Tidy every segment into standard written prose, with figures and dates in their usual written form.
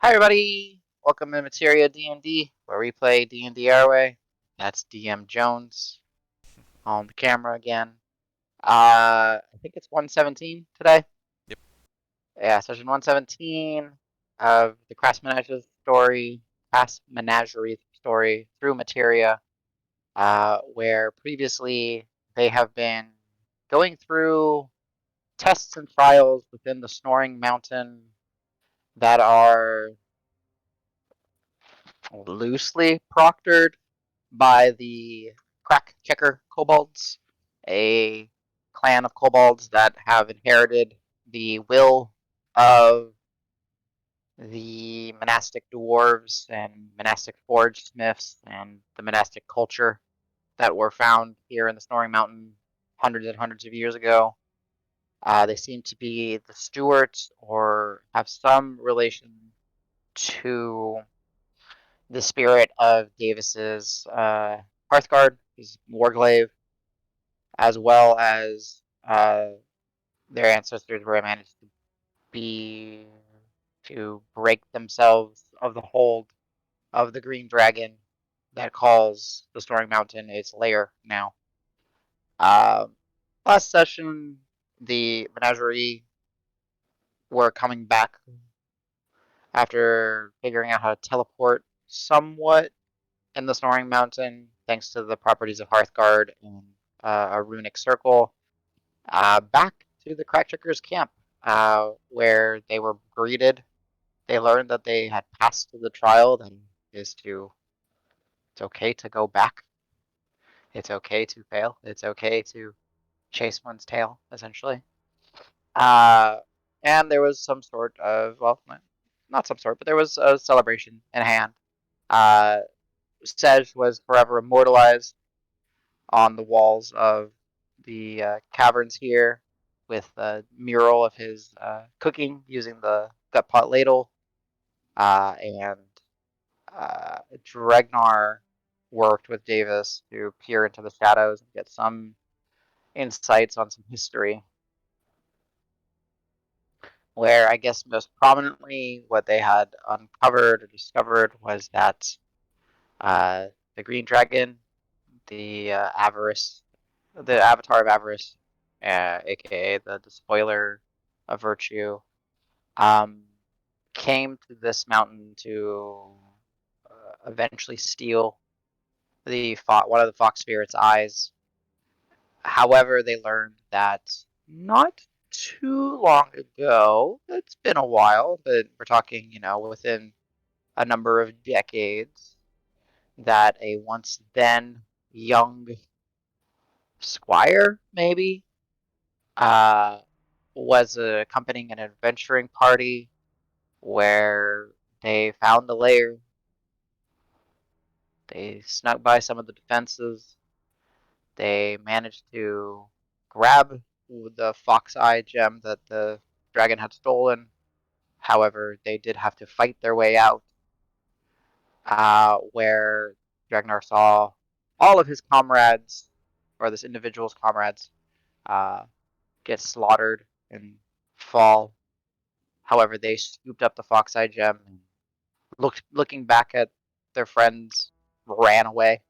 Hi everybody! Welcome to Materia D&D, where we play D&D our way. That's DM Jones on the camera again. I think it's 117 today. Yep. Yeah, session 117 of the Crass Menagerie story through Materia, where previously they have been going through tests and trials within the Snoring Mountain that are loosely proctored by the Crack Checker Kobolds, a clan of kobolds that have inherited the will of the monastic dwarves and monastic forge smiths and the monastic culture that were found here in the Snoring Mountain hundreds and hundreds of years ago. They seem to be the stewards or have some relation to the spirit of Davis's Hearthguard, his Warglaive, as well as their ancestors were managed be to break themselves of the hold of the green dragon that calls the Snoring Mountain its lair now. Uh, Last session, the Menagerie were coming back after figuring out how to teleport somewhat in the Snoring Mountain, thanks to the properties of Hearthguard and a runic circle, back to the Crackcheckers camp, where they were greeted. They learned that they had passed the trial. That is to, it's okay to go back. It's okay to fail. It's okay to chase one's tail, essentially. Uh, and there was some sort of, well, not some sort, but there was a celebration in hand. Uh, Sedge was forever immortalized on the walls of the caverns here with a mural of his cooking using the gut pot ladle. And Dregnar worked with Davis to peer into the shadows and get some insights on some history. Where I guess most prominently, what they had uncovered or discovered was that uh, the Green Dragon, the Avarice, the Avatar of Avarice, aka the despoiler of virtue, um, came to this mountain to eventually steal one of the fox spirit's eyes. However, they learned that not too long ago, it's been a while, but we're talking, within a number of decades, that a once then young squire, maybe, uh, was accompanying an adventuring party where they found the lair. They snuck by some of the defenses. They managed to grab the fox eye gem that the dragon had stolen. However, they did have to fight their way out, where Ragnar saw all of his comrades, or this individual's comrades, uh, get slaughtered and fall. However, they scooped up the fox eye gem and looking back at their friends, ran away,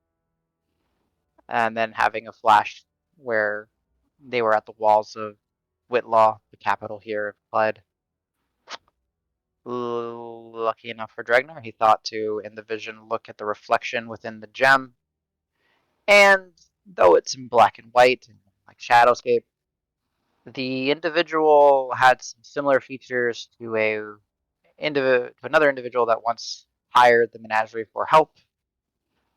and then having a flash where they were at the walls of Whitlaw, the capital here of Clyde. Lucky enough for Dregnar, he thought to, in the vision, look at the reflection within the gem, and though it's in black and white, and like Shadowscape, the individual had some similar features to another individual that once hired the menagerie for help,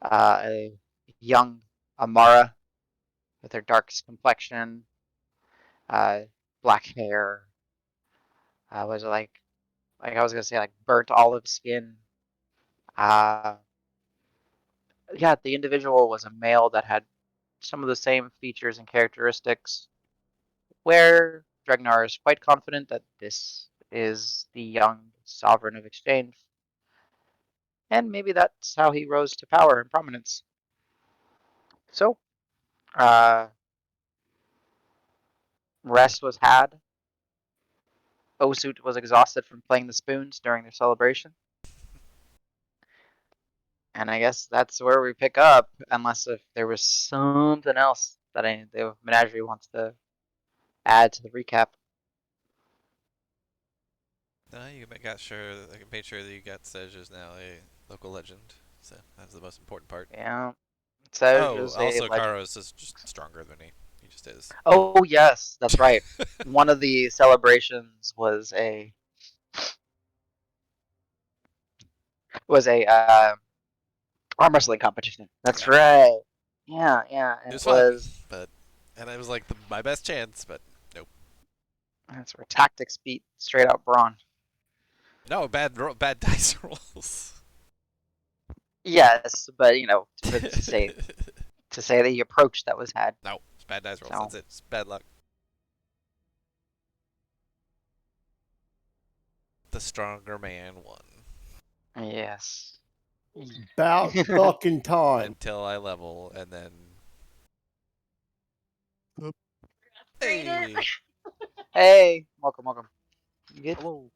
a young Amara with her dark complexion, uh, black hair. Was like I was gonna say like burnt olive skin. Uh, yeah, the individual was a male that had some of the same features and characteristics. Where Dregnar is quite confident that this is the young sovereign of exchange, and maybe that's how he rose to power and prominence. So, uh, rest was had. Osut was exhausted from playing the spoons during their celebration. And I guess that's where we pick up, unless if there was something else that the Menagerie wants to add to the recap. No, you made sure that you got Sedge is now a local legend. So that's the most important part. Yeah. Sedge Oh, is a also legend. Karos is just stronger than me. He just is. Oh yes, that's right. One of the celebrations was a arm wrestling competition. That's Yeah. right. Yeah, yeah. It It was fun, was. and it was like my best chance, but nope. That's where tactics beat straight out brawn. No, bad dice rolls. Yes, but to say the approach that was had. No, it's bad dice rolls. So That's it. It's bad luck. The stronger man won. yes. About fucking time. Until I level, and then. Hey, Hey! hey, welcome. You good? Hello.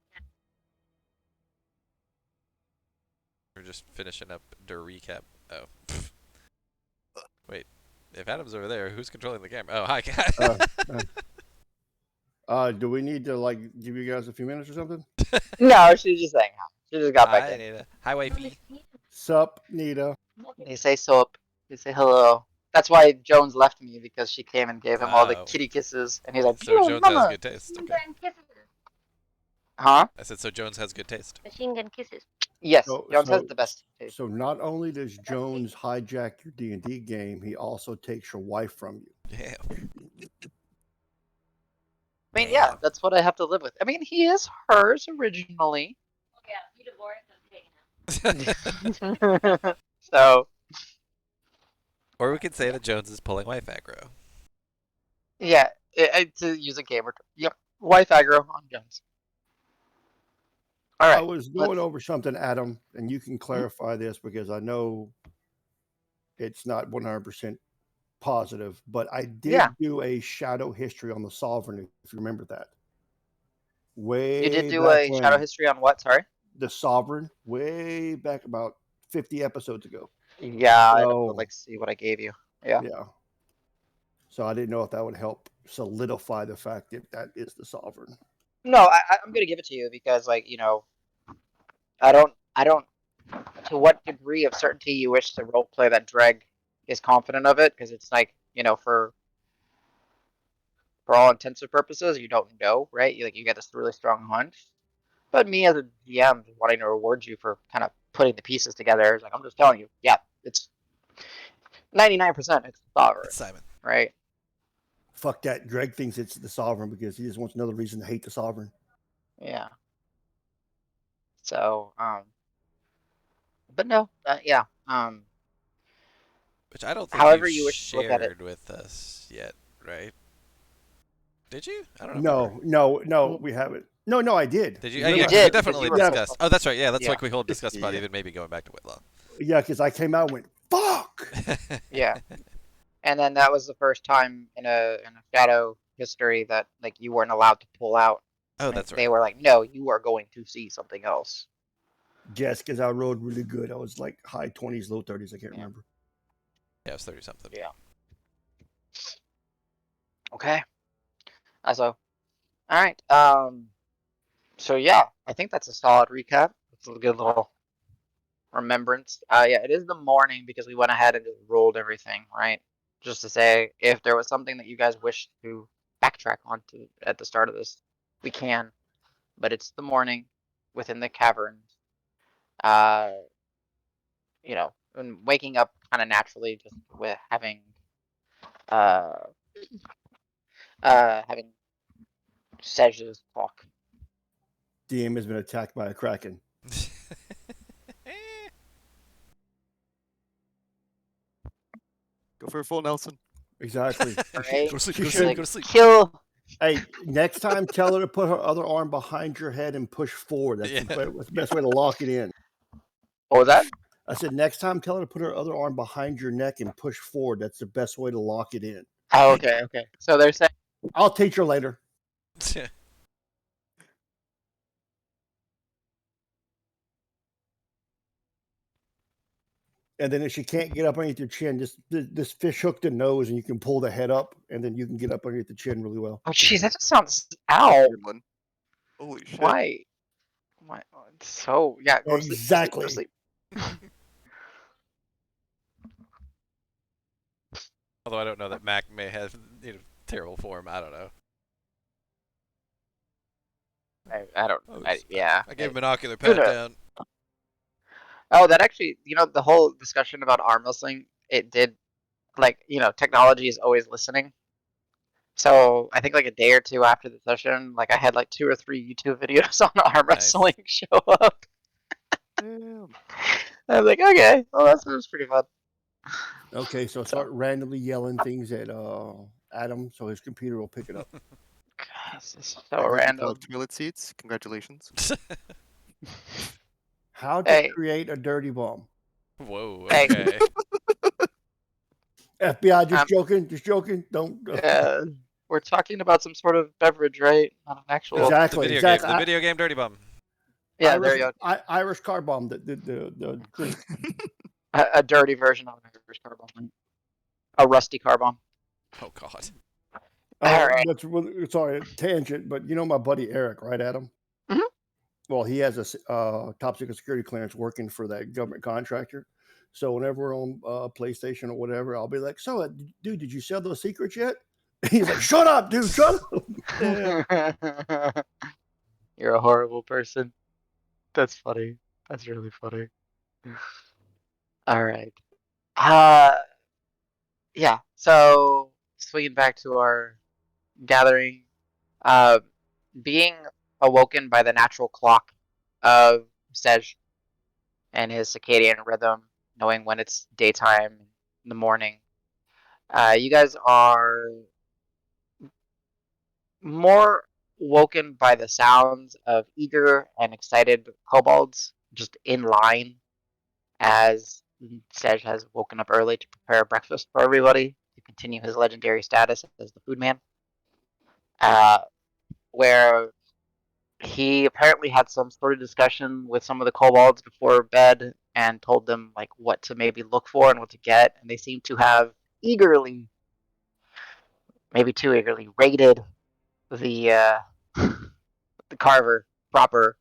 We're just finishing up the recap. Oh. Wait. If Adam's over there, who's controlling the camera? Oh, hi, cat. Do we need to like give you guys a few minutes or something? No, she's just saying hi. She just got back Hi, in. Nita. Hi, wifey. Sup, Nita. They say soap. They say hello. That's why Jones left me, because she came and gave him all the Oh. kitty kisses, and he's like, So Jones has Mama. good taste. Okay. Huh? I said, so Jones has good taste. Machine gun kisses. Yes, So, Jones has so, the best taste. so not only does Jones hijack your D&D game, he also takes your wife from you. Yeah. I mean, yeah, that's what I have to live with. I mean, he is hers originally. Oh yeah, if you divorce, I'm taking him. So, Or we could say that Jones is pulling wife aggro. yeah, to use a gamer term. Yep, wife aggro on Jones. All I right, was going over something, Adam, and you can clarify this because I know it's not 100% positive, but I did do a shadow history on the Sovereign, if you remember that. You did Way do back a shadow when. history on what? Sorry. The Sovereign, way back about 50 episodes ago. Yeah, I'd have to So, see what I gave you. Yeah. yeah. So I didn't know if that would help solidify the fact that that is the Sovereign. No, I'm gonna give it to you because, I don't. To what degree of certainty you wish to roleplay that Dreg is confident of it, because it's for all intensive purposes, you don't know, right? You get this really strong hunch. But me as a GM wanting to reward you for kind of putting the pieces together, I'm just telling you, yeah, it's 99%. It's the Sovereign, It's Simon. right? Fuck that. Greg thinks it's the Sovereign because he just wants another reason to hate the Sovereign. Yeah. So, but no, yeah. Which I don't think However you've you wish to look at it. shared with us yet, right? Did you? I don't remember. No, we haven't. No, I did. Did you? Remember? You Yeah, did, we because definitely you were discussed. Oh, that's right. Yeah, that's Yeah. like we whole discussed about Yeah. even maybe going back to Whitlaw. Yeah, because I came out and went, fuck! Yeah. And then that was the first time in a shadow history that you weren't allowed to pull out. Oh, that's They right. were like, no, you are going to see something else. Yes, because I rode really good. I was like high 20s, low 30s. I can't remember. Yeah, it was 30 something. Yeah. Okay. So, all right. So yeah, I think that's a solid recap. It's a good little remembrance. Yeah, it is the morning because we went ahead and just rolled everything, right? Just to say, if there was something that you guys wish to backtrack onto at the start of this, we can. But it's the morning within the caverns. Uh, and waking up kind of naturally, just with uh having Sedge's talk. DM has been attacked by a Kraken. Go for a full Nelson. Exactly. Right? Go to sleep. She Go to should- sleep. Go to sleep. Kill. Hey, next time, tell her to put her other arm behind your head and push forward. That's the best way to lock it in. What was that? I said, next time, tell her to put her other arm behind your neck and push forward. That's the best way to lock it in. Oh, okay. So they're saying. I'll teach her later. And then if she can't get up underneath your chin, just this fish hook the nose, and you can pull the head up, and then you can get up underneath the chin really well. Oh, jeez, that just sounds. Ow. Good one. Holy shit. Why? Why? Oh, it's so yeah. Go Exactly. to sleep. Go to sleep. Although I don't know that Mac may have terrible form. I don't know. I don't. Yeah. I gave him an ocular Who pat knows? down. Oh, that actually, the whole discussion about arm wrestling, it did, technology is always listening. So I think like a day or two after the session, like I had like 2 or 3 YouTube videos on arm Nice. wrestling show up. Damn. I was like, okay, well that was pretty fun. Okay, so start randomly yelling things at Adam, so his computer will pick it up. This is I so heard you random. collect toilet seats. Congratulations. How to Hey. create a dirty bomb. Whoa. Hey. Okay. FBI, just joking. Don't. We're talking about some sort of beverage, right? Not an actual. Exactly. The exactly. video game Dirty Bomb. Yeah, Irish, there you go. Irish car bomb. The drink. A dirty version of an Irish car bomb. A rusty car bomb. Oh God. All right. Sorry, tangent, but you know my buddy Eric, right, Adam? Mhm. Well, he has a top secret security clearance working for that government contractor. So whenever we're on PlayStation or whatever, I'll be like, "So, dude, did you sell those secrets yet?" He's like, "Shut up, dude! Shut up!" You're a horrible person. That's funny. That's really funny. All right. Yeah. So swinging back to our gathering, being awoken by the natural clock of Sej and his circadian rhythm, knowing when it's daytime in the morning, you guys are more woken by the sounds of eager and excited kobolds just in line as Sej has woken up early to prepare breakfast for everybody to continue his legendary status as the food man. Where he apparently had some sort of discussion with some of the kobolds before bed and told them like what to maybe look for and what to get, and they seem to have eagerly, maybe too eagerly, raided the the carver proper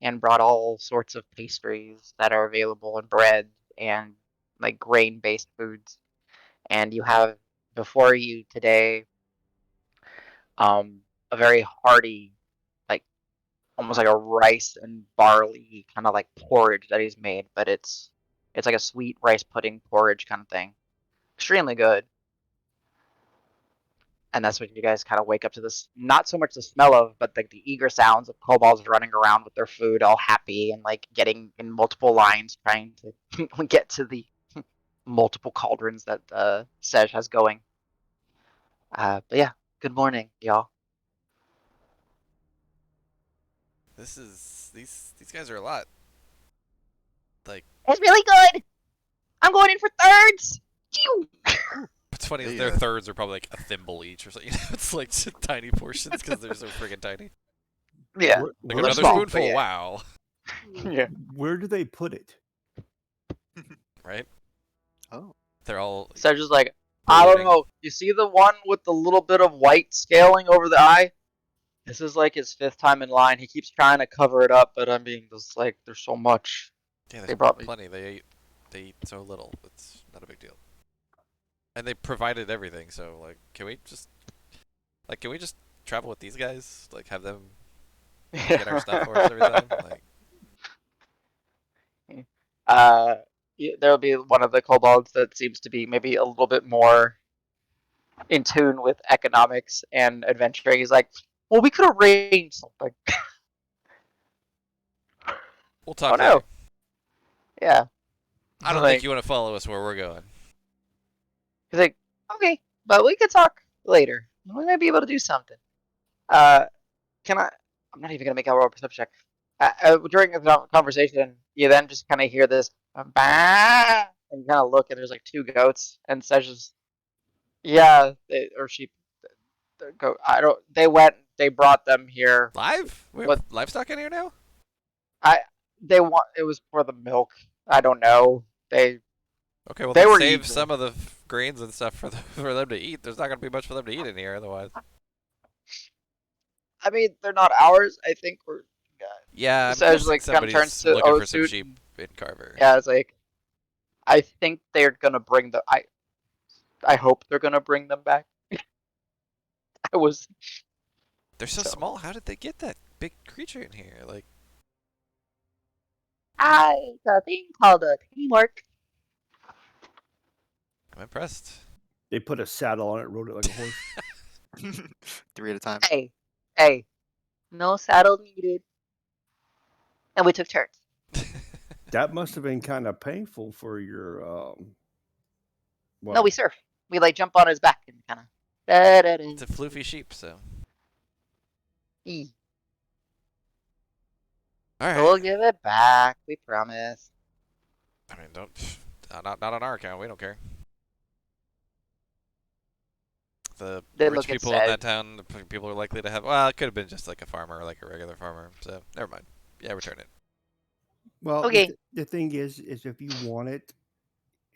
and brought all sorts of pastries that are available and bread and like grain-based foods. And you have before you today a very hearty, like almost like a rice and barley kind of like porridge that he's made, but it's like a sweet rice pudding porridge kind of thing. Extremely good. And that's what you guys kind of wake up to this, not so much the smell of, but like the eager sounds of kobolds running around with their food all happy and like getting in multiple lines trying to get to the multiple cauldrons that Sej has going. But yeah, good morning, y'all. These guys are a lot. Like, It's really good. I'm going in for thirds. what's funny is Yeah. their thirds are probably like a thimble each or something. It's like tiny portions because they're so friggin' tiny. Yeah. Where, Like where- another small, but spoonful. yeah. Wow. Yeah. where do they put it? Right? Oh. They're all. Sej is like, I don't Bloating. know. You see the one with the little bit of white scaling over the eye? This is like his 5th time in line. He keeps trying to cover it up, but I'm being just like, there's so much. Yeah, They there's brought me. plenty. They eat so little. It's not a big deal. And they provided everything. So like, can we just travel with these guys? Like, have them get our stuff for us every time? Like, There'll be one of the kobolds that seems to be maybe a little bit more in tune with economics and adventuring. He's like, well, we could arrange something. we'll talk Oh, no. later. Yeah. I don't Like- think you want to follow us where we're going. He's like, okay, but we could talk later. We might be able to do something. I'm not even gonna make a roll perception check. During the conversation, you then just kind of hear this, bah, and you kind of look, and there's like 2 goats, and Sej just, yeah, or sheep. Go. I don't. They brought them here. Live? We have What- livestock in here now? It was for the milk. I don't know. They Okay, well They then were save eating. some of the grains and stuff for them to eat. There's not gonna be much for them to eat in here otherwise. I mean, they're not ours. I think we're. Yeah, I'm Says guessing like kind of turns somebody's to looking for some Osuit. sheep in Carver. Yeah, it's like I think they're gonna bring the. I hope they're gonna bring them back. I was. They're so So. small. How did they get that big creature in here? Like, It's a thing called a teamwork. I'm impressed. They put a saddle on it, rode it like a horse. 3 at a time. Hey, no saddle needed. And we took turns. That must have been kind of painful for your. No, Well, we surf. We like jump on his back and kind of. It's a floofy sheep, so. All right. We'll give it back. We promise. I mean, don't. Not on our account. We don't care. The They rich look people in sad. that town, the people are likely to have. Well, it could have been just like a farmer, like a regular farmer. So never mind. Yeah, return it. well. Okay. The thing is if you want it,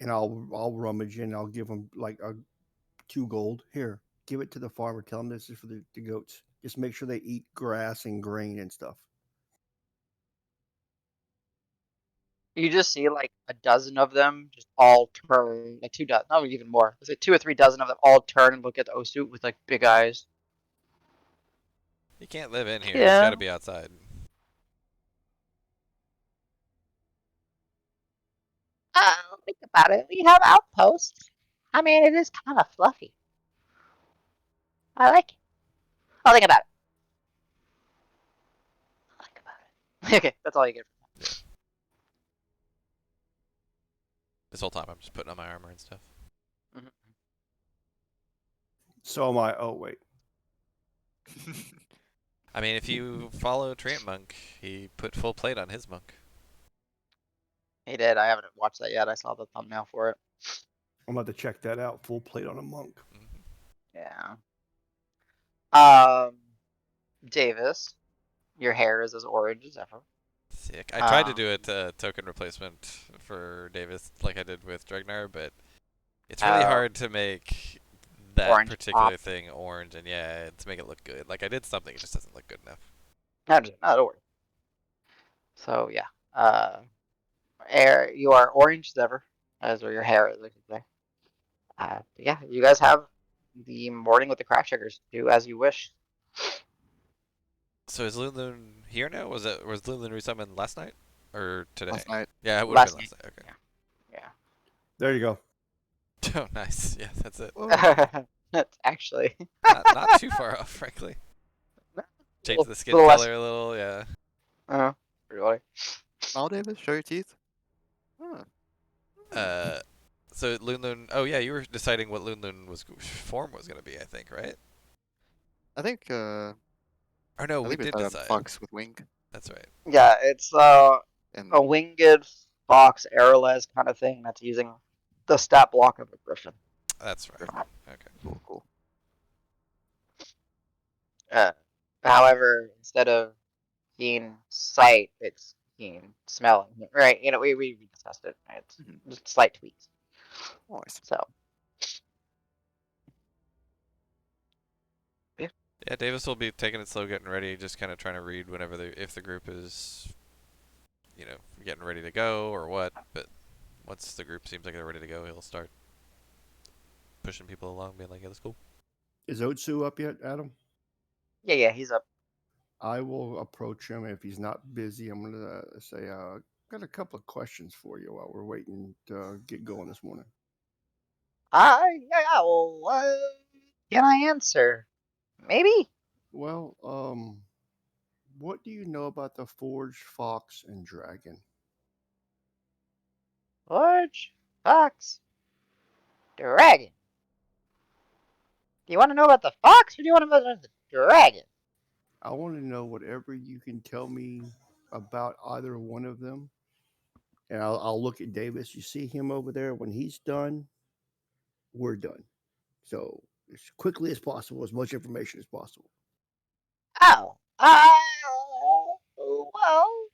and I'll rummage and I'll give them like 2 gold. Here, give it to the farmer. Tell him this is for the goats. Just make sure they eat grass and grain and stuff. You just see like a dozen of them just all turn, like 2 dozen, no, even more. Let's say 2 or 3 dozen of them all turn and look at the Osuit with like big eyes. He can't live in here. He's Yeah. got to be outside. Think about it. We have outposts. I mean, it is kind of fluffy. I like it. I'll think about it. I'll think about it. Okay, that's all you get. This whole time, I'm just putting on my armor and stuff. So am I. Oh wait. I mean, if you follow Treant Monk, he put full plate on his monk. He did. I haven't watched that yet. I saw the thumbnail for it. I'm about to check that out. Full plate on a monk. Mm-hmm. Yeah. Davis, your hair is as orange as ever. Sick. I tried to do a token replacement for Davis, like I did with Dregnar, but it's really hard to make that Orange particular pop. thing orange, and yeah, to make it look good. Like I did something, it just doesn't look good enough. Don't worry. So yeah, you are orange as ever, as or your hair is, I should say. Yeah, you guys have the morning with the crack checkers. Do as you wish. So is Lunlun here now? Was Lunlun resummoned last night or today? Last night. Yeah, it would have Last been last night. Okay. Yeah. There you go. Oh, nice. Yeah, that's it. Whoa. That's actually Not too far off, frankly. Change the skin little less- color a little, yeah. really. Smile, Davis. Show your teeth. Huh. So Lunlun. Oh yeah, you were deciding what Lunlun form was gonna be, I think, right? I think. Or no, I we think did it's decide. fox with wing. That's right. Yeah, it's And a winged fox arrowless kind of thing that's using the stat block of a griffin. That's right. Okay. cool. However, instead of keen sight, it's keen smelling. Right? We discussed it. It's just slight tweaks. Nice. So Yeah, Davis will be taking it slow, getting ready, just kind of trying to read whenever if the group is, getting ready to go or what. But once the group seems like they're ready to go, he'll start pushing people along, being like, "Yeah, let's go." Is Otsu up yet, Adam? yeah, he's up. I will approach him if he's not busy. I'm gonna say, got a couple of questions for you while we're waiting to get going this morning. Yeah. Well, what can I answer? Maybe. Well, what do you know about the forged fox and dragon? Forge, fox, dragon. Do you want to know about the fox or do you want to know about the dragon? I want to know whatever you can tell me about either one of them. And I'll look at Davis. You see him over there. When he's done, we're done. So as quickly as possible, as much information as possible. Oh, well,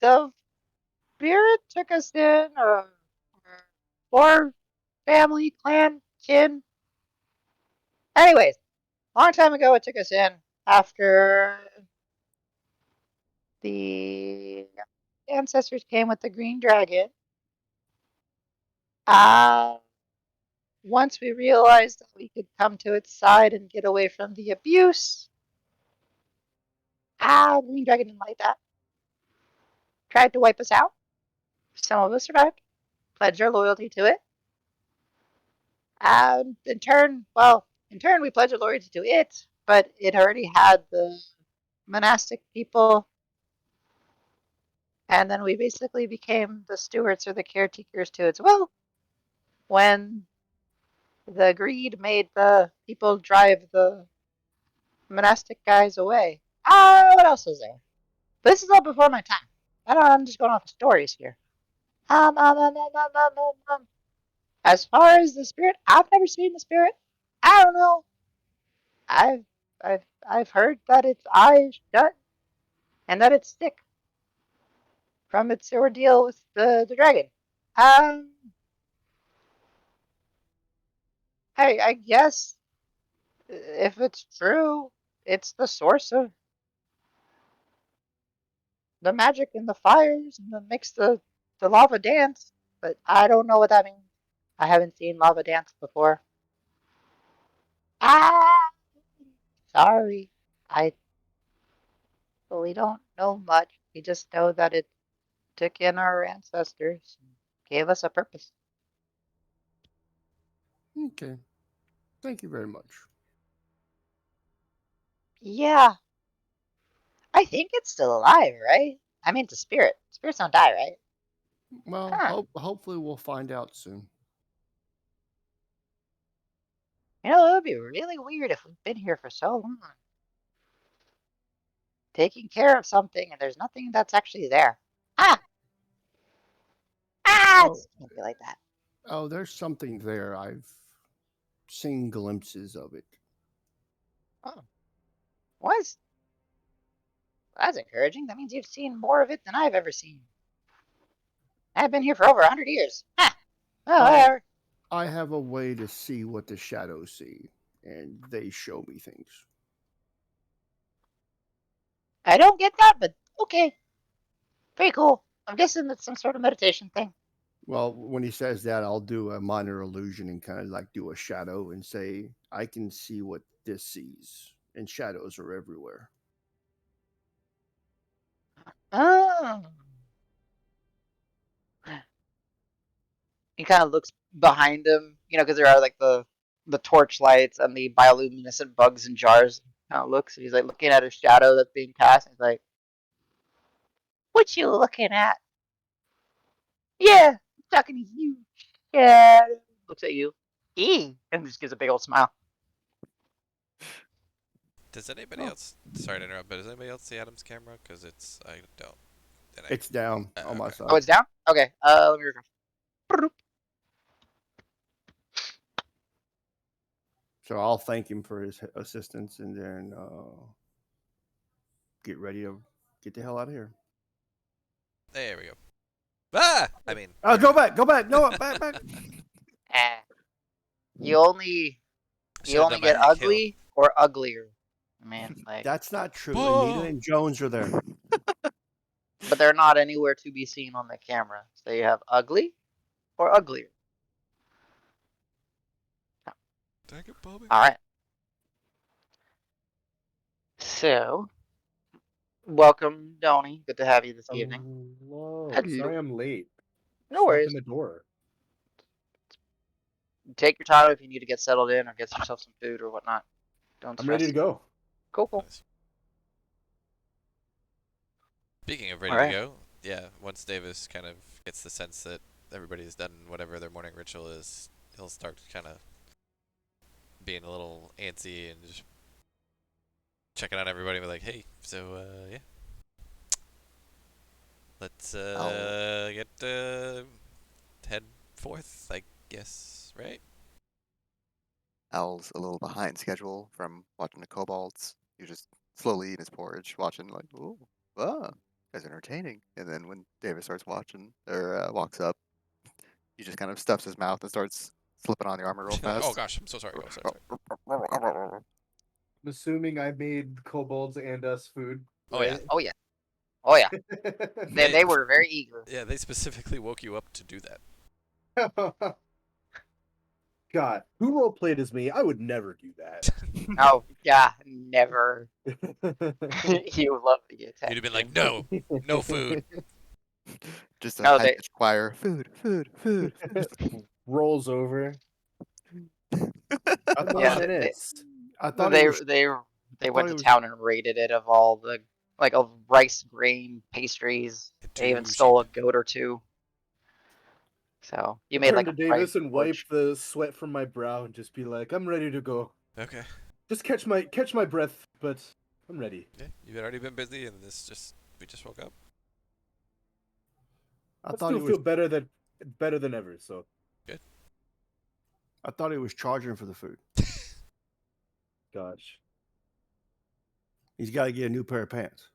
the spirit took us in, or family, clan, kin. Anyways, long time ago, it took us in after the ancestors came with the green dragon. Once we realized that we could come to its side and get away from the abuse, green dragon didn't like that. Tried to wipe us out. Some of us survived, pledged our loyalty to it. And in turn, we pledged our loyalty to it, but it already had the monastic people. And then we basically became the stewards or the caretakers to its will. When the greed made the people drive the monastic guys away. What else is there? This is all before my time. I'm just going off of stories here. As far as the spirit, I've never seen the spirit. I don't know. I've I've heard that its eyes shut and that it's sick from its ordeal with the dragon. Um, I guess if it's true, it's the source of the magic and the fires and that makes the lava dance. But I don't know what that means. I haven't seen lava dance before. Ah, sorry. I We don't know much. We just know that it took in our ancestors and gave us a purpose. Okay. Thank you very much. Yeah, I think it's still alive, right? I mean, it's a spirit. Spirits don't die, right? Well, Huh. hopefully we'll find out soon. You know, it would be really weird if we've been here for so long, taking care of something, and there's nothing that's actually there. Ah! Oh, It can't be like that. oh, there's something there. I've seen glimpses of it. Oh, was that's encouraging. That means you've seen more of it than I've ever seen. I've been here for over 100 years. Ha! Well, I whatever. I have a way to see what the shadows see, and they show me things. I don't get that, but okay. Pretty cool. I'm guessing that's some sort of meditation thing. Well, when he says that, I'll do a minor illusion and kind of like do a shadow and say, I can see what this sees. And shadows are everywhere. Oh. He kind of looks behind him, because there are like the torch lights and the bioluminescent bugs in jars. Kind of looks, and he's like looking at a shadow that's being cast. And he's like, "What you looking at?" Yeah, I'm talking to you. Yeah. Looks at you. And just gives a big old smile. Does anybody else? Sorry to interrupt, but does anybody else see Adam's camera? Because I don't. And It's down on my okay. side. Oh, it's down. Okay. Let me refresh. So I'll thank him for his assistance and then get ready to get the hell out of here. There we go. Ah! I mean. Oh, there we go back. No, back. Eh. You only Should've done my get heck hill. ugly or uglier. I mean, like, That's not true. Whoa. Anita and Jones are there. but they're not anywhere to be seen on the camera. So you have ugly or uglier. Thank you, Bobby. All right. So, welcome, Donnie. Good to have you this evening. Hello. Hello. Sorry I'm late. No Just walked worries. in the door. Take your time if you need to get settled in or get yourself some food or whatnot. Don't I'm stress. ready to go. Cool. Nice. Speaking of ready Alright. to go, yeah, once Davis kind of gets the sense that everybody's done whatever their morning ritual is, he'll start kind of being a little antsy and just checking on everybody and be like, hey, so, yeah. Let's, head forth, I guess, right? Al's a little behind schedule from watching the kobolds. He's just slowly eating his porridge, watching like, ooh, ah, That's entertaining. And then when David starts watching or walks up, he just kind of stuffs his mouth and starts slipping on the armor real fast. Oh gosh, I'm so sorry. Oh, sorry. I'm assuming I made kobolds and us food. Oh, yeah. right? Oh yeah. Oh yeah. They- They were very eager. Yeah, they specifically woke you up to do that. God, who roleplayed as me? I would never do that. Oh yeah, never. You love the attention. You'd have been like, no, no food. Just a No, high pitched choir. Food, food, food. Rolls over. I thought, Yeah, And they- it's I thought they it was. they thought went it to was- town and raided it of all the of rice grain pastries. They even Two stole a sheep. goat or two. So you I made turn like to a Davis rice and wipe porridge. the sweat from my brow and just be like, I'm ready to go. Okay. Just catch my breath, but I'm ready. Yeah, you've already been busy, and we just woke up. I I thought still he was. feel better than ever. So I thought he was charging for the food. gosh, He's got to get a new pair of pants.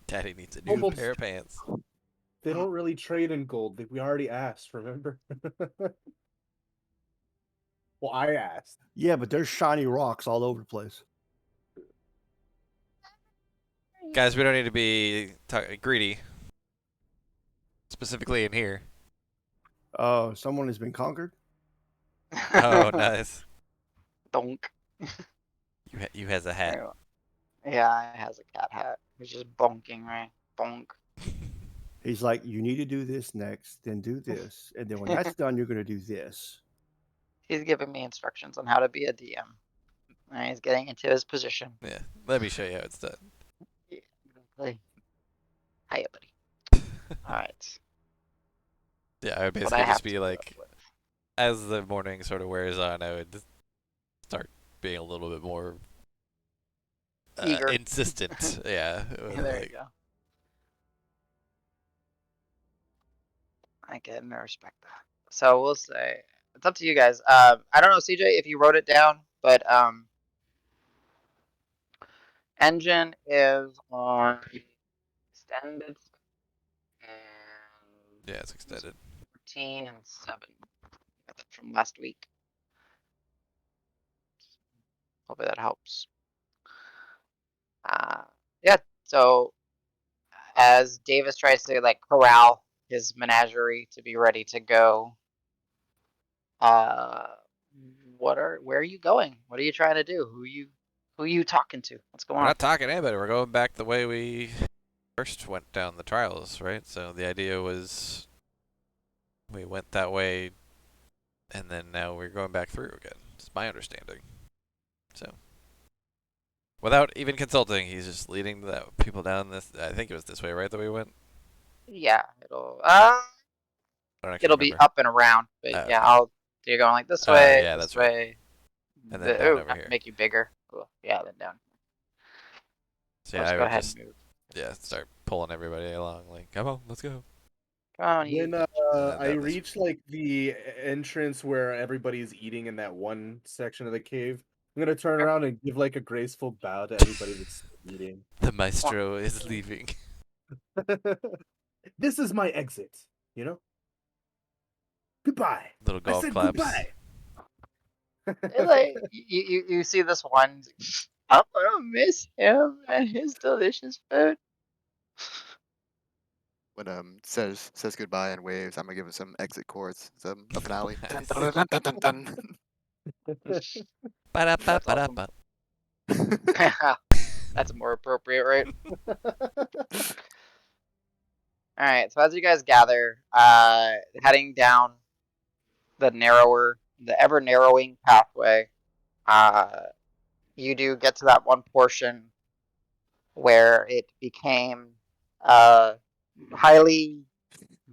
Daddy needs a new Almost- pair of pants. they don't really trade in gold. We already asked, remember? Well, I asked. Yeah, but there's shiny rocks all over the place. Guys, we don't need to be greedy. Specifically in here. Oh, someone has been conquered. Oh, nice. Donk. You has a hat. Yeah, it has a cat hat. It's just bonking, right? Bonk. He's like, you need to do this next, then do this, and then when that's done, you're going to do this. He's giving me instructions on how to be a DM. And he's getting into his position. Yeah, let me show you how it's done. Yeah, exactly. Hiya, buddy. All right. Yeah, I would What I basically have just to be put up like, with. as the morning sort of wears on, I would start being a little bit more Eager. insistent. Yeah. There like, you go. I can respect that. So we'll say it's up to you guys. I don't know, CJ, if you wrote it down, but engine is on extended and Yeah, it's extended. 14 and 7. Got that from last week. Hopefully that helps. Yeah. So as Davis tries to like corral his menagerie to be ready to go, where are you going? What are you trying to do? Who are you talking to? What's going We're on? not talking to anybody. We're going back the way we first went down the trials, right? So the idea was we went that way, and then now we're going back through again. It's my understanding. So, without even consulting, he's just leading the people down this. I think it was this way, right? That we went. Yeah, it'll I don't actually it'll be remember. up and around, but Oh, yeah, okay. you're going like this Oh, way, yeah, this that's right. way. And then down over have to here. make you bigger. Cool. Yeah, then down. So yeah, Let's I go would ahead just and move. start pulling everybody along. Like, come on, let's go. Come on, you. Then I that was- reach like the entrance where everybody's eating in that one section of the cave. I'm gonna turn around and give like a graceful bow to everybody that's eating. The maestro is leaving. This is my exit, you know? Goodbye. Little I golf said claps. goodbye. It's like you see this one. I'm gonna miss him and his delicious food. When says goodbye and waves, I'm gonna give him some exit chords, some a finale. Nice. Dun, dun, dun, dun, dun, Ba-da-ba-ba-da-ba. That's more appropriate, right? All right. So as you guys gather, heading down the ever narrowing pathway, you do get to that one portion where it became highly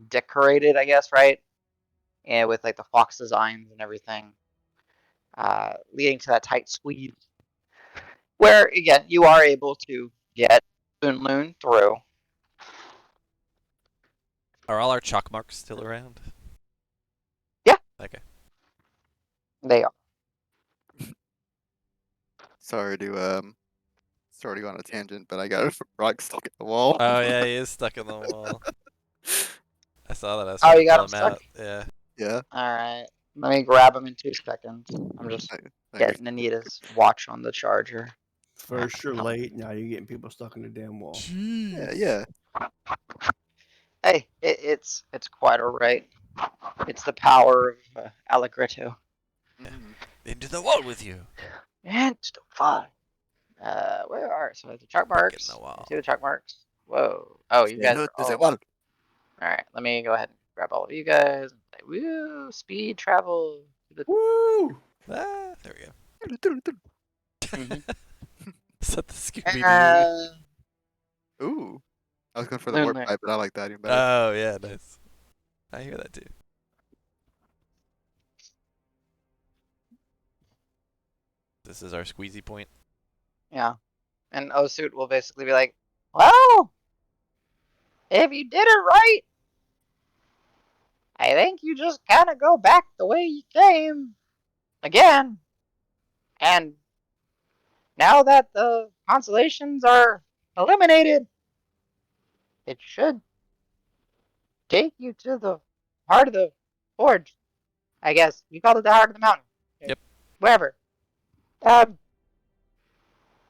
decorated, I guess, right? And with like the fox designs and everything, leading to that tight squeeze. Where again, you are able to get Loon through. Are all our chalk marks still around? Yeah. Okay. They are. Sorry to Starting on a tangent, but I got a rock stuck in the wall. Oh yeah, he is stuck in the wall. I saw that. I was Oh, trying to you got pull him him stuck? out. Yeah. Yeah. All right. Let me grab him in 2 seconds. I'm just I getting Anita's watch on the charger. First you're late, now you're getting people stuck in the damn wall. Yeah, yeah. Hey, it's quite alright. It's the power of Allegretto. Mhm. Into the wall with you. And still fun. Where are so the chalk Breaking marks? the You wall. see the chalk marks? Whoa. Oh, you guys no, are there's all. a wall. Alright, let me go ahead and grab all of you guys and say, woo, speed travel. Woo! Ah, there we go. Mhm. Is that the Scooby Doo? Ooh. I was going for the warp Lunar. pipe, but I like that even better. Oh yeah, nice. I hear that too. This is our squeezy point. Yeah. And Osuit will basically be like, well, if you did it right, I think you just kind of go back the way you came again. And now that the constellations are eliminated, it should take you to the heart of the forge. I guess you call it the heart of the mountain. Yep. Wherever.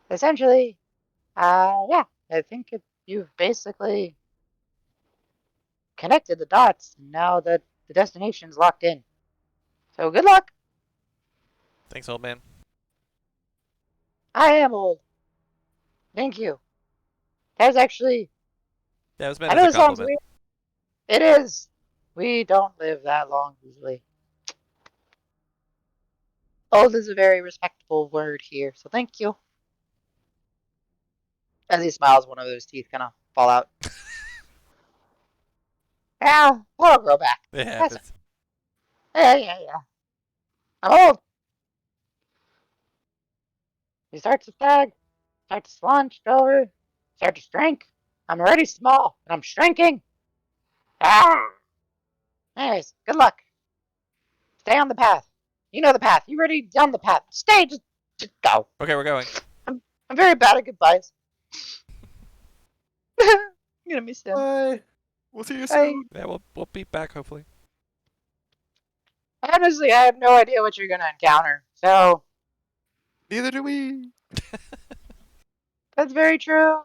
Essentially, yeah, I think you've basically connected the dots now that the destination's locked in. So good luck. Thanks, old man. I am old. Thank you. That's actually, Yeah, it was meant I as know a it sounds compliment. weird. It is. We don't live that long usually. Old is a very respectable word here, so thank you. As he smiles, one of those teeth kind of fall out. Yeah, that'll grow back. It That's happens. yeah. I'm old. You start to sag, start to slunch over, start to shrink. I'm already small, and I'm shrinking. Ah! Anyways, good luck. Stay on the path. You know the path. You already done the path. Stay. Just go. Okay, we're going. I'm very bad at goodbyes. I'm gonna miss him. Bye. We'll see you Bye. soon. Yeah, we'll be back hopefully. Honestly, I have no idea what you're gonna encounter. So Neither do we. that's very true.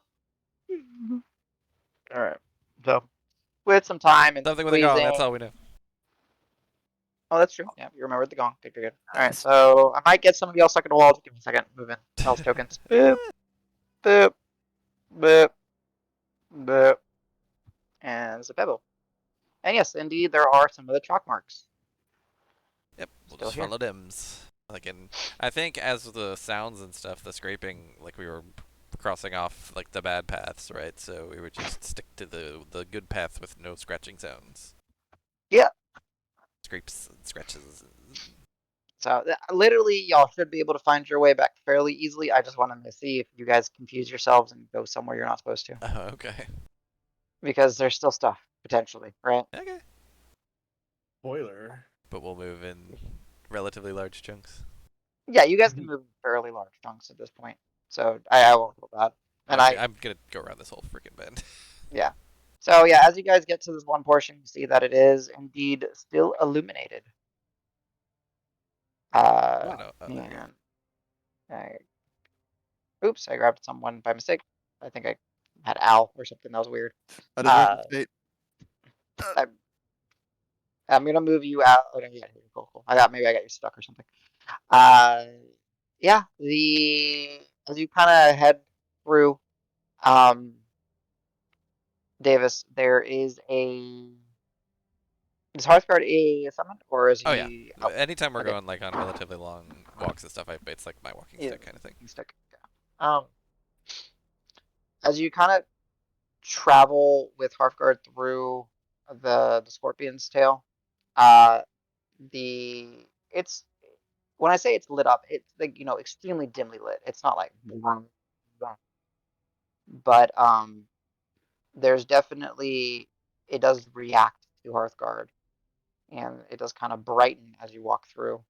All right. So with some time and Something with a gong. squeezing. That's all we know. Oh, that's true. Yeah, you remembered the gong. Good. All right. So I might get some of y'all stuck in the wall. Just give me a second. Move in. Else tokens. Boop. Boop. Boop. Boop. And it's a pebble. And yes, indeed, there are some of the chalk marks. Yep, we'll Still just here. follow Dims. Like I think as the sounds and stuff, the scraping, like we were crossing off like the bad paths, right? So we would just stick to the good path with no scratching sounds. Yeah. Scrapes and scratches. So literally, y'all should be able to find your way back fairly easily. I just wanted to see if you guys confuse yourselves and go somewhere you're not supposed to, Oh, okay. because there's still stuff potentially, right? Okay. Spoiler. But we'll move in relatively large chunks. Yeah, you guys can move fairly large chunks at this point, so I won't feel bad. And I'm gonna go around this whole freaking bend. yeah. So yeah, as you guys get to this one portion, you see that it is indeed still illuminated. Oh, no. Oh, there we go. Man. Oops, I grabbed someone by mistake. I think I had Al or something. That was weird. I deserve the fate. I'm gonna move you out. Oh, no, yeah, cool. Maybe I got you stuck or something. Yeah. As you kind of head through, Davis, there is a. Is Hearthguard a summon or is Oh yeah. he? Anytime we're okay. going like on relatively long walks and stuff, it's like my walking Yeah, stick kind of thing. stick. Yeah. As you kind of travel with Hearthguard through the Scorpion's tail, uh, it's when I say it's lit up, it's like extremely dimly lit. It's not like, but there's definitely it does react to Hearthguard, and it does kind of brighten as you walk through.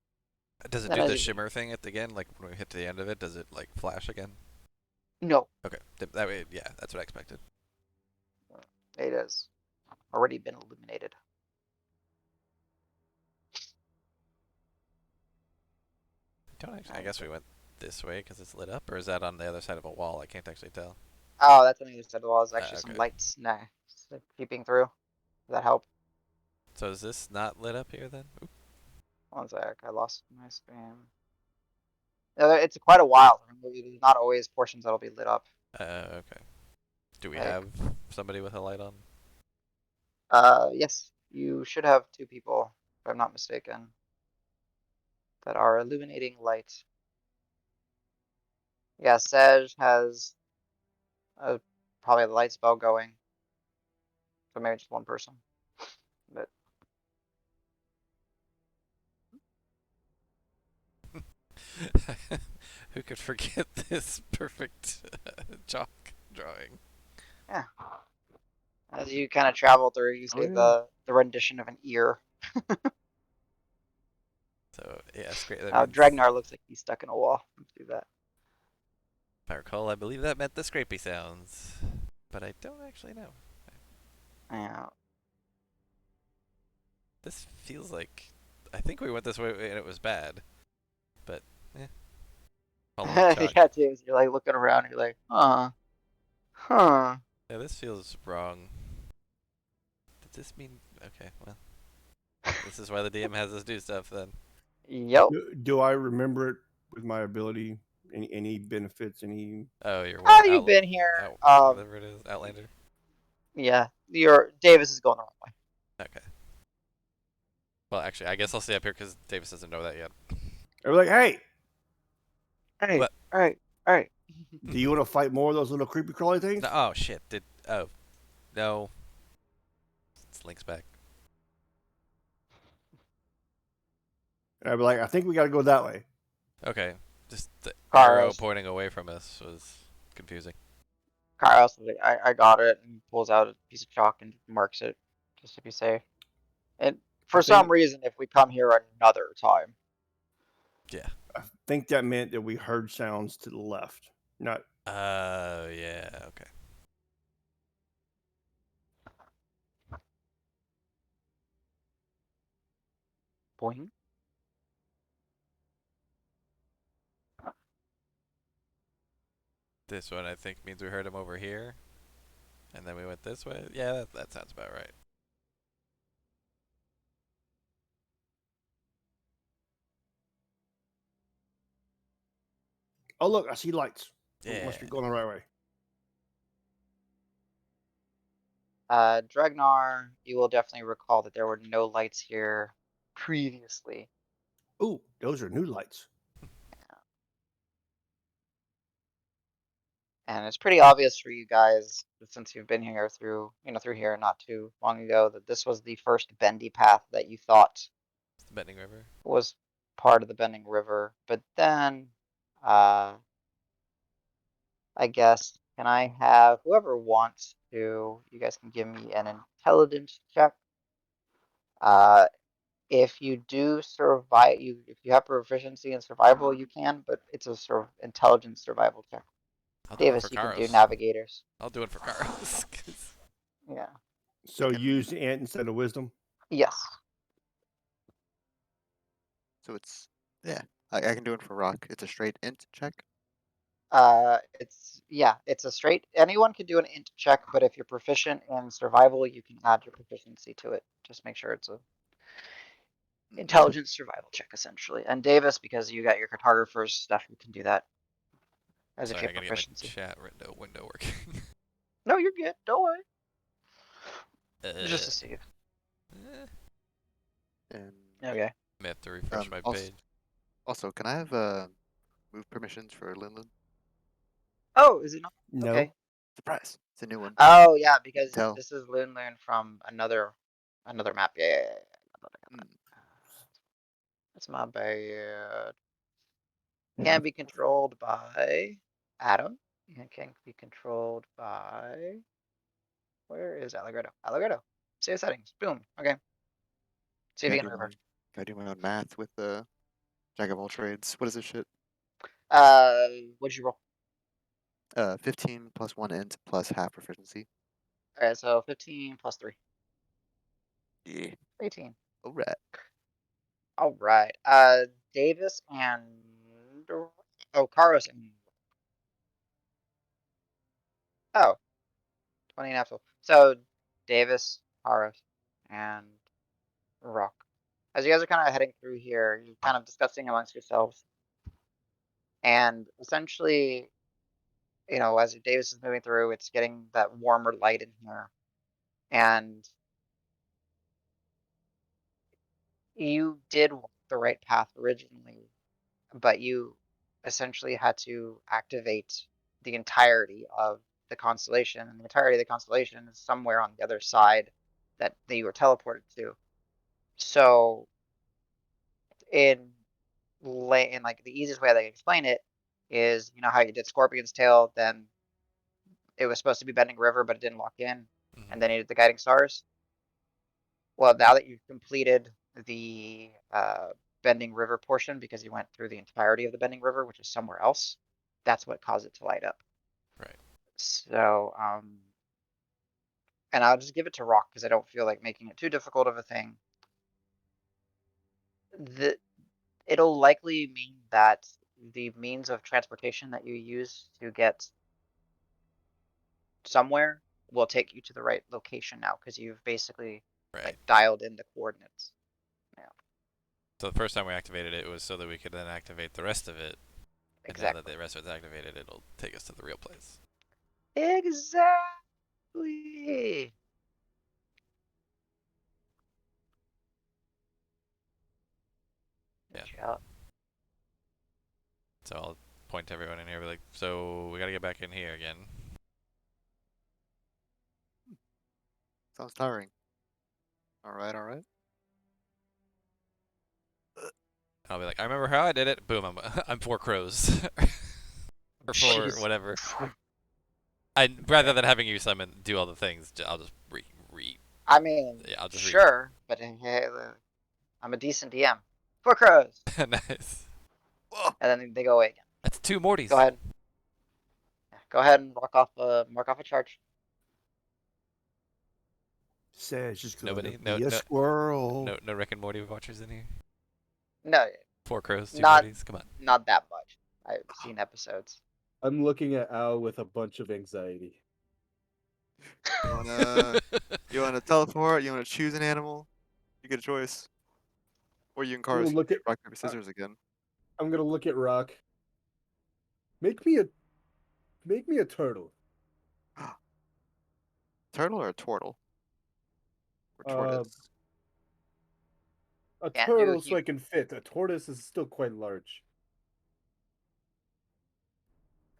Does it Then do as the you, shimmer thing at the end? Like when we hit to the end of it, does it like flash again? No, Okay, that way, yeah, that's what I expected. it has already been illuminated. Don't actually. I guess we went this way because it's lit up, or is that on the other side of a wall? I can't actually tell. Oh, that's on the other side of the wall. There's actually some Okay. lights peeping through. Does that help? So is this not lit up here then? Oop. One sec, I lost my spam. It's quite a while. There's not always portions that'll be lit up. Okay. Do we Like, have somebody with a light on? yes, you should have two people, if I'm not mistaken, that are illuminating light. Yeah, Sej has probably the light spell going, so maybe just one person. But Who could forget this perfect chalk drawing? yeah, as you kind of travel through, you Oh, see yeah. the rendition of an ear. So yeah, it's great. That Now means, Dragnar looks like he's stuck in a wall. Let's do that. if I recall, I believe that meant the scrapey sounds, but I don't actually know. Yeah. This feels like I think we went this way and it was bad, but eh. Following chalk. Yeah, James, you're like looking around, you're like, huh. Yeah, this feels wrong. Does this mean okay? Well, this is why the DM has us do stuff then. Yep. Do I remember it with my ability? Any benefits? Any? Oh, you're Oh, what? you've been here. Whatever it is, Outlander. Yeah, your Davis is going the wrong way. Okay. Well, actually, I guess I'll stay up here because Davis doesn't know that yet. They're like, hey, Hey, What? all right, all right. do you want to fight more of those little creepy crawly things? No, oh shit! No. It's Link's back. And I'd be like, I think we got to go that way. Okay. Just the arrow Carlos. pointing away from us was confusing. Carlos, I got it, and pulls out a piece of chalk and marks it, just to be safe. And for some reason, if we come here another time, Yeah. I think that meant that we heard sounds to the left, not. Yeah. Okay. boing. This one I think means we heard him over here, and then we went this way. Yeah, that sounds about right. Oh, look, I see lights. Yeah. Must be going the right way. Dragnar, you will definitely recall that there were no lights here previously. Ooh, those are new lights. And it's pretty obvious for you guys, since you've been here through here not too long ago, that this was the first bendy path that you thought It's the Bending River. was part of the Bending River. But then, I guess, can I have whoever wants to, you guys can give me an intelligence check. If you do survive, if you have proficiency in survival, you can, but it's a sort of intelligence survival check. I'll do one for Davis, you can do Karos. navigators. I'll do one for Karos. Yeah. So can- use int instead of wisdom. Yes. So it's yeah. I can do it for rock. It's a straight int check. It's a straight. Anyone can do an int check, but if you're proficient in survival, you can add your proficiency to it. Just make sure it's a intelligence survival check essentially. And Davis, because you got your cartographer's stuff, you can do that as if Sorry, you I have gotta get my proficiency. chat window working. No, you're good. Don't worry. Just to uh, see. eh, And Okay. may have to refresh my also, page. also, can I have move permissions for Linlin? Oh, is it not? No. Okay. Surprise! It's a new one. Oh yeah, because tell. this is Loon from another map. Yeah. Mm. That's my bad. Yeah. Can be controlled by Adam. And can be controlled by where is Allegretto? Allegretto. Save settings. Boom. Okay. See if you can revert. Gotta do my own math with the Jack of all trades. What is this shit? What'd you roll? 15 plus 1 int plus half proficiency. All right, so 15 plus 3. Yeah. 18. All right. All right. Davis and Karos and 20 and natural. So Davis, Karos, and Rock. As you guys are kind of heading through here, you're kind of discussing amongst yourselves, and essentially, as Davis is moving through, it's getting that warmer light in here, and you did walk the right path originally, but you essentially had to activate the entirety of the constellation, and the entirety of the constellation is somewhere on the other side that you were teleported to. So, in like the easiest way that I can explain it is, how you did Scorpion's Tail, then it was supposed to be Bending River, but it didn't lock in, and then you did the Guiding Stars. Well, now that you've completed the Bending River portion, because you went through the entirety of the Bending River, which is somewhere else, that's what caused it to light up. Right. So, and I'll just give it to Rock because I don't feel like making it too difficult of a thing. It'll likely mean that the means of transportation that you use to get somewhere will take you to the right location now because you've basically Right. dialed in the coordinates. So the first time we activated it was so that we could then activate the rest of it. And now that the rest of it's activated, it'll take us to the real place. Exactly. Yeah. So I'll point to everyone in here and be like, so we gotta get back in here again. Sounds tiring. All right. I'll be like, I remember how I did it. Boom, I'm 4 crows. Or 4 Jeez. whatever. Rather than having you summon, do all the things, I'll just read. I mean, Yeah, I'll just sure, but I'm a decent DM. 4 crows. Nice. And then they go away again. That's 2 Mortys. Go ahead. Go ahead and mark off a charge. Says just gonna Nobody? be a squirrel. No Rick and Morty watchers in here? No, 4 crows, 2 not Mortys? Come on. not that much. I've seen episodes. I'm looking at Al with a bunch of anxiety. You wanna teleport? You wanna choose an animal? You get a choice. Or you can Ooh, carve look at- rock paper scissors again. I'm gonna look at Rock. Make me a turtle. Turtle or a turtle? Or tortoise? A Can't do turtle so I can fit. A tortoise is still quite large.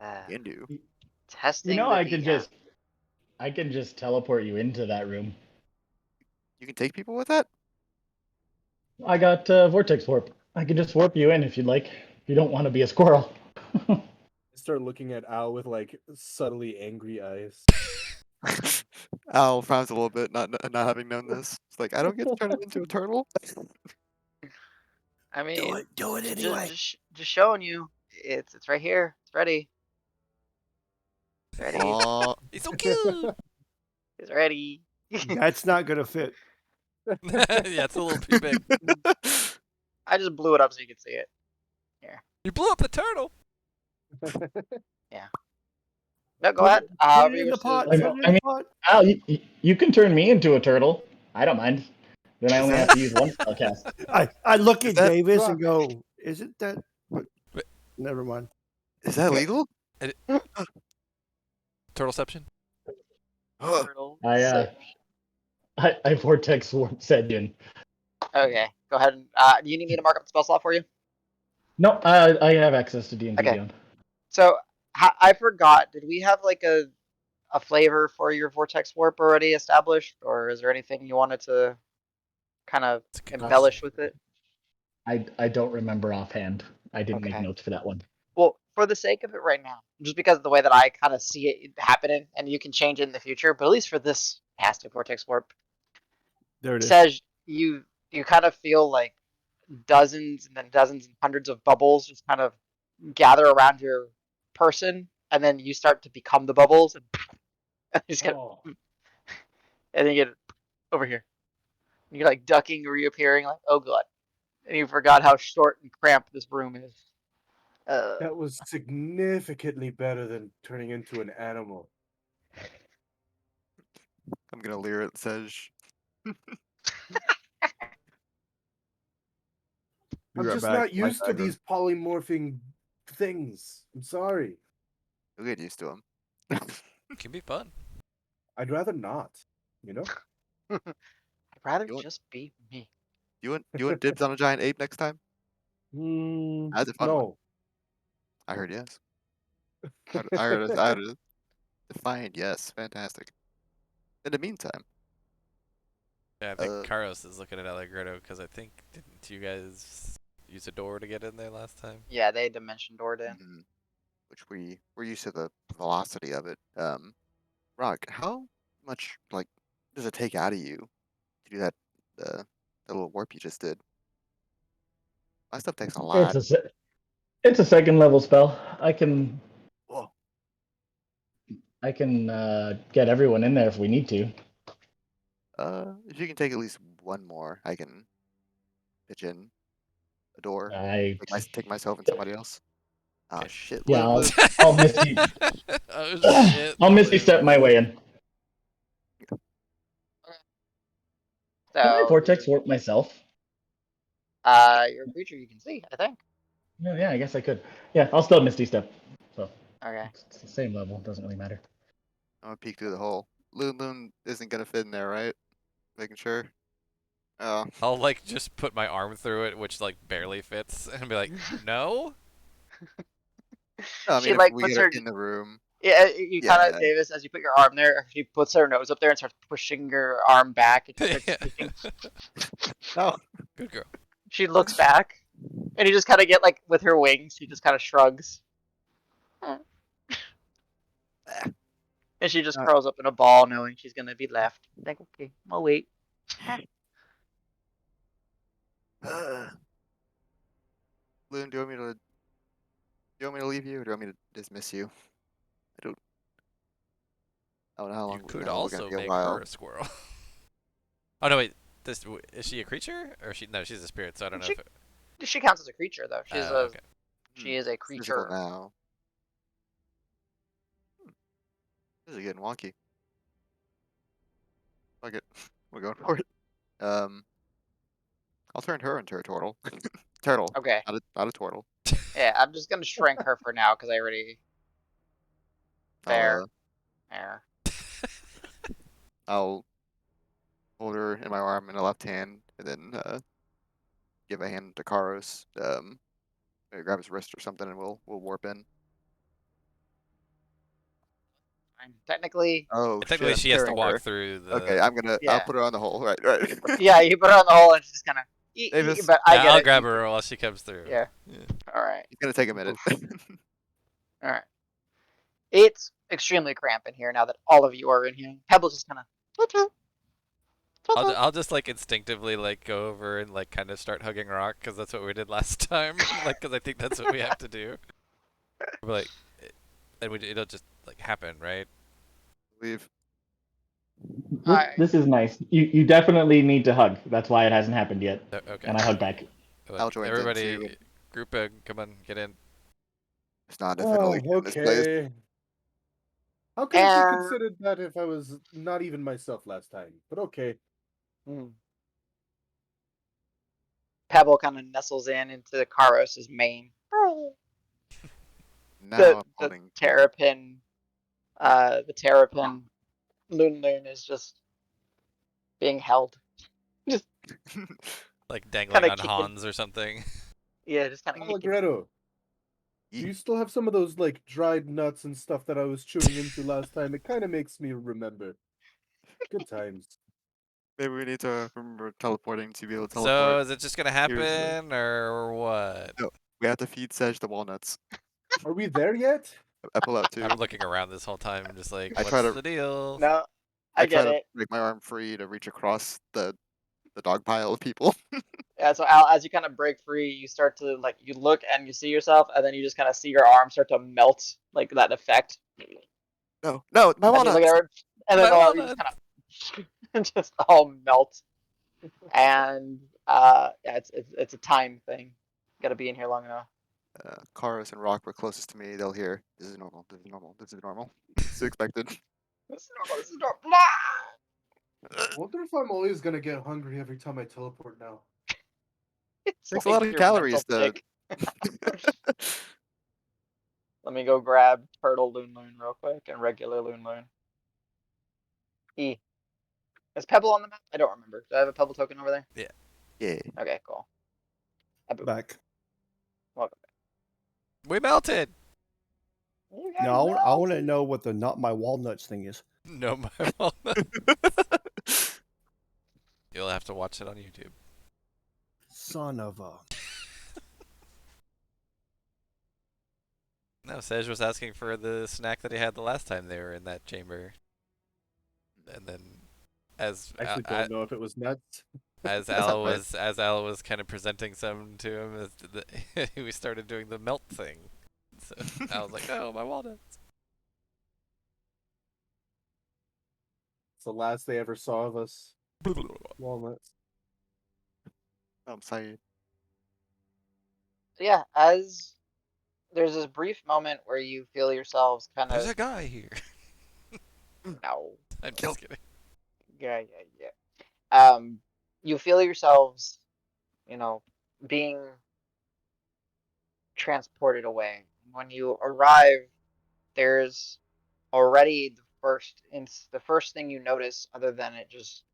Can do. Testing. I can just teleport you into that room. You can take people with that? I got vortex warp. I can just warp you in if you'd like. If you don't want to be a squirrel. I start looking at Al with like subtly angry eyes. Al frowns a little bit, not having known this. It's like, I don't get to turn him into a turtle. I mean, Do it anyway. just showing you. It's right here. It's ready. It's ready. Aw. He's so cute! It's ready. That's not gonna fit. Yeah, it's a little too big. I just blew it up so you can see it. You blew up the turtle! No, go ahead. Put it in the pot. I Put it in mean- the pot. Al, you can turn me into a turtle. I don't mind. Then I Is only that- have to use one spellcast. I look Is at that Davis rock? and go, "Isn't that?" What? Wait. Never mind. Is that legal? Turtleception? Turtle. I vortex warp said in. Okay, go ahead. And, do you need me to mark up the spell slot for you? No, I have access to D&D Okay. Beyond. So I forgot. Did we have like a flavor for your vortex warp already established, or is there anything you wanted to kind of It's a good embellish question. with it? I don't remember offhand. I didn't make Okay. notes for that one. Well, for the sake of it right now, just because of the way that I kind of see it happening, and you can change it in the future, but at least for this casting vortex warp, There it is. says you kind of feel like dozens and then dozens and hundreds of bubbles just kind of gather around your person, and then you start to become the bubbles, and you just get, Oh, and then you get over here. You're like ducking, reappearing, like, oh god. And you forgot how short and cramped this room is. that was significantly better than turning into an animal. I'm gonna leer at Sej. Be I'm right just back, not my used to dagger. these polymorphing things. I'm sorry. You'll get used to him. It can be fun. I'd rather not. You know. I'd rather You want- just be me. You want dibs on a giant ape next time? That's a fun one. No. I heard yes. I heard a defiant yes. Fantastic. In the meantime, Yeah, I think Uh, Karos is looking at Allegretto because I think didn't you guys use a door to get in there last time? Yeah, they dimension doored in. which we're used to the velocity of it. Rock, how much like does it take out of you to do the little warp you just did? My stuff takes a lot. It's a second level spell. I can Whoa. get everyone in there if we need to. If you can take at least one more, I can pitch in a door. I Take myself and somebody else. Oh Okay. shit! Yeah, Live. I'll misty. Oh shit! I'll misty Liv. step my way in. Can I So, vortex warp myself? you're a creature you can see, I think. Yeah, I guess I could. Yeah, I'll still misty step. So Okay. it's the same level. Doesn't really matter. I'm gonna peek through the hole. Loon isn't gonna fit in there, right? Making sure. Oh. I'll like just put my arm through it, which like barely fits, and be like, no. No, I She mean, if like we puts get her her. in the room, Yeah, you kind yeah. of, Davis, as you put your arm there, she puts her nose up there and starts pushing your arm back. And she, starts speaking. No. Good girl. She looks back, and you just kind of get like with her wings. She just kind of shrugs, and she just Uh, curls up in a ball, knowing she's gonna be left. Like, okay, I'll wait. Loon, do you want me to leave you, or do you want me to dismiss you? I don't know how long. You could No, we're gonna also be a make while. her a squirrel. Oh no, wait. Is she a creature or she? No, she's a spirit. So I don't know She, if. she counts as a creature, though. She's a Okay. she is a Physical creature. now. This is getting wonky. Fuck it. We're going for it. I'll turn her into a turtle. Turtle. Okay. Not a turtle. Yeah, I'm just gonna shrink her for now because I already. There. There. I'll hold her in my arm in the left hand, and then give a hand to Karos. Maybe grab his wrist or something, and we'll warp in. Technically. Oh Technically, shit! she has to Carrying walk her. through the. Okay, I'll Yeah. put her on the hole. Right. Yeah, you put her on the hole and she's just kind of. Davis. But I Yeah, get I'll it. grab her while she comes through. Yeah. All right. It's gonna take a minute. All right. It's extremely cramped in here now that all of you are in here. Pebble's just kind of. I'll just like instinctively like go over and like kind of start hugging Rock because that's what we did last time. Like, because I think that's what we have to do. We're like, it'll just like happen, right? Leave. This is nice. You definitely need to hug. That's why it hasn't happened yet. Okay. And I hug back. Like, I'll join in everybody, too. group in. Come on, get in. It's not a Oh, ventilation in this place. okay. How could it be considered that if I was not even myself last time? But okay. Pebble kind of nestles into Karos' mane. Now The I'm holding. terrapin, Loon is just being held. Just Like dangling Kinda on kicking. Hans or something. yeah, just kind of kicking. Allegretto, do you still have some of those like dried nuts and stuff that I was chewing into last time? It kind of makes me remember. Good times. Maybe we need to remember teleporting to be able to So teleport. is it just gonna Here's the- happen or what? No, we have to feed Sej the walnuts. Are we there yet? I pull out 2. I'm looking around this whole time, just like, I what's try to- the deal? No, I try get to it. make my arm free to reach across the dog pile of people. Yeah, so Al, as you kind of break free, you start to like you look and you see yourself, and then you just kind of see your arm start to melt, like that effect. No, no, my And you look at walnuts. her, and then My all you just walnuts. kind of just all melt. And yeah, it's a time thing. Got to be in here long enough. Karos and Rock were closest to me. They'll hear, this is normal, this is normal, this is normal. It's expected. This is normal. This is normal. Blah! I wonder if I'm always gonna get hungry every time I teleport now. It's Takes like a lot of your calories mental to. tick. Let me go grab Turtle Loon Loon real quick and regular Loon Loon. E. Is Pebble on the map? I don't remember. Do I have a Pebble token over there? Yeah. Okay, cool. Abu. Back. Welcome back. We melted. You guys Now I know. want to know what the not my walnuts thing is. No, my walnut. You'll have to watch it on YouTube. Son of a. No, Sej was asking for the snack that he had the last time they were in that chamber. And then, as I actually don't know if it was nuts. as That's not Al right. was kind of presenting some to him, we started doing the melt thing. So I was like, "Oh, my walnuts." It's the last they ever saw of us. Walnuts. I'm sorry. So yeah, as there's this brief moment where you feel yourselves kind There's of a guy here. no. I'm Kill. just kidding. Yeah. You feel yourselves, being transported away. When you arrive, there's already the first thing you notice, other than it just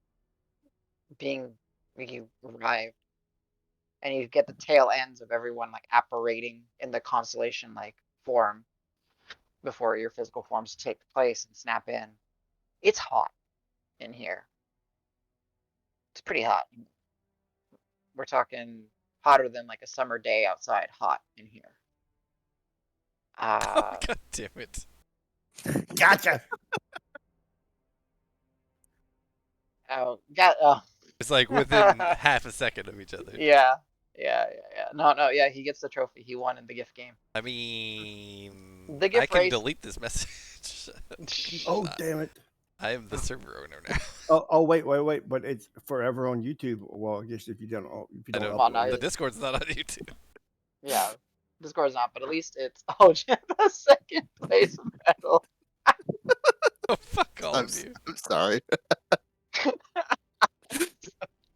being you arrive, and you get the tail ends of everyone like apparating in the constellation like form before your physical forms take place and snap in. It's hot in here. It's pretty hot. We're talking hotter than like a summer day outside. Hot in here. Oh, God damn it! Gotcha. It's like within half a second of each other. Yeah. No, yeah, he gets the trophy. He won in the gift game. I mean, The I gift can race. delete this message. Oh damn it. I am the server owner now. Oh wait. But it's forever on YouTube. Well, I guess if you don't I don't. Well, upload no, The it. Discord's not on YouTube. Yeah, Discord's not, but at least it's the second place medal. Oh, fuck all I'm, of you. I'm sorry.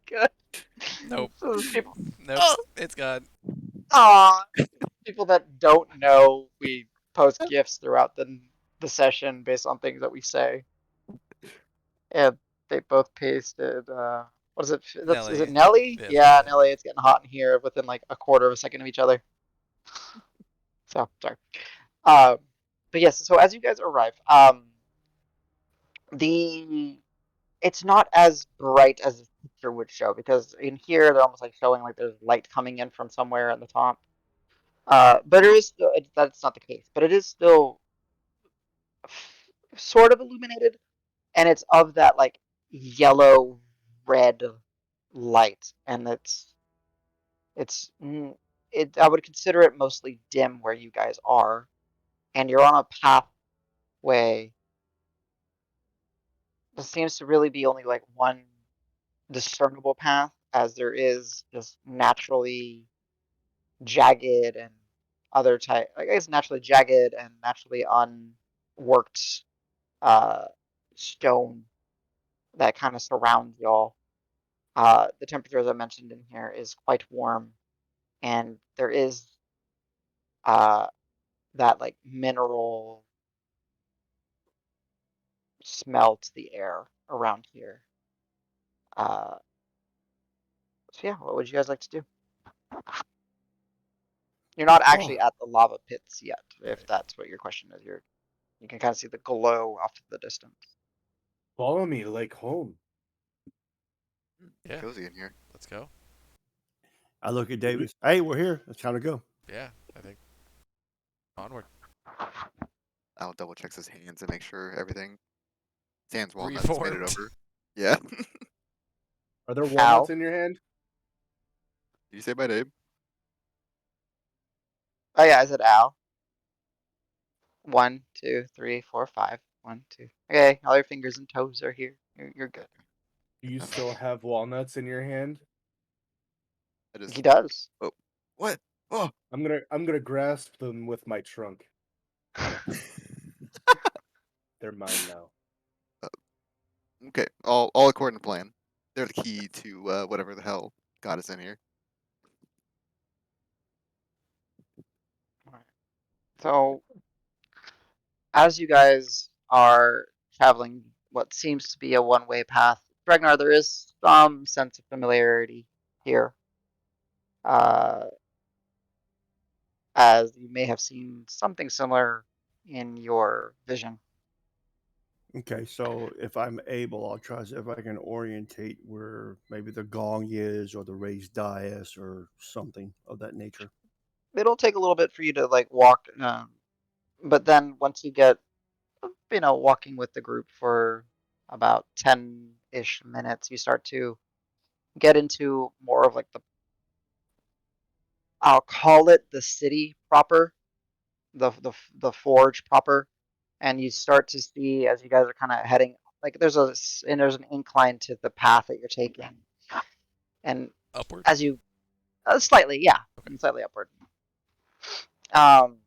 Good. Nope. So there's people. Nope. It's gone. People that don't know, we post gifts throughout the session based on things that we say. And they both pasted. What is it? Is it Nelly. Nelly? Yeah, Yeah, Nelly. Nelly. It's getting hot in here within like a quarter of a second of each other. So sorry. But yes. So as you guys arrive, the it's not as bright as the picture would show, because in here they're almost like showing like there's light coming in from somewhere at the top. But it is still, that's not the case. But it is still sort of illuminated, and it's of that like yellow red light, and it's I would consider it mostly dim where you guys are, and you're on a pathway. There seems to really be only like one discernible path, as there is just naturally jagged and other type, I guess naturally jagged and naturally unworked stone that kind of surrounds y'all. The temperature, as I mentioned in here, is quite warm, and there is that like mineral smell to the air around here. So yeah, what would you guys like to do? You're not actually at the lava pits yet, if that's what your question is. You can kind of see the glow off to the distance. Follow me like home. Yeah. Cozy in here. Let's go. I look at Davis. Hey, we're here. Let's kind of go. Yeah, I think. Onward. Al double checks his hands and make sure everything. His hands walnuts made it Reformed. over. Yeah. Are there walnuts in your hand? Did you say my name? Oh yeah, I said Al. 1, 2, 3, 4, 5. 1, 2. Okay, all your fingers and toes are here. You're good. Do you still have walnuts in your hand? I He just. does. Oh, what? Oh. I'm gonna grasp them with my trunk. They're mine now. Okay, all according to plan. They're the key to whatever the hell got us in here. So, as you guys are traveling what seems to be a one-way path, Ragnar, there is some sense of familiarity here. As you may have seen something similar in your vision. Okay, so if I'm able, I'll try to see if I can orientate where maybe the gong is or the raised dais or something of that nature. It'll take a little bit for you to like walk, but then once you get, walking with the group for about 10-ish minutes, you start to get into more of like I'll call it the city proper, the forge proper, and you start to see as you guys are kind of heading, like there's an incline to the path that you're taking, and Upward. as you slightly, yeah, Okay. slightly upward. Um,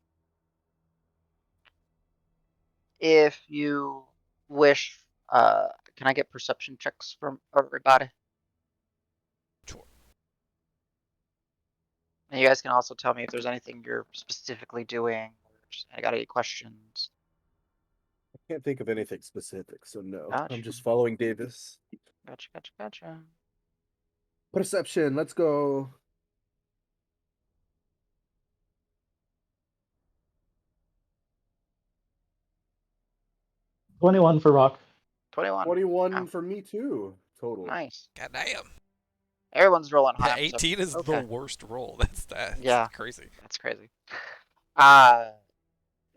if you wish, can I get perception checks from everybody? Sure. And you guys can also tell me if there's anything you're specifically doing. I got any questions? I can't think of anything specific, so no. Gotcha. I'm just following Davis. Gotcha. Perception, let's go. $21 for Rock. 21. 21 Oh, for me too, total. nice. God damn. Everyone's rolling high. on 18 perception. is the Okay. worst roll. That's Yeah. crazy. That's crazy.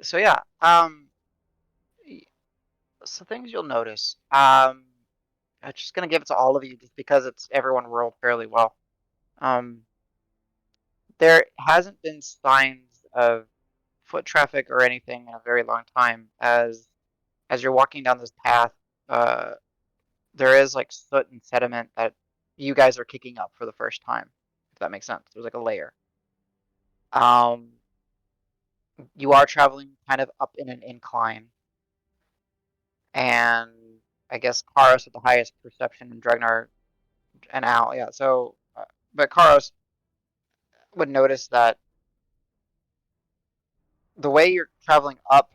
So yeah. So things you'll notice. I'm just gonna give it to all of you just because it's everyone rolled fairly well. There hasn't been signs of foot traffic or anything in a very long time. As you're walking down this path, there is like soot and sediment that you guys are kicking up for the first time, if that makes sense. There's like a layer. You are traveling kind of up in an incline, and I guess Karos with the highest perception, and Dregnar and Al, yeah. So, but Karos would notice that the way you're traveling up,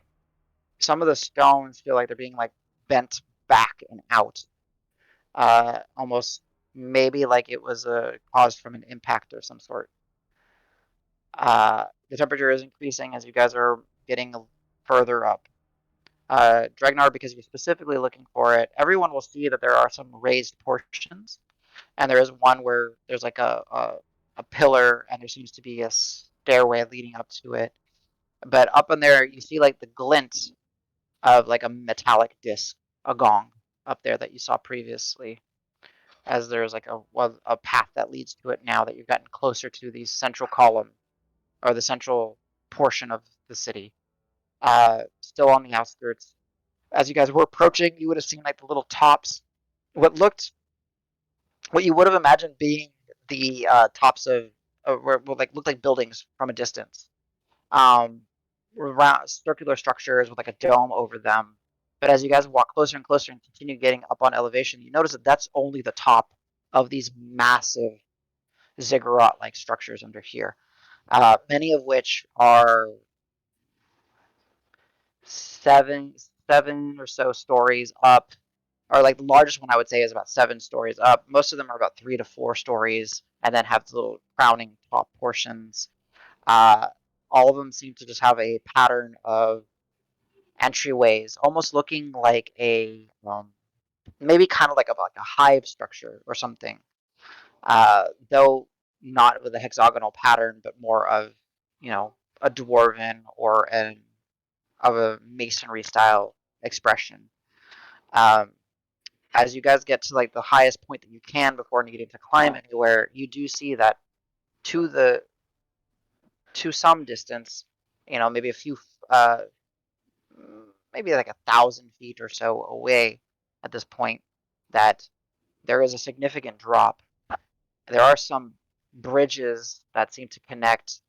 some of the stones feel like they're being like bent back and out, almost maybe like it was caused from an impact of some sort. The temperature is increasing as you guys are getting further up. Dregnar, because you're specifically looking for it, everyone will see that there are some raised portions, and there is one where there's like a pillar, and there seems to be a stairway leading up to it. But up in there, you see like the glint of like a metallic disc, a gong up there that you saw previously. As there's like a path that leads to it now that you've gotten closer to the central column or the central portion of the city. Still on the outskirts. As you guys were approaching, you would have seen like the little tops, what you would have imagined being the tops of what like looked like buildings from a distance. Um, Round circular structures with like a dome over them. But as you guys walk closer and closer and continue getting up on elevation, you notice that that's only the top of these massive ziggurat-like structures under here. Many of which are seven or so stories up, or like the largest one I would say is about 7 stories up. Most of them are about 3 to 4 stories, and then have the little crowning top portions. Uh, all of them seem to just have a pattern of entryways, almost looking like a maybe kind of like a hive structure or something. Though not with a hexagonal pattern, but more of a dwarven or an of a masonry style expression. Um, as you guys get to like the highest point that you can before needing to climb anywhere, you do see that to some distance, maybe a few, maybe like 1,000 feet or so away at this point, that there is a significant drop. There are some bridges that seem to connect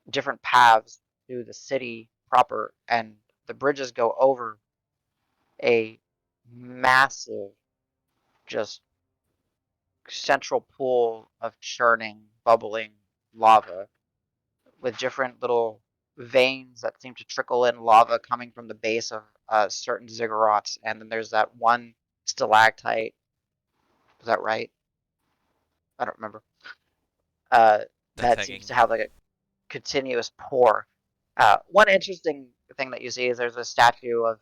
different paths to the city proper, and the bridges go over a massive, just central pool of churning, bubbling lava with different little veins that seem to trickle in lava coming from the base of certain ziggurats. And then there's that one stalactite. Is that right? I don't remember. That hanging. seems to have like a continuous pour. One interesting thing that you see is there's a statue of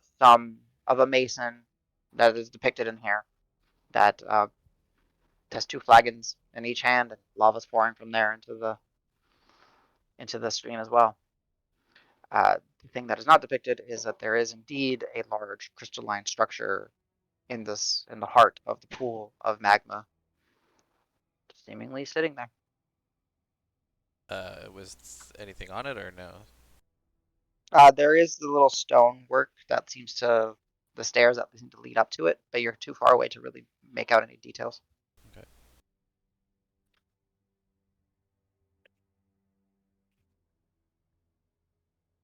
a mason that is depicted in here that has two flagons in each hand, and lava's pouring from there into the stream as well. The thing that is not depicted is that there is indeed a large crystalline structure in the heart of the pool of magma, seemingly sitting there. Was anything on it or no? There is the little stone work that seems to the stairs that seem to lead up to it, but you're too far away to really make out any details. Okay.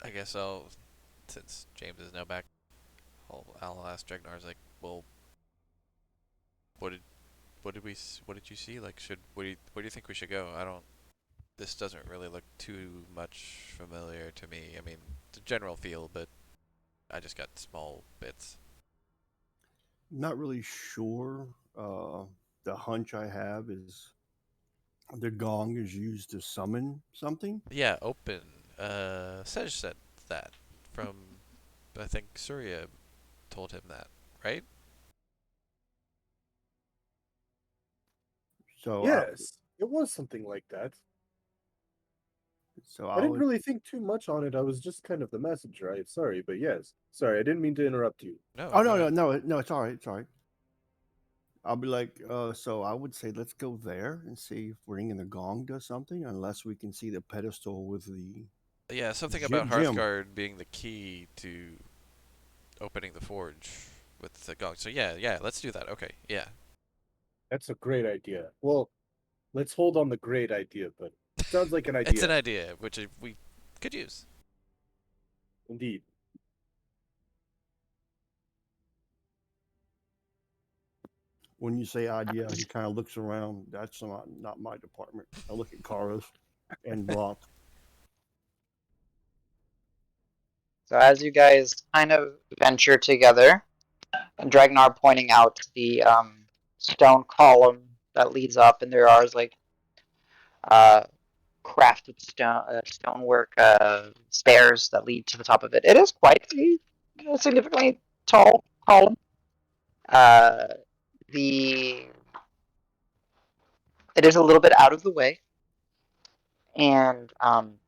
I guess since James is now back, I'll ask Dregnar's like, well, what did you see? Like, where do you think we should go? This doesn't really look too much familiar to me. I mean, it's a general feel, but I just got small bits. Not really sure. The hunch I have is the gong is used to summon something. Yeah, open. Sej said that from, I think Surya told him that, right? So Yes, it was something like that. I didn't really think too much on it. I was just kind of the messenger. Sorry, but yes. Sorry, I didn't mean to interrupt you. No. Oh go ahead. no! It's all right. It's all right. I'll be like, so I would say let's go there and see if ringing the gong does something, unless we can see the pedestal with the Yeah, something about Jim. Hearthguard being the key to opening the forge with the gong. So yeah, let's do that. Okay, yeah. That's a great idea. Well, let's hold on the great idea, but sounds like an idea. It's an idea which we could use. Indeed. When you say idea, he kind of looks around. That's not my department. I look at Kara's and Blanc. So as you guys kind of venture together, and Dragnar pointing out the stone column that leads up, and there are like crafted stonework stairs that lead to the top of it. It is quite a significantly tall column. The It is a little bit out of the way, and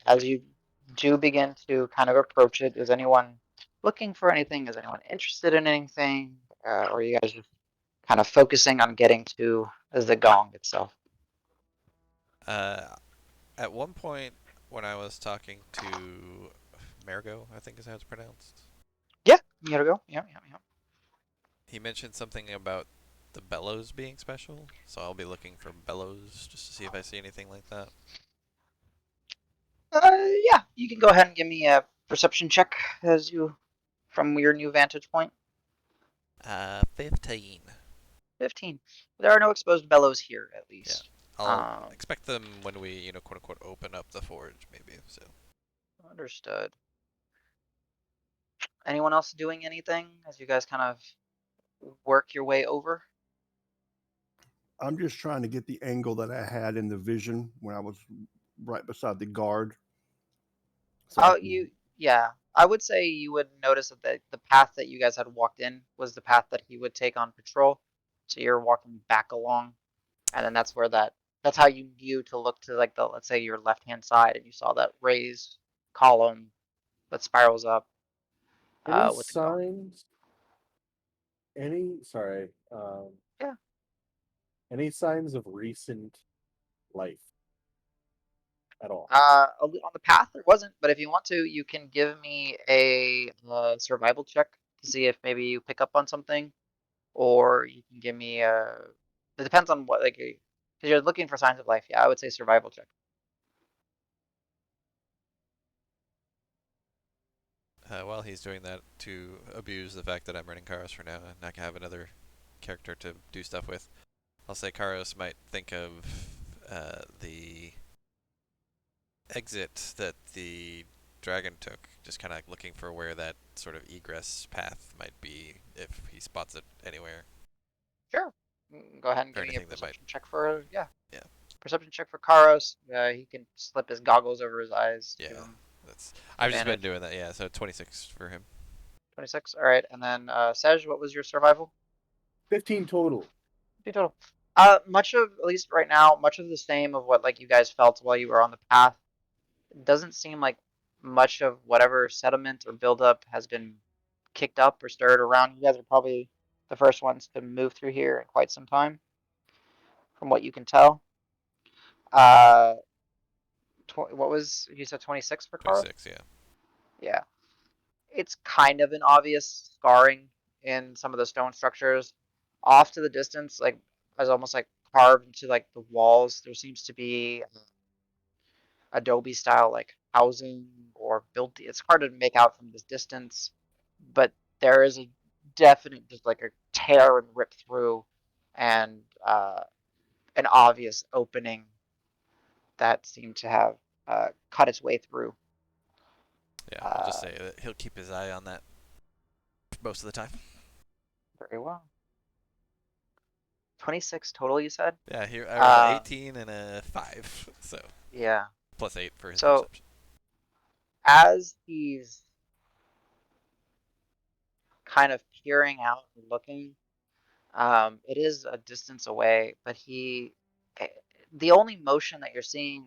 as you do begin to kind of approach it, is anyone looking for anything? Is anyone interested in anything? Or are you guys just kind of focusing on getting to the gong itself? At one point when I was talking to Margo, I think is how it's pronounced. Yeah, you gotta go. Yeah. He mentioned something about the bellows being special, so I'll be looking for bellows just to see if I see anything like that. Yeah, you can go ahead and give me a perception check from your new vantage point. 15. 15. There are no exposed bellows here, at least. I'll expect them when we, quote unquote, open up the forge, maybe. So. Understood. Anyone else doing anything as you guys kind of work your way over? I'm just trying to get the angle that I had in the vision when I was right beside the guard. So yeah. I would say you would notice that the path that you guys had walked in was the path that he would take on patrol. So you're walking back along, and then that's how you knew to look to like let's say your left hand side, and you saw that raised column that spirals up. Any With signs? Sorry. Yeah. Any signs of recent life? at all. On the path there wasn't, but if you want to, you can give me a survival check to see if maybe you pick up on something, or you can give me a. It depends on what because you're looking for signs of life. Yeah, I would say survival check. While he's doing that, to abuse the fact that I'm running Karos for now and I can have another character to do stuff with, I'll say Karos might think of the exit that the dragon took, just kind of looking for where that sort of egress path might be if he spots it anywhere. Sure. Go ahead and Or give me a anything that might. perception check for Yeah. Perception check for Karos. He can slip his goggles over his eyes. Yeah. Give him That's. I've just been advantage. doing that. Yeah. So 26 for him. 26. All right, and then Sej, what was your survival? 15 total. 15 total. Much of, at least right now, much of the same of what like you guys felt while you were on the path. It doesn't seem like much of whatever sediment or buildup has been kicked up or stirred around. You guys are probably the first ones to move through here in quite some time, from what you can tell. What was you said 26 for Karos? 26. Yeah. Yeah. It's kind of an obvious scarring in some of the stone structures. Off to the distance, like as almost like carved into like the walls, there seems to be adobe style like housing or built. It's hard to make out from this distance, but there is a definite just like a tear and rip through, and an obvious opening that seemed to have cut its way through. Yeah. I'll just say that he'll keep his eye on that most of the time. Very well. 26 total, you said? Yeah. Here I rolled an 18 and a 5. So Yeah. plus 8 for his So perception. as he's kind of peering out and looking, it is a distance away, but the only motion that you're seeing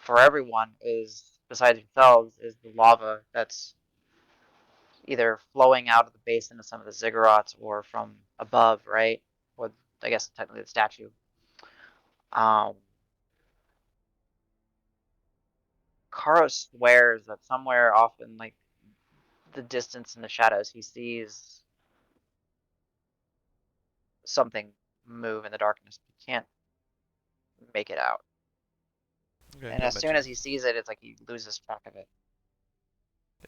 for everyone is, besides yourselves, is the lava that's either flowing out of the basin of some of the ziggurats or from above, right? Or I guess technically the statue. Karo swears that somewhere off in like the distance in the shadows, he sees something move in the darkness. He can't make it out. Okay. And He'll as soon mention. as he sees it, it's like he loses track of it.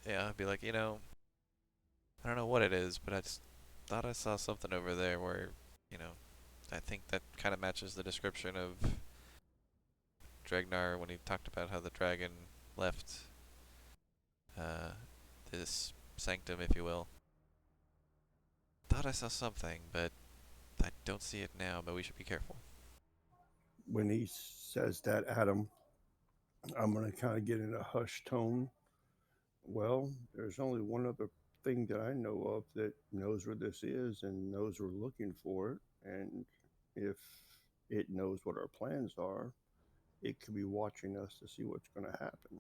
Yeah. I'll be like, I don't know what it is, but I just thought I saw something over there where, I think that kind of matches the description of Dregnar when he talked about how the dragon left this sanctum, if you will. Thought I saw something, but I don't see it now, but we should be careful. When he says that, Adam, I'm going to kind of get in a hushed tone. Well, there's only one other thing that I know of that knows where this is and knows we're looking for it. And if it knows what our plans are, it could be watching us to see what's going to happen.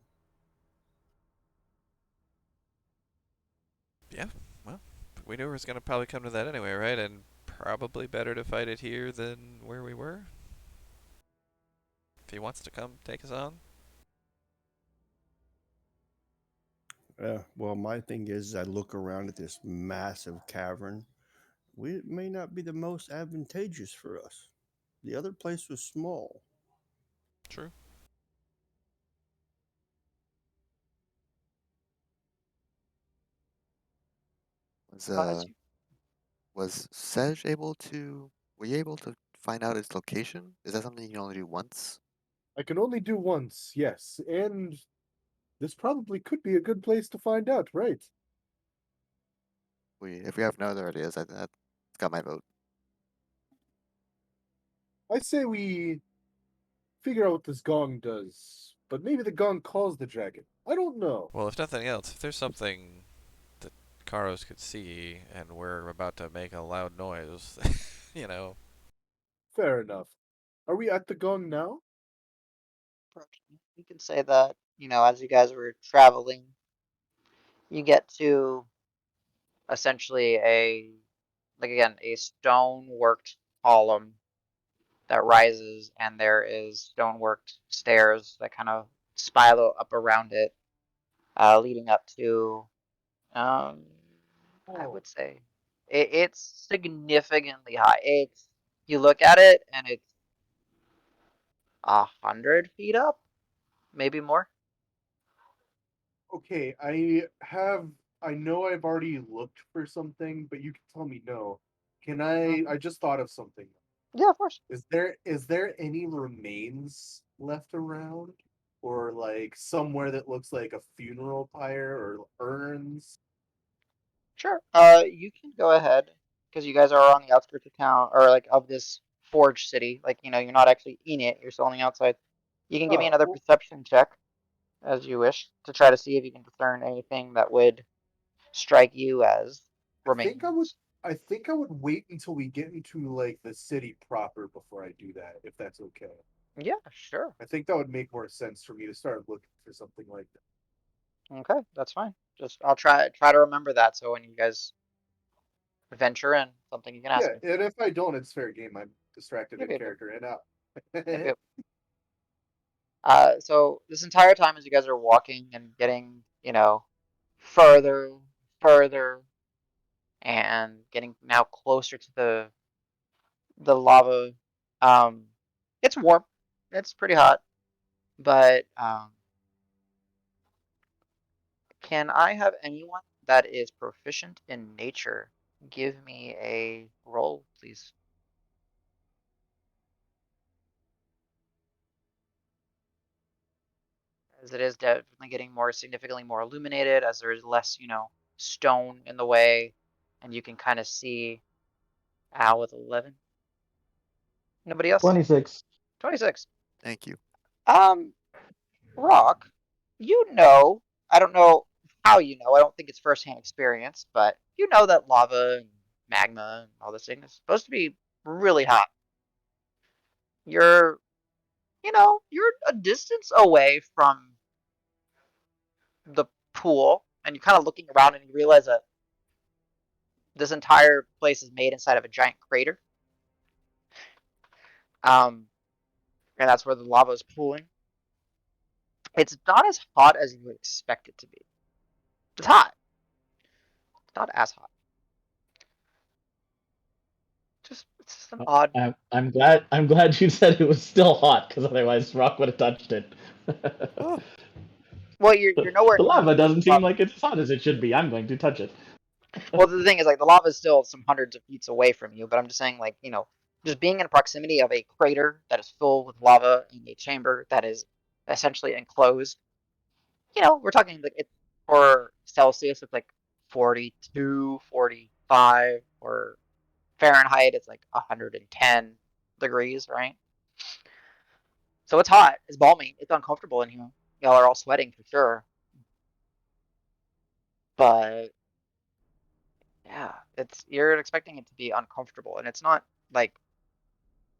Yeah, well, we knew it was going to probably come to that anyway, right? And probably better to fight it here than where we were. If he wants to come take us on. Well, my thing is, I look around at this massive cavern. It may not be the most advantageous for us. The other place was small. True. Was Sej able to? Were you able to find out its location? Is that something you can only do once? I can only do once, yes, and this probably could be a good place to find out, right? If we have no other ideas, that's got my vote. I say we figure out what this gong does, but maybe the gong calls the dragon. I don't know. Well, if nothing else, if there's something that Karos could see and we're about to make a loud noise, Fair enough. Are we at the gong now? You can say that, as you guys were traveling, you get to essentially a stone worked column that rises, and there is stone worked stairs that kind of spiral up around it, leading up to, I Oh, would say, it's significantly high. You look at it and it's 100 feet up, maybe more. okay. I know I've already looked for something, but you can tell me no. Can I? Mhm. I just thought of something. Yeah, of course. Is there any remains left around, or like somewhere that looks like a funeral pyre or urns? Sure. You can go ahead because you guys are on the outskirts of town or like of this forge city. Like, you're not actually in it, you're still on the outside. You can give me Oh, another well, perception check as you wish to try to see if you can discern anything that would strike you as I think I would. remains. I think I would wait until we get into like the city proper before I do that, if that's okay. Yeah, sure. I think that would make more sense for me to start looking for something like that. Okay, that's fine. Just I'll try to remember that so when you guys venture in, something you can ask Yeah, me. and if I don't, it's fair game. I'm distracted Yep, in yep, yep. character and out. Yep, yep. So this entire time as you guys are walking and getting, further, further, and getting now closer to the lava, um, it's warm. It's pretty hot, but can I have anyone that is proficient in nature give me a roll, please? As it is definitely getting more significantly more illuminated, as there is less, stone in the way, and you can kind of see Al with 11. Nobody else? 26. 26. Thank you. Um, Rock, I don't know how you know, I don't think it's firsthand experience, but you know that lava and magma and all this thing is supposed to be really hot. You're, you're a distance away from the pool, and you're kind of looking around and you realize that this entire place is made inside of a giant crater. Um, and that's where the lava is pooling. It's not as hot as you would expect it to be. It's hot. It's not as hot. It's just an odd. I'm glad you said it was still hot, because otherwise Rock would have touched it. Oh, Well, you're nowhere The near lava doesn't the seem lava. like it's as hot as it should be. I'm going to touch it. Well, the thing is, like, the lava is still some hundreds of feet away from you, but I'm just saying, like, just being in proximity of a crater that is filled with lava in a chamber that is essentially enclosed. We're talking like it's for Celsius, it's like 42, 45, or Fahrenheit, it's like 110 degrees, right? So it's hot, it's balmy, it's uncomfortable in here. Y'all are all sweating for sure, but yeah, you're expecting it to be uncomfortable, and it's not like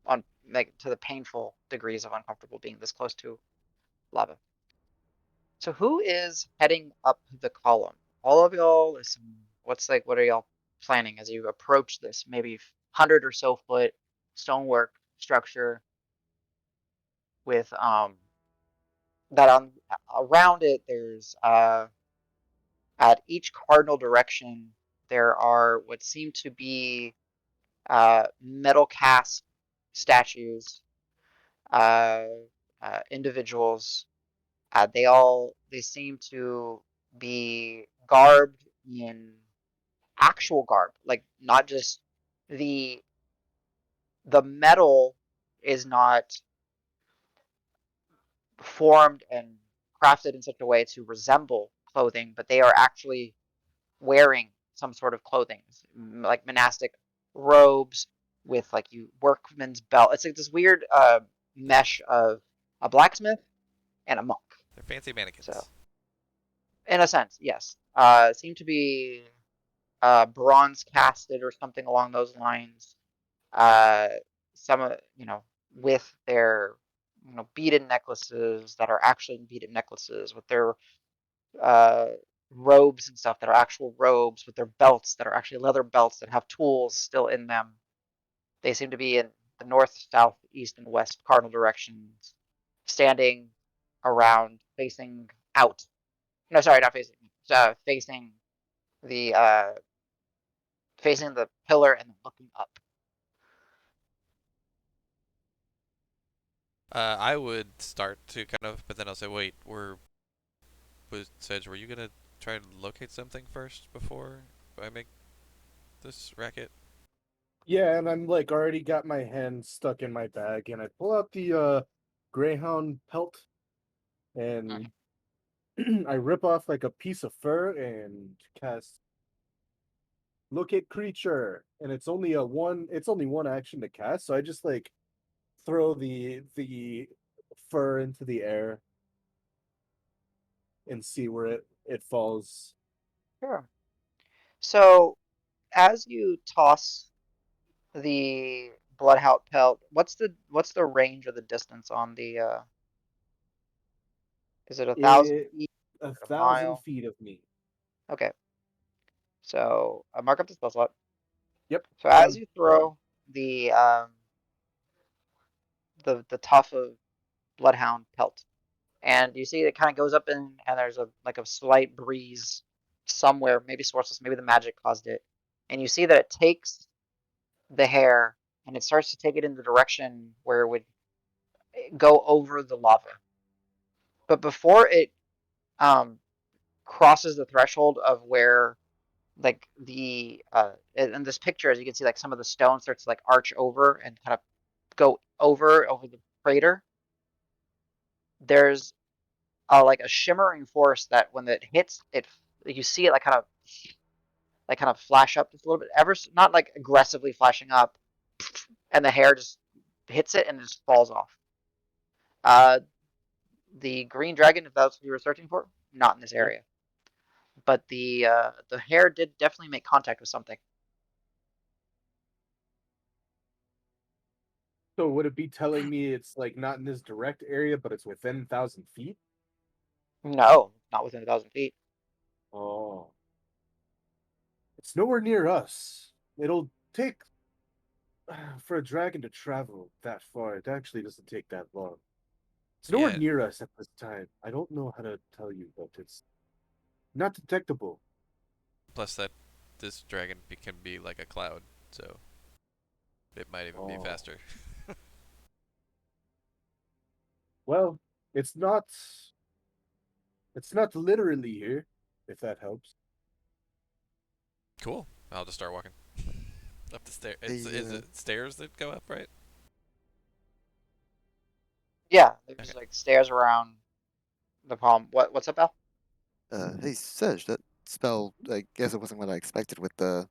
on like to the painful degrees of uncomfortable being this close to lava. So who is heading up the column? All of y'all, listen, what are y'all planning as you approach this maybe 100 or so foot stonework structure with that on around it there's at each cardinal direction there are what seem to be metal cast statues, uh, individuals. They seem to be garbed in actual garb, like not just the the metal is not formed and crafted in such a way to resemble clothing, but they are actually wearing some sort of clothing, like monastic robes with like you workman's belt. It's like this weird mesh of a blacksmith and a monk. They're fancy So, mannequins. in a sense, yes, seem to be bronze casted or something along those lines. Uh, some of with their beaded necklaces that are actually beaded necklaces, with their uh, robes and stuff that are actual robes, with their belts that are actually leather belts that have tools still in them. They seem to be in the north, south, east, and west cardinal directions, standing around, facing out. No, sorry, not facing. Facing the pillar and looking up. I would start to kind of, but then I'll say, wait, Sedge, were you gonna try and locate something first before I make this racket? Yeah, and I'm like already got my hand stuck in my bag, and I pull out the greyhound pelt, and I rip off like a piece of fur and cast locate creature, and it's only one action to cast, so I just like throw the fur into the air and see where it falls. Sure. So as you toss the bloodhound pelt, what's the range or the distance on the? Is it 1,000 It feet? a Is it a 1,000 mile? feet of me. Okay. So I mark up the spell slot. Yep. So as you throw the the tuft of bloodhound pelt, and you see it kind of goes up and there's a slight breeze somewhere, maybe sourceless, maybe the magic caused it, and you see that it takes the hair and it starts to take it in the direction where it would go over the lava. But before it um, crosses the threshold of where like the in this picture, as you can see, like some of the stone starts to like arch over and kind of go over the crater. There's like a shimmering force that when it hits it, you see it like kind of flash up just a little bit, not like aggressively flashing up, and the hair just hits it and it just falls off. Uh, the green dragon, if that's what you were searching for, not in this area, but the hair did definitely make contact with something. So would it be telling me it's like not in this direct area, but it's within 1,000 feet? No, not within 1,000 feet. Oh. It's nowhere near us. It'll take for a dragon to travel that far. It actually doesn't take that long. It's nowhere Yeah. near us at this time. I don't know how to tell you, but it's not detectable. Plus that this dragon can be like a cloud, so it might even be Oh. faster. Well, it's not literally here, if that helps. Cool. I'll just start walking up the stair. Is The it stairs that go up, right? Yeah, there's Okay. like stairs around the palm. What's up, Al? hey Sedge, that spell, I guess it wasn't what I expected with the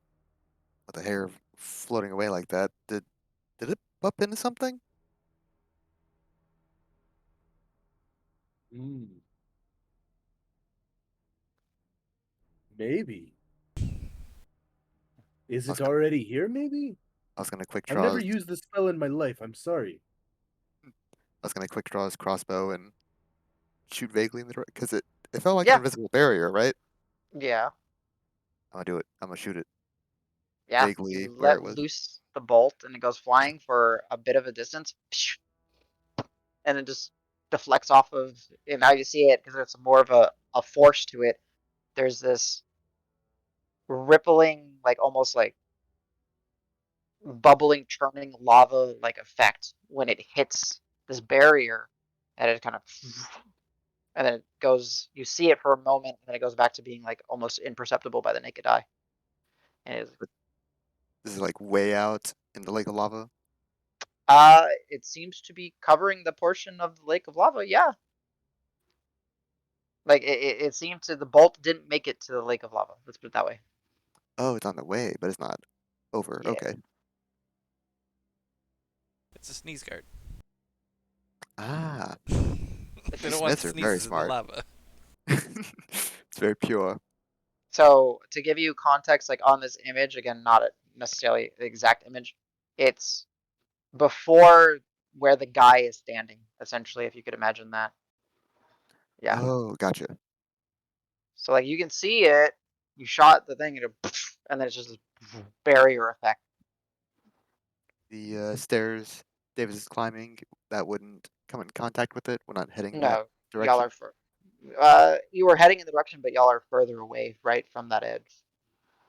hair floating away like that. Did it bump into something? Hmm. Maybe. Is I was it gonna already here, maybe? I was gonna quick I've draw never his, used this spell in my life. I'm sorry. I was gonna quick draw his crossbow and shoot vaguely in the direction because it felt like an Yeah, invisible barrier, right? yeah, I'm gonna do it. I'm gonna shoot it yeah. vaguely You where it let was. loose the bolt and it goes flying for a bit of a distance, and it just deflects off of. And now you see it because it's more of a force to it. There's this rippling, like almost like bubbling, churning lava like effect when it hits this barrier, and it kind of, and then it goes. You see it for a moment, and then it goes back to being like almost imperceptible by the naked eye. And But this is like way out in the lake of lava. it seems to be covering the portion of the lake of lava. Yeah, like it seemed to the bolt didn't make it to the lake of lava. Let's put it that way. Oh, it's on the way, but it's not over. Yeah. Okay. It's a sneeze guard. Ah, They you don't want Smiths are very sneezes in the smart. lava. It's very pure. So to give you context, like on this image, again, not necessarily the exact image, it's before where the guy is standing, essentially, if you could imagine that. Yeah. Oh, gotcha. So like you can see it, you shot the thing, and then it's just this barrier effect. The stairs Davis is climbing, that wouldn't come in contact with it. We're not hitting that. No, Y'all direction? are you were heading in the direction, but y'all are further away, right, from that edge.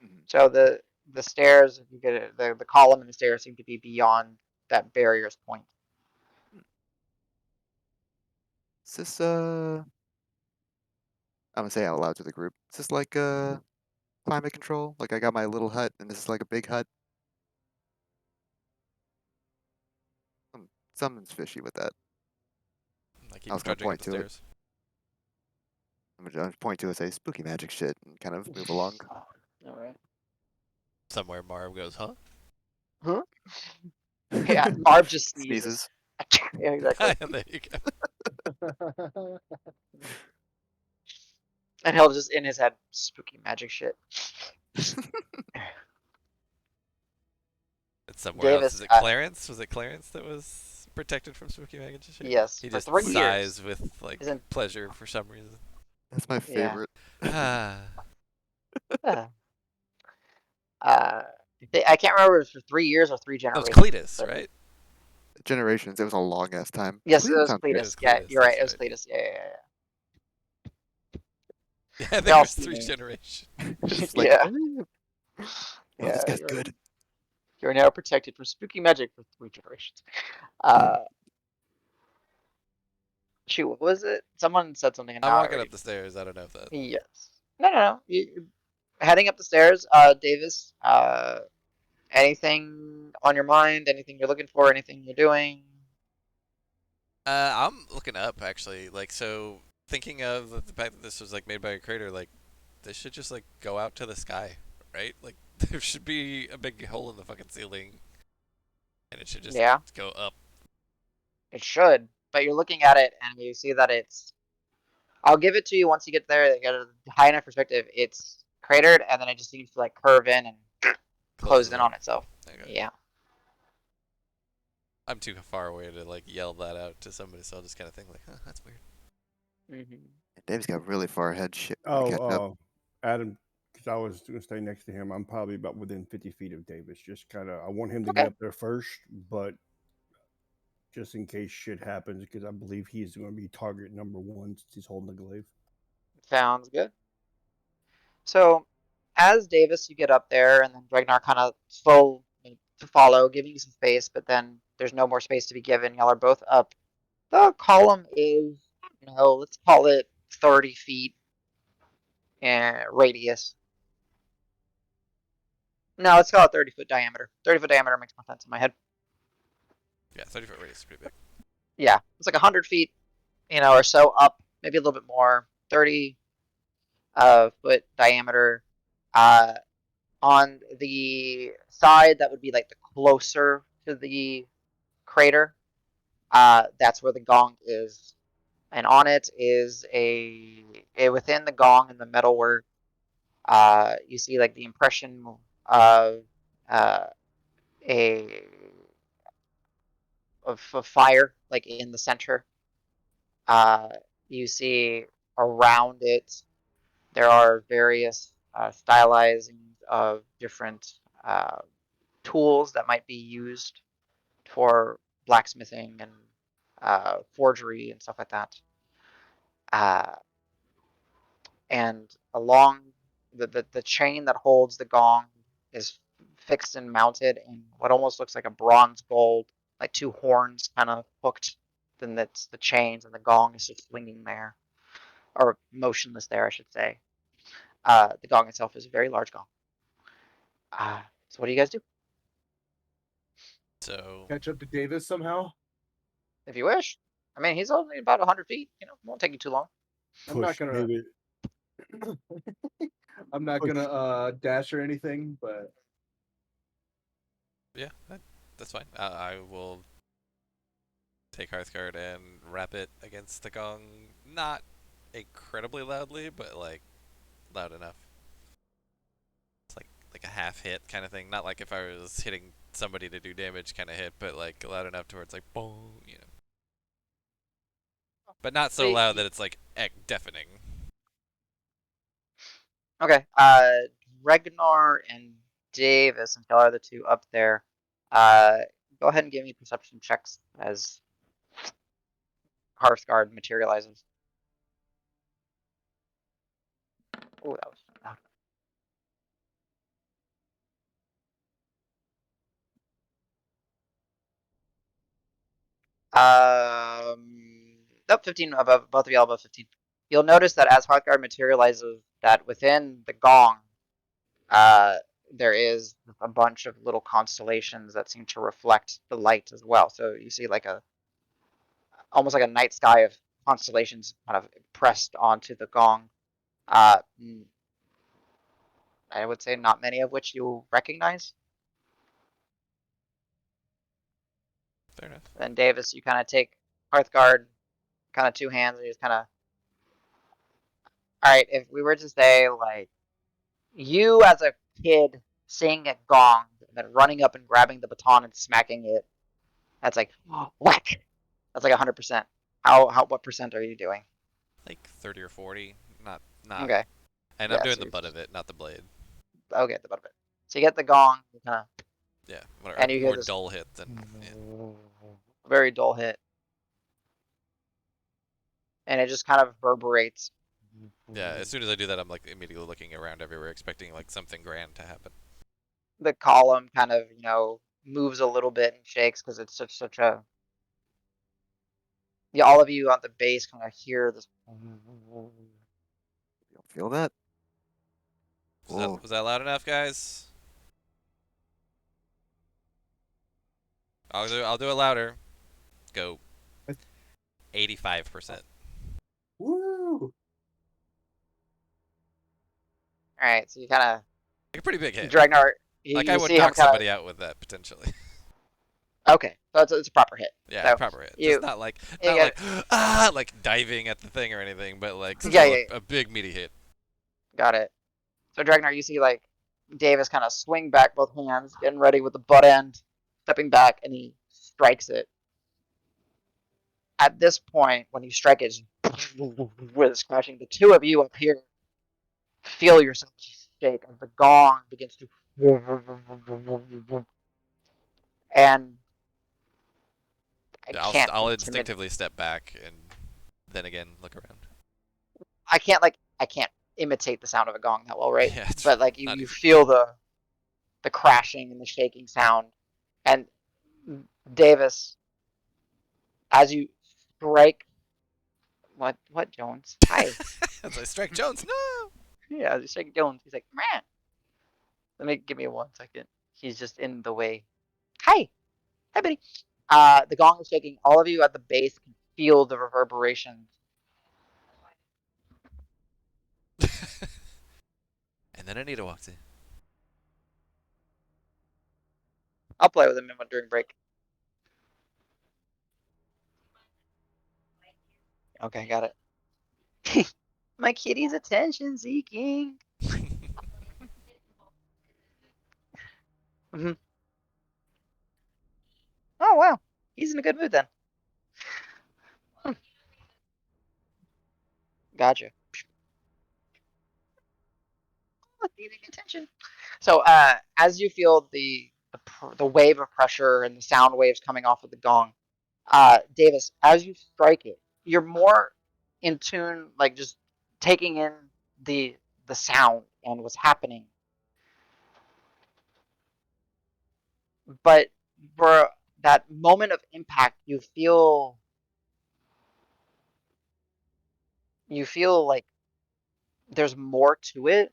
Mhm. So the stairs, if you get it, the column and the stairs seem to be beyond that barrier's point. Is this I'm gonna say out loud to the group. Is this like climate control? Like I got my little hut, and this is like a big hut. Something's fishy with that. I I keep was gonna trudging up point the to it. stairs. I'm gonna point to it, say spooky magic shit, and kind of move along. All right. Somewhere Marv goes, huh? Huh? Yeah, Marv just sneezes. Sneezes. Yeah, exactly. There you go. And he'll just in his head spooky magic shit. It's somewhere else. Davis, Is it Clarence? Was it Clarence that was protected from spooky magic shit? yes, He for just 3 years. sighs with like Isn't pleasure for some reason. That's my Yeah. favorite. Ah. uh, I can't remember if it was for 3 years or 3 That was generations. Cletus, But right? Generations. It was a long ass time. yes, it Cleveland was sounds good. It Cletus. was Yeah, Cletus, you're right. that's It was right. Cletus. Yeah. Yeah, I think Y'all it was see 3 me. generations. Just like, Yeah. oh, Yeah, this guy's good. you're now protected from spooky magic for 3 generations. Shoot, what was it? Someone said something and I'm now I walking already. up the stairs. I don't know if that. Yes. No. Heading up the stairs, Davis. Anything on your mind? Anything you're looking for? Anything you're doing? I'm looking up actually. Like, so thinking of the fact that this was like made by a creator, like this should just like go out to the sky, right? Like there should be a big hole in the fucking ceiling, and it should just Yeah, go up. it should. But you're looking at it and you see that it's. I'll give it to you once you get there. You get a high enough perspective. It's cratered and then it just seems to like curve in and close Closes in up. on itself. Okay. Yeah. I'm too far away to like yell that out to somebody, so I'll just kind of think like, huh, that's weird. Dave's got really far ahead shit to catch up. Oh, Adam, because I was going to stay next to him. I'm probably about within 50 feet of Davis. Just kind of, I want him to Okay. get up there first, but just in case shit happens, because I believe he's going to be target number 1 since he's holding the glaive. Sounds good. So, as Davis, you get up there, and then Ragnar kind of slow to follow, giving you some space, but then there's no more space to be given. Y'all are both up. The column is, let's call it 30 feet in radius. No, let's call it 30-foot diameter. 30-foot diameter makes more sense in my head. Yeah, 30-foot radius is pretty big. Yeah, it's like 100 feet, or so up, maybe a little bit more. 30 foot diameter. On the side that would be like the closer to the crater, that's where the gong is, and on it is a within the gong and the metalwork. You see like the impression of a fire like in the center. You see around it there are various stylizings of different tools that might be used for blacksmithing and forgery and stuff like that. And along the chain that holds the gong is fixed and mounted in what almost looks like a bronze gold, like 2 horns kind of hooked. Then that's the chains, and the gong is just swinging there, or motionless there, I should say. The gong itself is a very large gong. So what do you guys do? So Catch up to Davis somehow. If you wish. I mean, he's only about 100 feet. It won't take you too long. I'm not Push gonna. David. I'm not Push. gonna dash or anything, but yeah, that's fine. I will take Hearthguard and wrap it against the gong, not incredibly loudly, but like loud enough. It's like a half hit kind of thing. Not like if I was hitting somebody to do damage kind of hit, but like loud enough to where it's like boom, But not so loud that it's like deafening. Okay. Ragnar and Davis, since y'all are the 2 up there, go ahead and give me perception checks as Hearthguard materializes. Ooh, that was loud. Nope, 15 above, both of y'all above 15. You'll notice that as Hearthguard materializes, that within the gong, there is a bunch of little constellations that seem to reflect the light as well. So you see like almost like a night sky of constellations kind of pressed onto the gong. I would say not many of which you recognize. Fair enough. Then Davis, you kind of take Hearthguard, kind of two hands, and you just kind of. All right, if we were to say like you as a kid seeing a gong and then running up and grabbing the baton and smacking it, that's like whack. That's like 100%. What percent are you doing? Like 30 or 40. Not. Okay. And Yeah, I'm doing so the you're butt just- of it, not the blade. Okay, the butt of it. So you get the gong, you kind of, Yeah. Whatever. and you hear More this dull hit than. Yeah. very dull hit, and it just kind of reverberates. Yeah. As soon as I do that, I'm like immediately looking around everywhere, expecting like something grand to happen. The column kind of moves a little bit and shakes because it's such a. Yeah, all of you on the base kind of hear this. You don't feel that? Whoa. Was that loud enough, guys? I'll do it louder. Go. 85%. Woo! All right, so you kind Like a pretty big of hit. Dragnar. Like You I would see him knock kind somebody out with that potentially. of. Okay, so it's a proper hit. Yeah, So proper hit. you- Just not like you not get like like diving at the thing or anything, but like still Yeah. a big meaty hit. Got it. So Dragnar, you see like Davis kind of swing back both hands, getting ready with the butt end, stepping back, and he strikes it. At this point, when you strike it, with it's crashing, the two of you up here feel yourselves shake as the gong begins to, and I'll instinctively step back and then again look around. I can't imitate the sound of a gong that well, right? Yeah, it's But like not you easy. feel the crashing and the shaking sound, and Davis, as you strike, what Jones? Hi. As I strike Jones, no. Yeah, as you strike Jones, he's like, man. Give me 1 second. He's just in the way. Hi, buddy. The gong is shaking. All of you at the base can feel the reverberations. And then Anita walks in. I'll play with him during break. Okay, got it. My kitty's attention seeking. Mm-hmm. Oh wow, he's in a good mood then. Gotcha. Needing attention. So as you feel the wave of pressure and the sound waves coming off of the gong, Davis, as you strike it, you're more in tune, like just taking in the sound and what's happening. But for that moment of impact, you feel like there's more to it,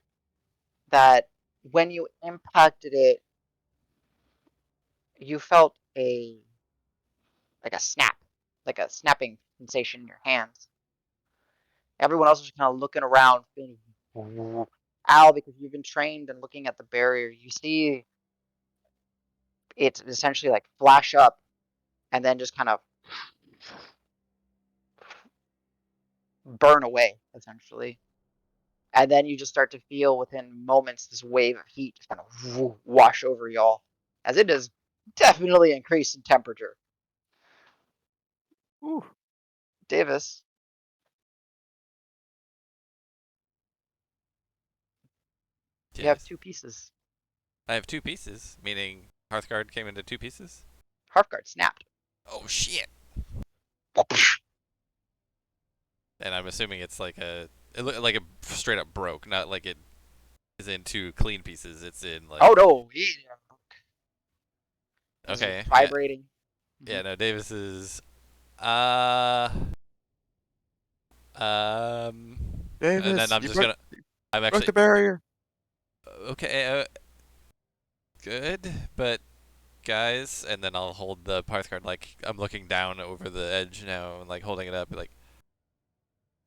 that when you impacted it, you felt a snap, like a snapping sensation in your hands. Everyone else is kind of looking around, feeling Al, because you've been trained and looking at the barrier, you see it essentially like flash up and then just kind of burn away, essentially. And then you just start to feel within moments this wave of heat just kind of wash over y'all, as it has definitely increased in temperature. Ooh. Davis. You have Yes. 2 pieces. I have 2 pieces, meaning Hearthguard came into 2 pieces. Hearthguard snapped. Oh shit! And I'm assuming it's like It looked like it straight up broke, not like it is in two clean pieces. It's in like. Oh no! It's Okay. Yeah. vibrating. Yeah. No. Davis is. And then Davis, I'm you just broke, gonna. I'm broke actually the barrier. okay. Good, but guys, and then I'll hold the Parth card like I'm looking down over the edge now and like holding it up, like.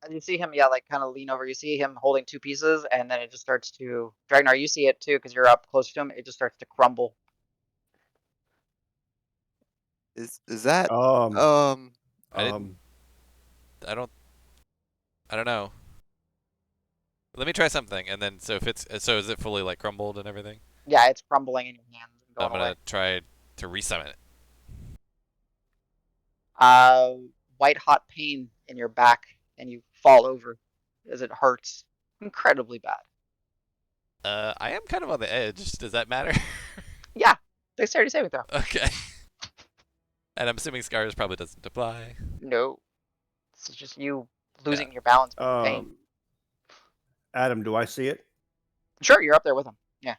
And you see him, like kind of lean over. You see him holding two pieces, and then it just starts to. Dragnar, you see it too because you're up close to him. It just starts to crumble. Is that I didn't. I don't know. Let me try something, and then so is it fully like crumbled and everything? Yeah, it's crumbling in your hands and I'm going gonna away. try to resummon it. White hot pain in your back, and you fall over as it hurts incredibly bad. I am kind of on the edge. Does that matter? Yeah, dexterity saving throw. Okay. And I'm assuming scars probably doesn't apply. No, this is just you losing your balance from pain. Adam, do I see it? Sure, you're up there with him. Yeah.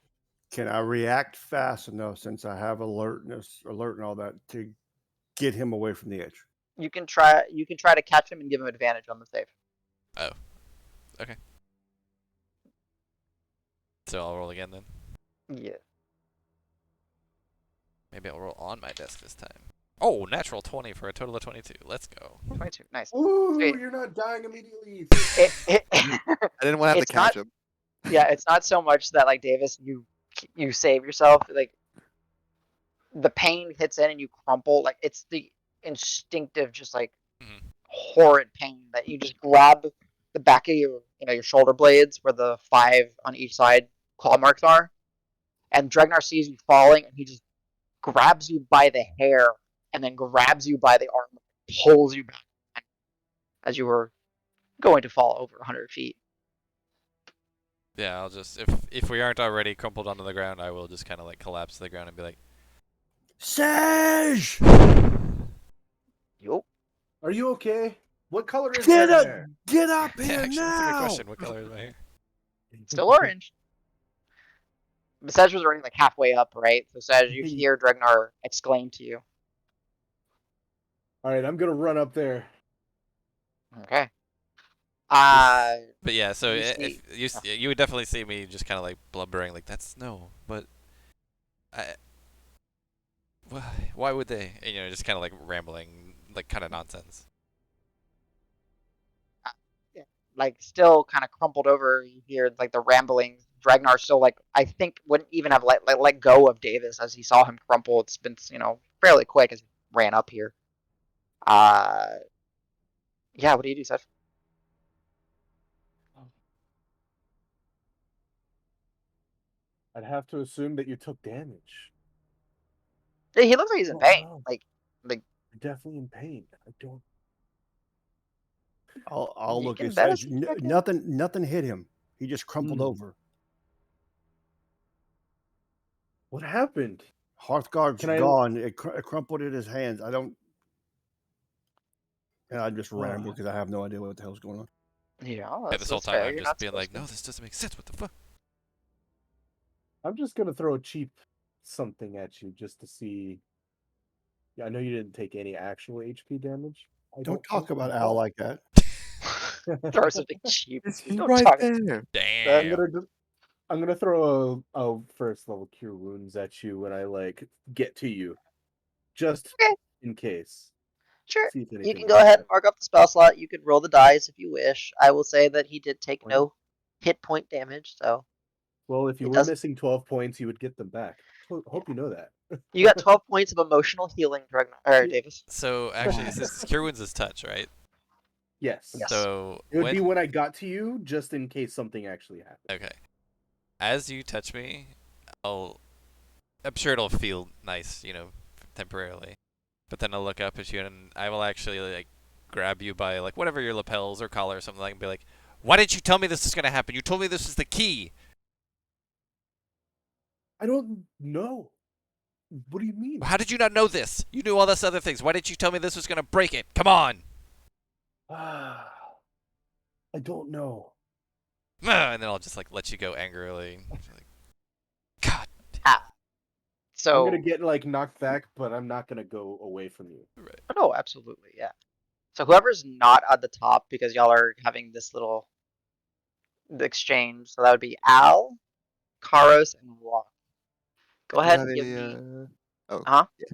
Can I react fast enough since I have alert and all that to get him away from the edge? You can try to catch him and give him advantage on the save. Oh. Okay. So I'll roll again then. Yeah. Maybe I'll roll on my desk this time. Oh, natural 20 for a total of 22. Let's go. 22. Nice. Ooh, Sweet. you're not dying immediately. I didn't want to have to catch him. Yeah, it's not so much that like Davis, you save yourself. Like the pain hits in and you crumple. Like it's the instinctive, just like horrid pain that you just grab the back of your shoulder blades where the 5 on each side claw marks are, and Dregnar sees you falling and he just grabs you by the hair and then grabs you by the arm, pulls you back as you were going to fall over 100 feet. Yeah, I'll just if we aren't already crumpled onto the ground, I will just kind of like collapse to the ground and be like, Sage! Yup. Are you okay? What color is your hair? Get up yeah, here actually, that's a good now! question. What color is my hair? Still orange. Sedge was already like halfway up, right? So Sedge, you hear Dregnar exclaim to you. All right, I'm gonna run up there. Okay. But yeah, so you you would definitely see me just kind of like blubbering, like that's no, but why would they? And, just kind of like rambling, like kind of nonsense. like still kind of crumpled over. You hear like the rambling. Dragnar still like I think wouldn't even have let go of Davis as he saw him crumple. It's been fairly quick as he ran up here. Yeah. What do you do, Sedge? I'd have to assume that you took damage. He looks like he's in pain. No. Like You're definitely in pain. I don't. I'll You look can at bet us Sage. to check it. Nothing hit him. He just crumpled over. What happened? Hearthguard's gone. It crumpled in his hands. I don't. And I just ramble because I have no idea what the hell's going on. Yeah, This whole time I'm just being like, no, this doesn't make sense. What the fuck? I'm just gonna throw a cheap something at you just to see. Yeah, I know you didn't take any actual HP damage. Don't talk about Al like that. Throw something cheap. He's Don't right talk- there. Damn. I'm gonna throw a first level cure wounds at you when I like get to you, just Okay. in case. Sure. See if You anything can go ahead and mark up the spell slot. You could roll the dice if you wish. I will say that he did take no hit point damage, so. Well, if you It were doesn't- missing 12 points, you would get them back. Hope you know that. You got 12 points of emotional healing, Davis. So actually, since Cure Wounds is touch, right? Yes. So It would be when I got to you, just in case something actually happened. Okay. As you touch me, I'm sure it'll feel nice, temporarily. But then I'll look up at you and I will actually like grab you by like whatever your lapels or collar or something like, and be like, "Why didn't you tell me this was gonna happen? You told me this was the key." I don't know. What do you mean? How did you not know this? You knew all this other things. Why didn't you tell me this was gonna break it? Come on. I don't know. And then I'll just like let you go angrily. Like, God. Ah, I'm so gonna get like knocked back, but I'm not gonna go away from you. Right. no, absolutely, yeah. So whoever's not at the top, because y'all are having this little exchange, so that would be Al, Karos, and Rock. Go I do ahead have and give a. me. Oh, Uh huh. yeah.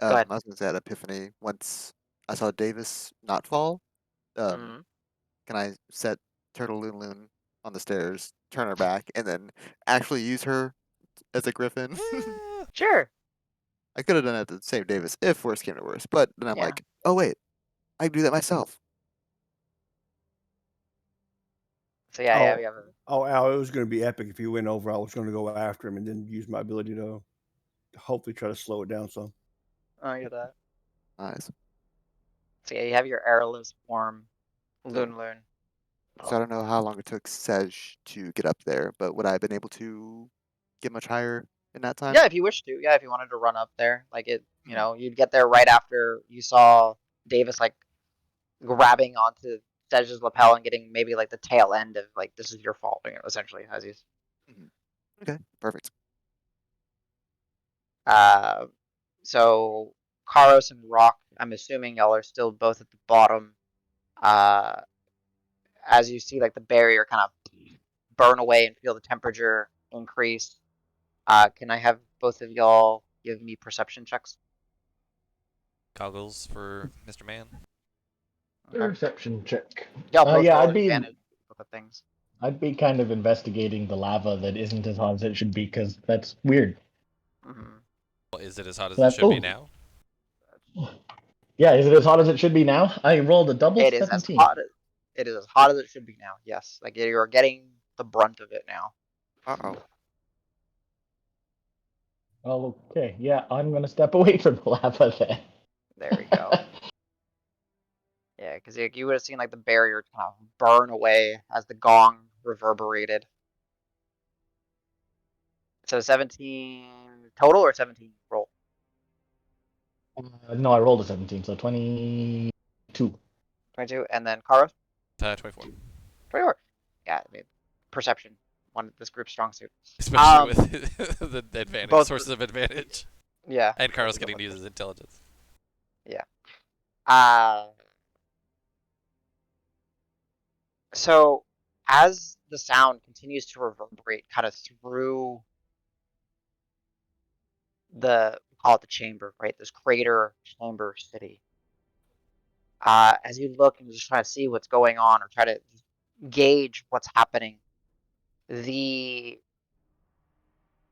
Go ahead. I was gonna say at Epiphany once I saw Davis not fall. Mhm. Can I set Turtle Loon Loon on the stairs, turn her back, and then actually use her as a griffin? Sure. I could have done it to save Davis if worse came to worse, but then I'm Yeah. like, oh wait, I can do that myself. So yeah, we have a. Oh, Al, it was going to be epic if he went over. I was going to go after him and then use my ability to hopefully try to slow it down some. Oh, you have that. Nice. So yeah, you have your airless form, So, Loon. so I don't know how long it took Sej to get up there, but would I have been able to get much higher in that time? Yeah, if you wish to. Yeah, if you wanted to run up there, like it, Hmm. you'd get there right after you saw Davis like grabbing onto Sedge's lapel and getting maybe like the tail end of like this is your fault, essentially, as he's. Okay, perfect. Uh, so Karos and Rock, I'm assuming y'all are still both at the bottom. Uh, as you see like the barrier kind of burn away and feel the temperature increase. Can I have both of y'all give me perception checks? Goggles for Mr. Man. Okay. Perception check. Y'all both Yeah, roll advantage with the things. I'd be kind of investigating the lava that isn't as hot as it should be, because that's weird. Mm-hmm. Well, is it as hot as So it that, should be oh, now? yeah, is it as hot as it should be now? I rolled a double It is as 17. hot as it is as hot as it should be now. Yes, like you're getting the brunt of it now. Uh-oh. Okay, yeah, I'm gonna step away from the lava then. There we go. Yeah, because you would have seen like the barrier kind of burn away as the gong reverberated. So 17 total or 17 roll? No, I rolled a 17, so 22. 22, and then Karos? 24. 24. Yeah, I mean, perception. One of this group's strong suit. Especially with the advantage, both sources of advantage. Yeah. And Carlos getting to use his intelligence. Yeah. So as the sound continues to reverberate kind of through we call it the chamber, right? This crater chamber city. As you look and just try to see what's going on or try to gauge what's happening, the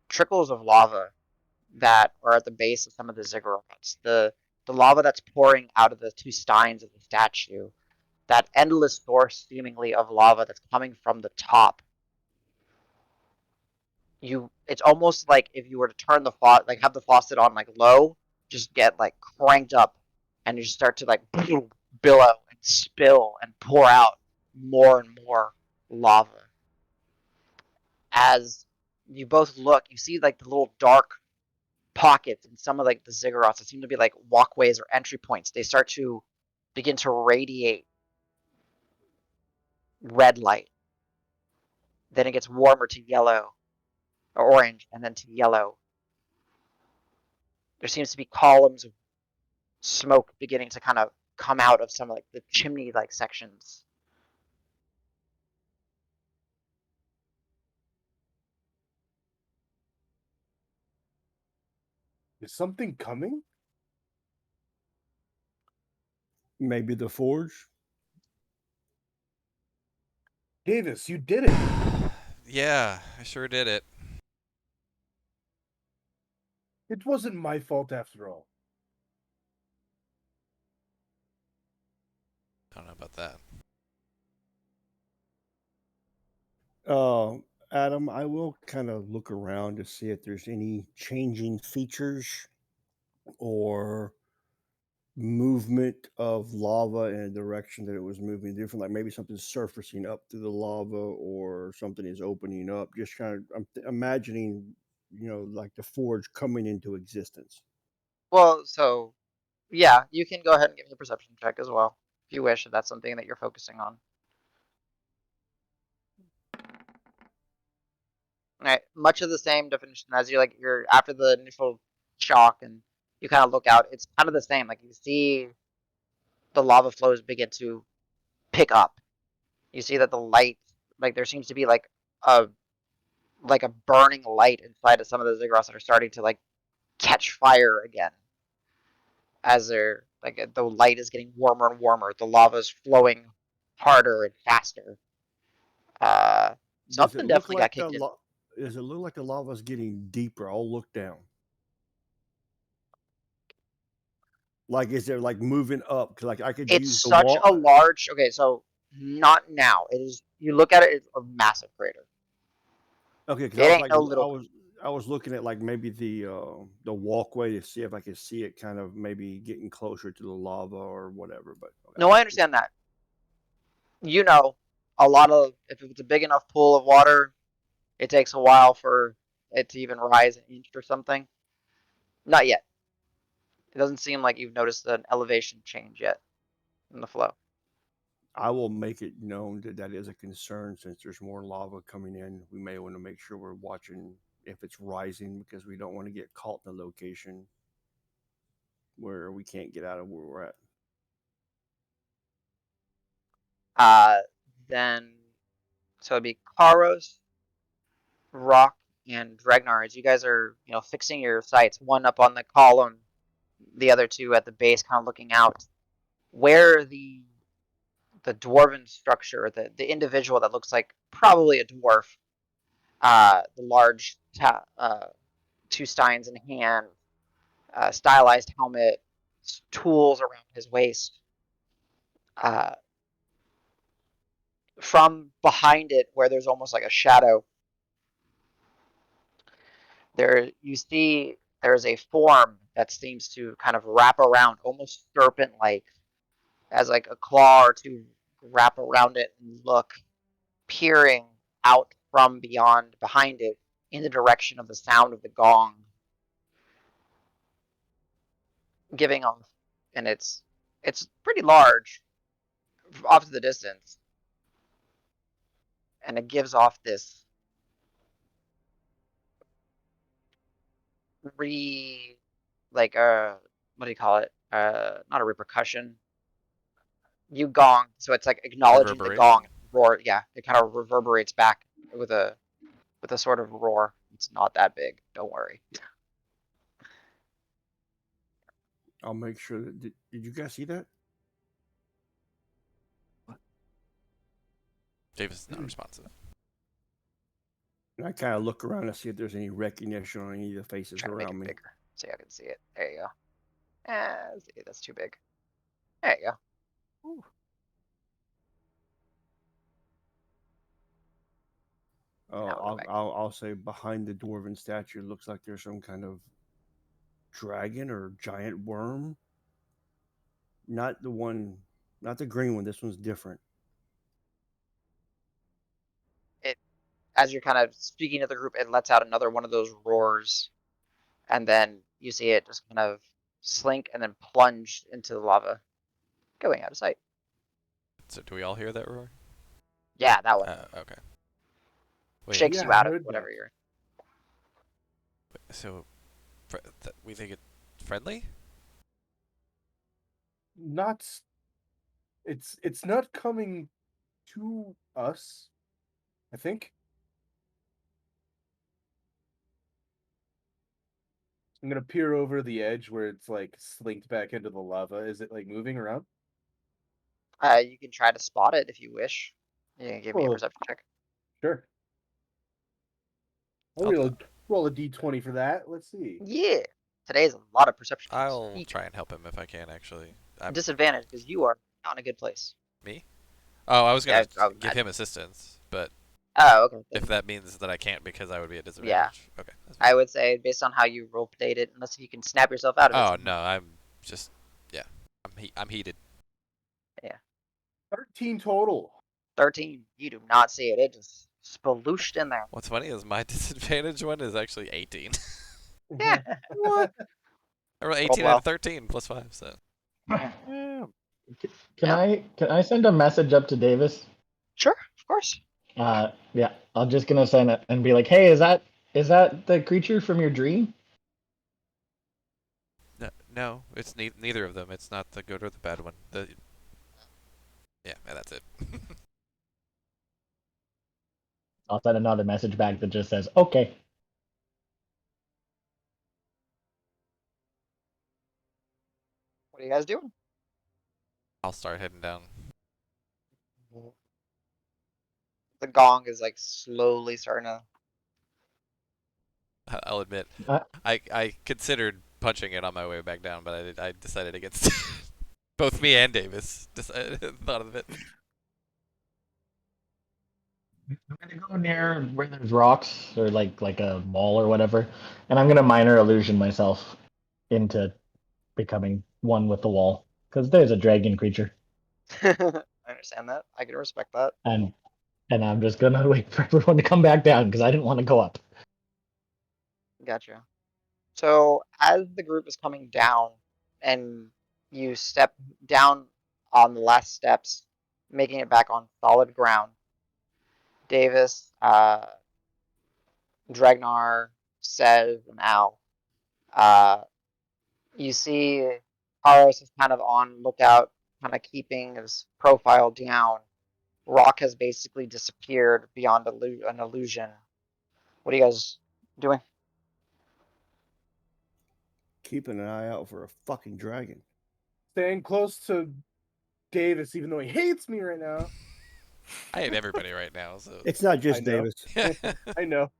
trickles of lava that are at the base of some of the ziggurats, the lava that's pouring out of the two steins of the statue, that endless source seemingly of lava that's coming from the top. It's almost like if you were to turn the faucet, like have the faucet on like low, just get like cranked up, and you just start to like billow and spill and pour out more and more lava. As you both look, you see like the little dark pockets in some of like the ziggurats that seem to be like walkways or entry points. They start to begin to radiate red light. Then it gets warmer to yellow or orange, and then to yellow. There seems to be columns of smoke beginning to kind of come out of some like the chimney like sections. Is something coming? Maybe the forge. Davis, you did it. Yeah, I sure did it. It wasn't my fault after all. I don't know about that. Adam, I will kind of look around to see if there's any changing features or movement of lava in a direction that it was moving different, like maybe something's surfacing up through the lava or something is opening up. Just kind of, I'm imagining, like the forge coming into existence. Well, so yeah, you can go ahead and give me a perception check as well if you wish, if that's something that you're focusing on. Right, much of the same definition as you're after the initial shock, and you kind of look out. It's kind of the same. Like you see the lava flows begin to pick up. You see that the light, like there seems to be a burning light inside of some of the ziggurats that are starting to catch fire again. As they're the light is getting warmer and warmer, the lava is flowing harder and faster. Something definitely got kicked in. Does it look like the lava's getting deeper? I'll look down. Like, is there moving up? Because I could use It's the such wall. a large. Okay, so not now. It is. You look at it, it's a massive crater. Okay, It because ain't no little. I was looking at maybe the walkway to see if I could see it kind of maybe getting closer to the lava or whatever. But No, I understand that. A lot of if it's a big enough pool of water, it takes a while for it to even rise an inch or something. Not yet. It doesn't seem like you've noticed an elevation change yet in the flow. I will make it known that is a concern since there's more lava coming in. We may want to make sure we're watching if it's rising because we don't want to get caught in a location where we can't get out of where we're at. Then so it'd be Karos, Rock, and Dragnar. As you guys are, fixing your sights, one up on the column, the other two at the base, kind of looking out. Where the dwarven structure, the individual that looks like probably a dwarf, the large two steins in hand, stylized helmet, tools around his waist. From behind it, where there's almost like a shadow, there you see there's a form that seems to kind of wrap around, almost serpent-like, as a claw or two wrap around it and look, peering out from behind it, in the direction of the sound of the gong, giving off, and it's pretty large, off to the distance, and it gives off this what do you call it? Not a repercussion. You gong, so it's acknowledging the gong roar. Yeah, it kind of reverberates back with a sort of roar. It's not that big. Don't worry. I'll make sure that. Did you guys see that? Davis is not responsive. And I kind of look around to see if there's any recognition on any of the faces Trying to make around it me. bigger so I can see it. There you go. See, that's too big. There you go. Ooh. I'll say behind the dwarven statue looks like there's some kind of dragon or giant worm. Not the green one. This one's different. As you're kind of speaking to the group, it lets out another one of those roars, and then you see it just kind of slink and then plunge into the lava, going out of sight. So do we all hear that roar? Yeah, that one. Okay. Shakes you out of whatever you're. So, we think it's friendly? Not. It's not coming to us, I think. I'm gonna peer over the edge where it's slinked back into the lava. Is it moving around? You can try to spot it if you wish. You can give me a perception check. Sure. I'll roll a d20 for that. Let's see. Yeah. Today's a lot of perception. I'll try and help him if I can, actually. I'm disadvantaged because you are not in a good place. Me? Oh, I was going to give him assistance, but okay. If that means that I can't because I would be at disadvantage. Yeah. Okay. I would say based on how you roleplayed it, unless you can snap yourself out of it. Oh no, I'm just I'm heated. Yeah. 13 total. 13. You do not see it. It just splooshed in there. What's funny is my disadvantage one is actually 18. Yeah. What? I rolled 18 out of 13 plus 5, so. Can I send a message up to Davis? Sure, of course. Yeah, I'm just gonna send it and be like, "Hey, is that the creature from your dream?" No, it's neither of them. It's not the good or the bad one. Yeah, that's it. I'll send another message back that just says, "Okay." What are you guys doing? I'll start heading down. The gong is like slowly starting to. I'll admit, Uh, I considered punching it on my way back down, but I decided against both me and Davis. Thought of it. I'm gonna go near where there's rocks or like a wall or whatever, and I'm gonna minor illusion myself into becoming one with the wall because there's a dragon creature, I understand that. I can respect that. and I'm just gonna wait for everyone to come back down because I didn't want to go up. Gotcha. So as the group is coming down, and you step down on the last steps, making it back on solid ground, Davis, Dragnar, says, and Al, uh, you see Aros is kind of on lookout, kind of keeping his profile down. Rock has basically disappeared beyond an illusion. What are you guys doing? Keeping an eye out for a fucking dragon. Staying close to Davis, even though he hates me right now. I hate everybody right now, so. It's not just I know. Davis. I know.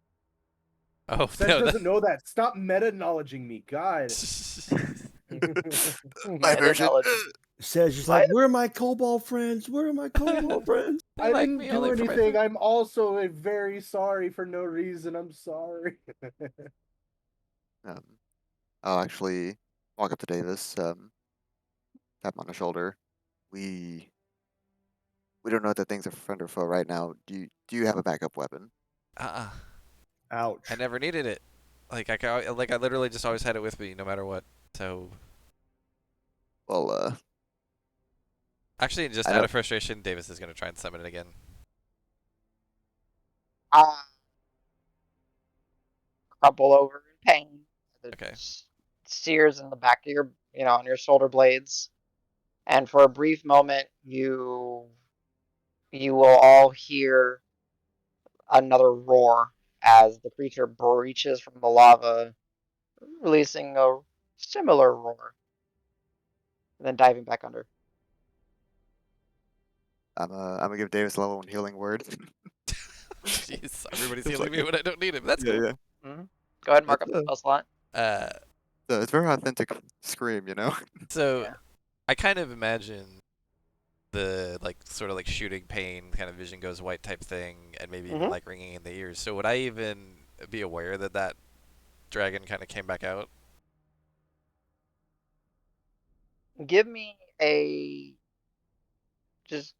Oh, Seth no, doesn't know that. Stop meta-acknowledging me, God. My version. Says just like, where are my kobold friends? Where are my kobold friends? They I like didn't me do only for my anything. food. I'm also very sorry for no reason. I'm sorry. I'll actually walk up to Davis, tap him on the shoulder. We don't know that things are friend or foe right now. Do you have a backup weapon? Uh-uh. Ouch. I never needed it. Like I literally just always had it with me, no matter what. So Well, actually, just I out know. of frustration, Davis is gonna try and summon it again. Crumple over in pain. It Okay. sears in the back of your, on your shoulder blades. And for a brief moment, you will all hear another roar as the creature breaches from the lava, releasing a similar roar, and then diving back under. I'm gonna give Davis a level 1 healing word. Jeez, everybody's It's healing like me when I don't need him. That's yeah, cool. yeah. Mm-hmm. Go ahead and mark It's up the spell slot. it's a very authentic scream, you know. So Yeah. I kind of imagine the sort of like shooting pain kind of vision goes white type thing, and maybe even Mhm. like ringing in the ears. So would I even be aware that that dragon kind of came back out? Give me a just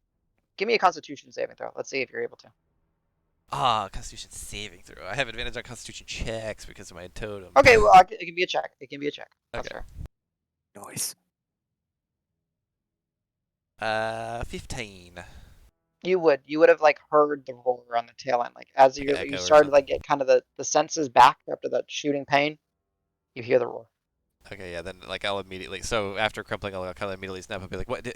give me a Constitution saving throw. Let's see if you're able to. Ah, Constitution saving throw. I have advantage on Constitution checks because of my totem. Okay, well, it can be a check. It can be a check. That's Okay. fair. Nice. 15. You would have like heard the roar on the tail end, like as Like you an echo or started something. like get kind of the senses back after that shooting pain. You hear the roar. Okay, yeah, then like I'll immediately. So after crumpling, I'll kind of immediately snap and be like, "What did?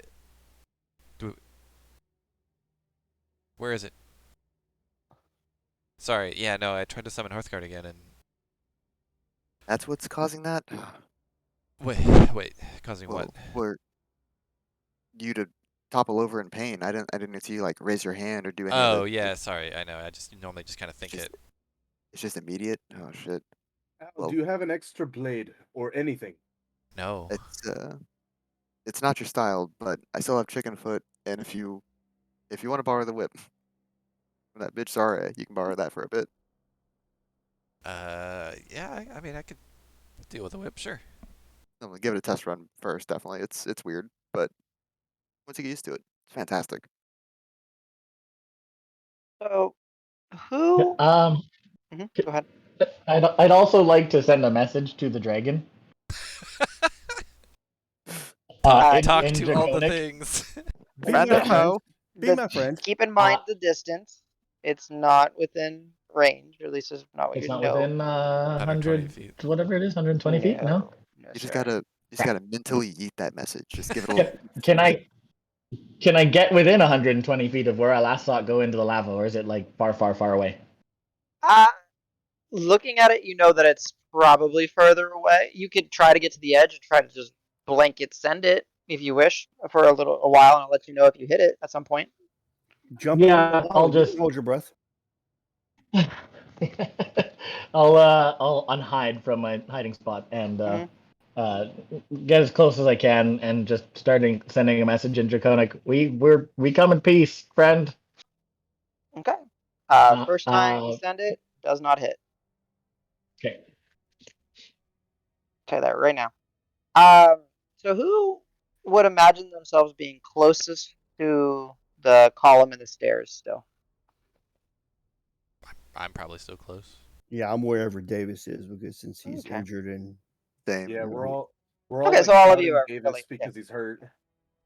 Where is it? Sorry, yeah, no, I tried to summon Hearthguard again, and That's what's causing that. wait, causing what? Were you to topple over in pain? I didn't see you like raise your hand or do any of Oh it. yeah, sorry, I know. I just normally just kind of think just- it. It's just immediate. Oh shit. Al, Well- do you have an extra blade or anything? No. It's not your style, but I still have chicken foot, and if you want to borrow the whip from that bitch Zara, you can borrow that for a bit. Yeah, I mean, I could deal with a whip, sure. I'm gonna give it a test run first. Definitely, it's weird, but once you get used to it, it's fantastic. So, who? Um, Go ahead. I'd also like to send a message to the dragon. Talk in to all the Draconic. things. Be Friend my or friend. foe? Be my friend. Keep in mind the distance. It's not within range, or at least it's not what It's you not know. within 120 100, feet. whatever it is, 120 feet. No. No, You just sir. gotta mentally eat that message. Just give it a Can, little. can I get within 120 feet of where I last saw it go into the lava, or is it like far, far, far away? Looking at it, you know that it's probably further away. You could try to get to the edge and try to just blanket send it if you wish for a while, and I'll let you know if you hit it at some point. Jump Yeah, on the lava. I'll You just- can hold your breath. I'll unhide from my hiding spot and get as close as I can and just sending a message in Draconic. We come in peace, friend. Okay. Uh, First time you uh, send it, does not hit. Okay. Tell you that right now. So who would imagine themselves being closest to the column and the stairs still? I'm probably still close. Yeah, I'm wherever Davis is because since he's Okay. injured and Same. Yeah, we're all Okay, like so all of you scouting are Davis really- because he's hurt. Are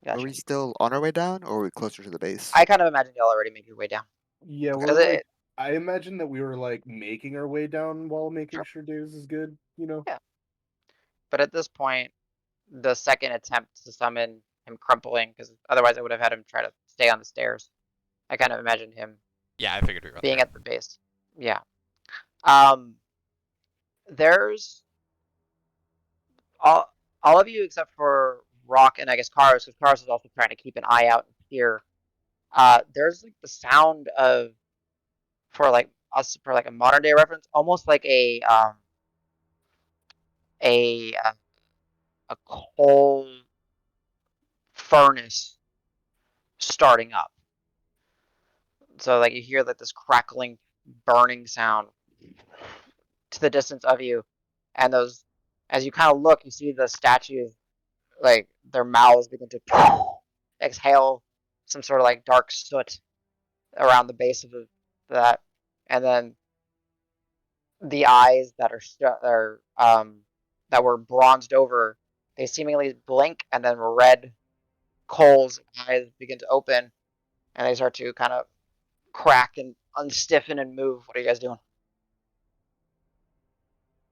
Gotcha. we still on our way down, or are we closer to the base? I kind of imagine y'all already made your way down. Yeah, Because we're like. I imagine that we were like making our way down while making sure Davis is good. You know. Yeah. But at this point, the second attempt to summon him crumpling, because otherwise I would have had him try to stay on the stairs. I kind of imagined him Yeah, I figured we were on being the at the base. Yeah. There's all of you except for Rock and I guess Karos, because Karos is also trying to keep an eye out here. There's like the sound of for like a modern day reference, almost like a a coal furnace starting up. So like you hear like this crackling, burning sound to the distance of you, and those as you kind of look, you see the statues like their mouths begin to exhale some sort of like dark soot around the base of that, and then the eyes that that were bronzed over, they seemingly blink, and then red coals eyes begin to open, and they start to kind of crack and unstiffen and move. What are you guys doing?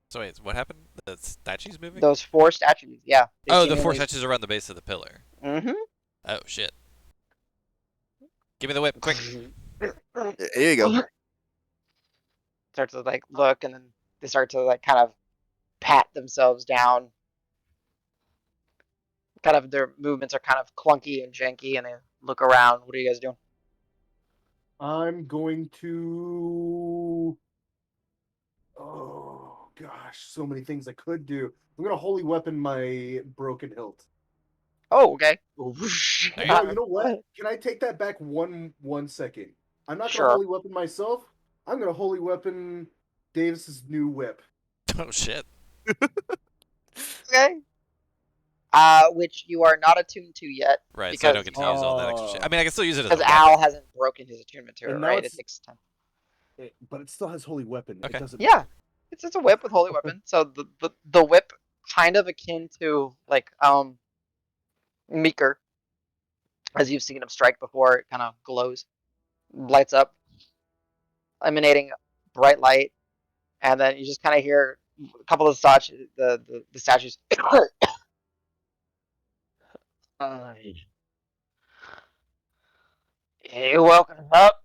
So wait, what happened? The statues moving? Those 4 statues, yeah. Oh, the 4 statues around the base of the pillar. Mm-hmm. Oh shit! Give me the whip, quick! Here you go. Start to like look, and then they start to like kind of pat themselves down. Kind of their movements are kind of clunky and janky, and they look around. What are you guys doing? I'm going to. Oh gosh, so many things I could do. I'm gonna holy weapon my broken hilt. Oh, okay. No, you know what? Can I take that back one second? I'm not gonna Sure. holy weapon myself. I'm gonna holy weapon Davis's new whip. Oh shit! Okay. Which you are not attuned to yet. Right, so I don't get to Because use all that extra shit. I mean, I can still use it as a because weapon. Al hasn't broken his attunement to it, And now right? It it's- takes time. But it still has holy weapon. Okay. It doesn't. Yeah, it's a whip with holy weapon. So the whip, kind of akin to like Meeker, as you've seen him strike before. It kind of glows, lights up, emanating bright light, and then you just kind of hear a couple of the statues. You woken up.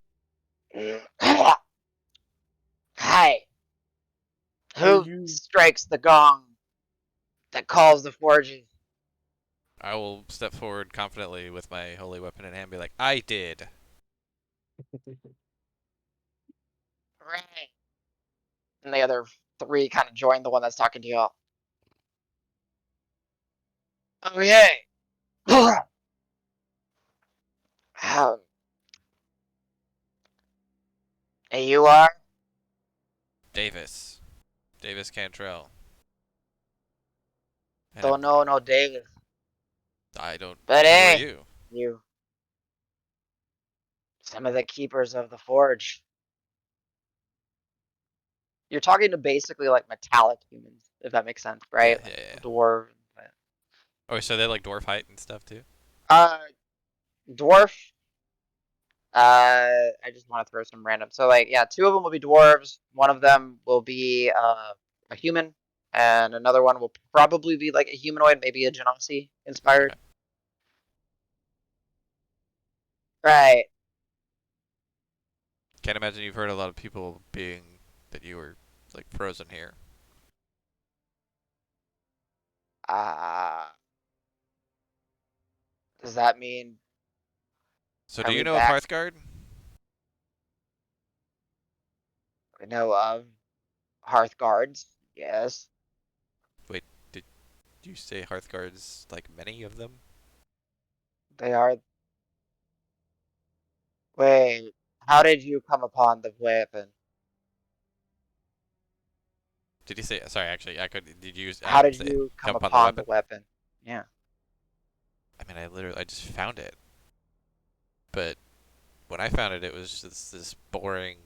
Hi. Are Who you- strikes the gong that calls the forges? I will step forward confidently with my holy weapon in hand and be like, I did. Right. And the other 3 kind of join the one that's talking to y'all. Okay. And you are? Davis. Davis Cantrell. And Don't know no Davis. I don't. But Who are hey, you? you. Some of the keepers of the forge. You're talking to basically like metallic humans, if that makes sense, right? Yeah, yeah, yeah. Dwarf. Oh, so they're like dwarf height and stuff too? Dwarf. I just want to throw some random. So like, yeah, 2 of them will be dwarves. One of them will be a human, and another one will probably be like a humanoid, maybe a Genasi inspired. Okay. Right. Can't imagine you've heard a lot of people being that you were like frozen here. Does that mean So are do you we know of back? Hearthguard? We know of Hearth Guards. Yes, Wait, did you say Hearthguards like many of them? they are. Wait, how did you come upon the weapon? Did you say? Sorry, actually, I could. Did you How did say you come come upon the upon the weapon? weapon? Yeah. I mean, I just found it. But when I found it, it was just this boring,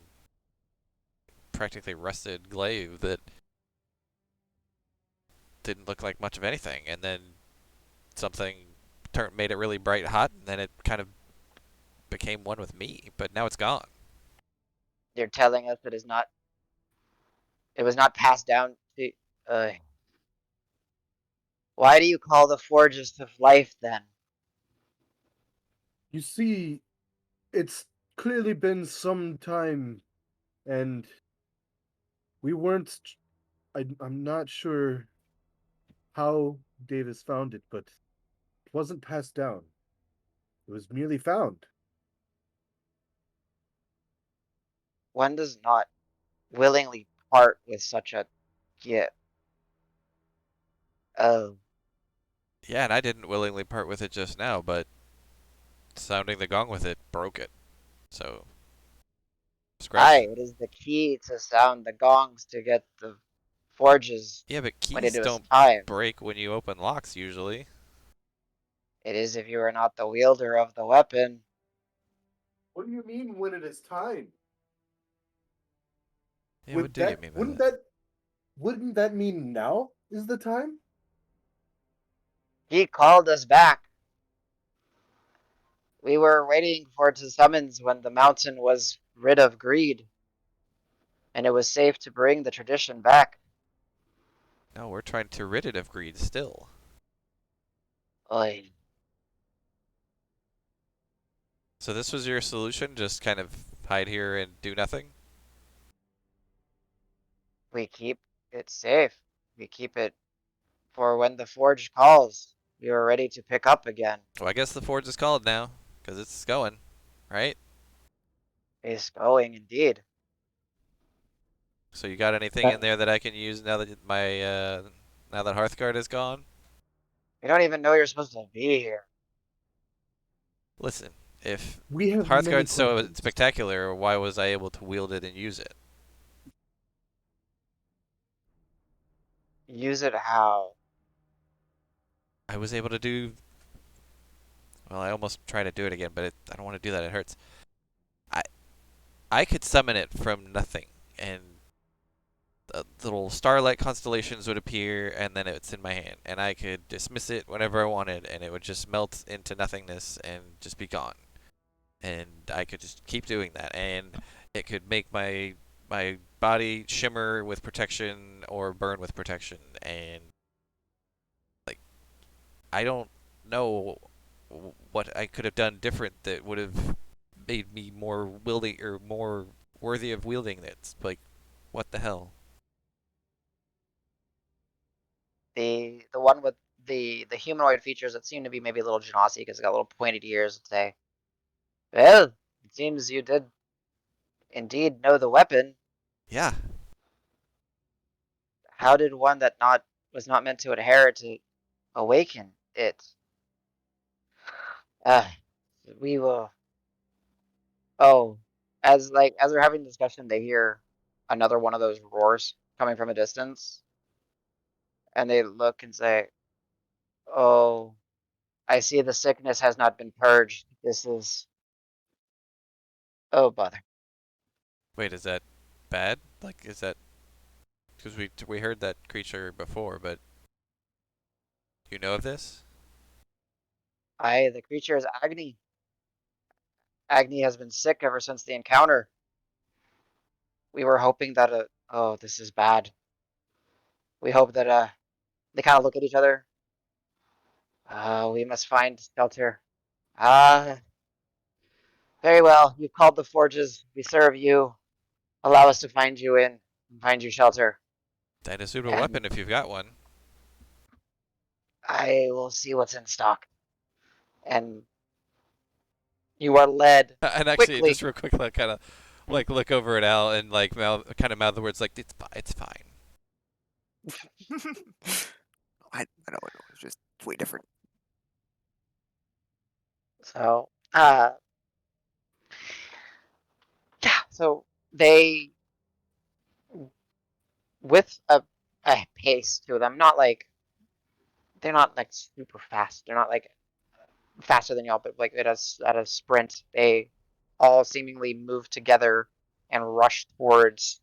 practically rusted glaive that didn't look like much of anything. And then something made it really bright hot, and then it kind of became one with me. But now it's gone. You're telling us it was not passed down to uh why do you call the forges of life then? You see, it's clearly been some time, and we weren't. I'm not sure how Davis found it, but it wasn't passed down. It was merely found. One does not willingly part with such a gift. Oh, Yeah, and I didn't willingly part with it just now, but sounding the gong with it broke it. So scratch. aye, it is the key to sound the gongs to get the forges Yeah, but when it keys was don't time. break when you open locks usually. It is if you are not the wielder of the weapon. What do you mean when it is time? Yeah, what do you mean by that? Wouldn't that mean now is the time? He called us back. We were waiting for to summons when the mountain was rid of greed, and it was safe to bring the tradition back. No, we're trying to rid it of greed still. Oy. So this was your solution? Just kind of hide here and do nothing? We keep it safe. We keep it for when the forge calls. We are ready to pick up again. Well, I guess the forge is called now, because it's going, right? It's going indeed. So you got anything in That, there that I can use now that now that Hearthguard is gone? We don't even know you're supposed to be here. Listen, if We have many Hearthguard's so questions. spectacular, why was I able to wield it and use it? Use it how? I was able to do. Well, I almost tried to do it again, but I don't want to do that. It hurts. I I could summon it from nothing, and little starlight constellations would appear, and then it's in my hand, and I could dismiss it whenever I wanted, and it would just melt into nothingness and just be gone. And I could just keep doing that, and it could make my body shimmer with protection or burn with protection, and like I don't know what I could have done different that would have made me more wielding or more worthy of wielding it. Like, what the hell? The one with the humanoid features that seem to be maybe a little Genasi because it's got little pointed ears and say, well, it seems you did indeed know the weapon. Yeah, How did one that not was not meant to inherit to awaken it? Uh, we will. Oh, as they're having discussion, they hear another one of those roars coming from a distance, and they look and say, "Oh, I see the sickness has not been purged. This is oh bother." wait, is that bad? Like, is that because we heard that creature before, but you know of this? I the creature is agony. Agni has been sick ever since the encounter. We were hoping that oh, this is bad. We hope that they kind of look at each other. We must find shelter. Ah, very well. You've called the forges. We serve you. Allow us to find you shelter. And a suitable And weapon if you've got one. I will see what's in stock. And you are led And actually, quickly. just real quick, like, kind of like look over at Al and like mouth the words like it's fine. I know, it's just way different. So, yeah. So they, with a pace to them, they're not like super fast. They're not like faster than y'all, but like at a sprint, they all seemingly move together and rush towards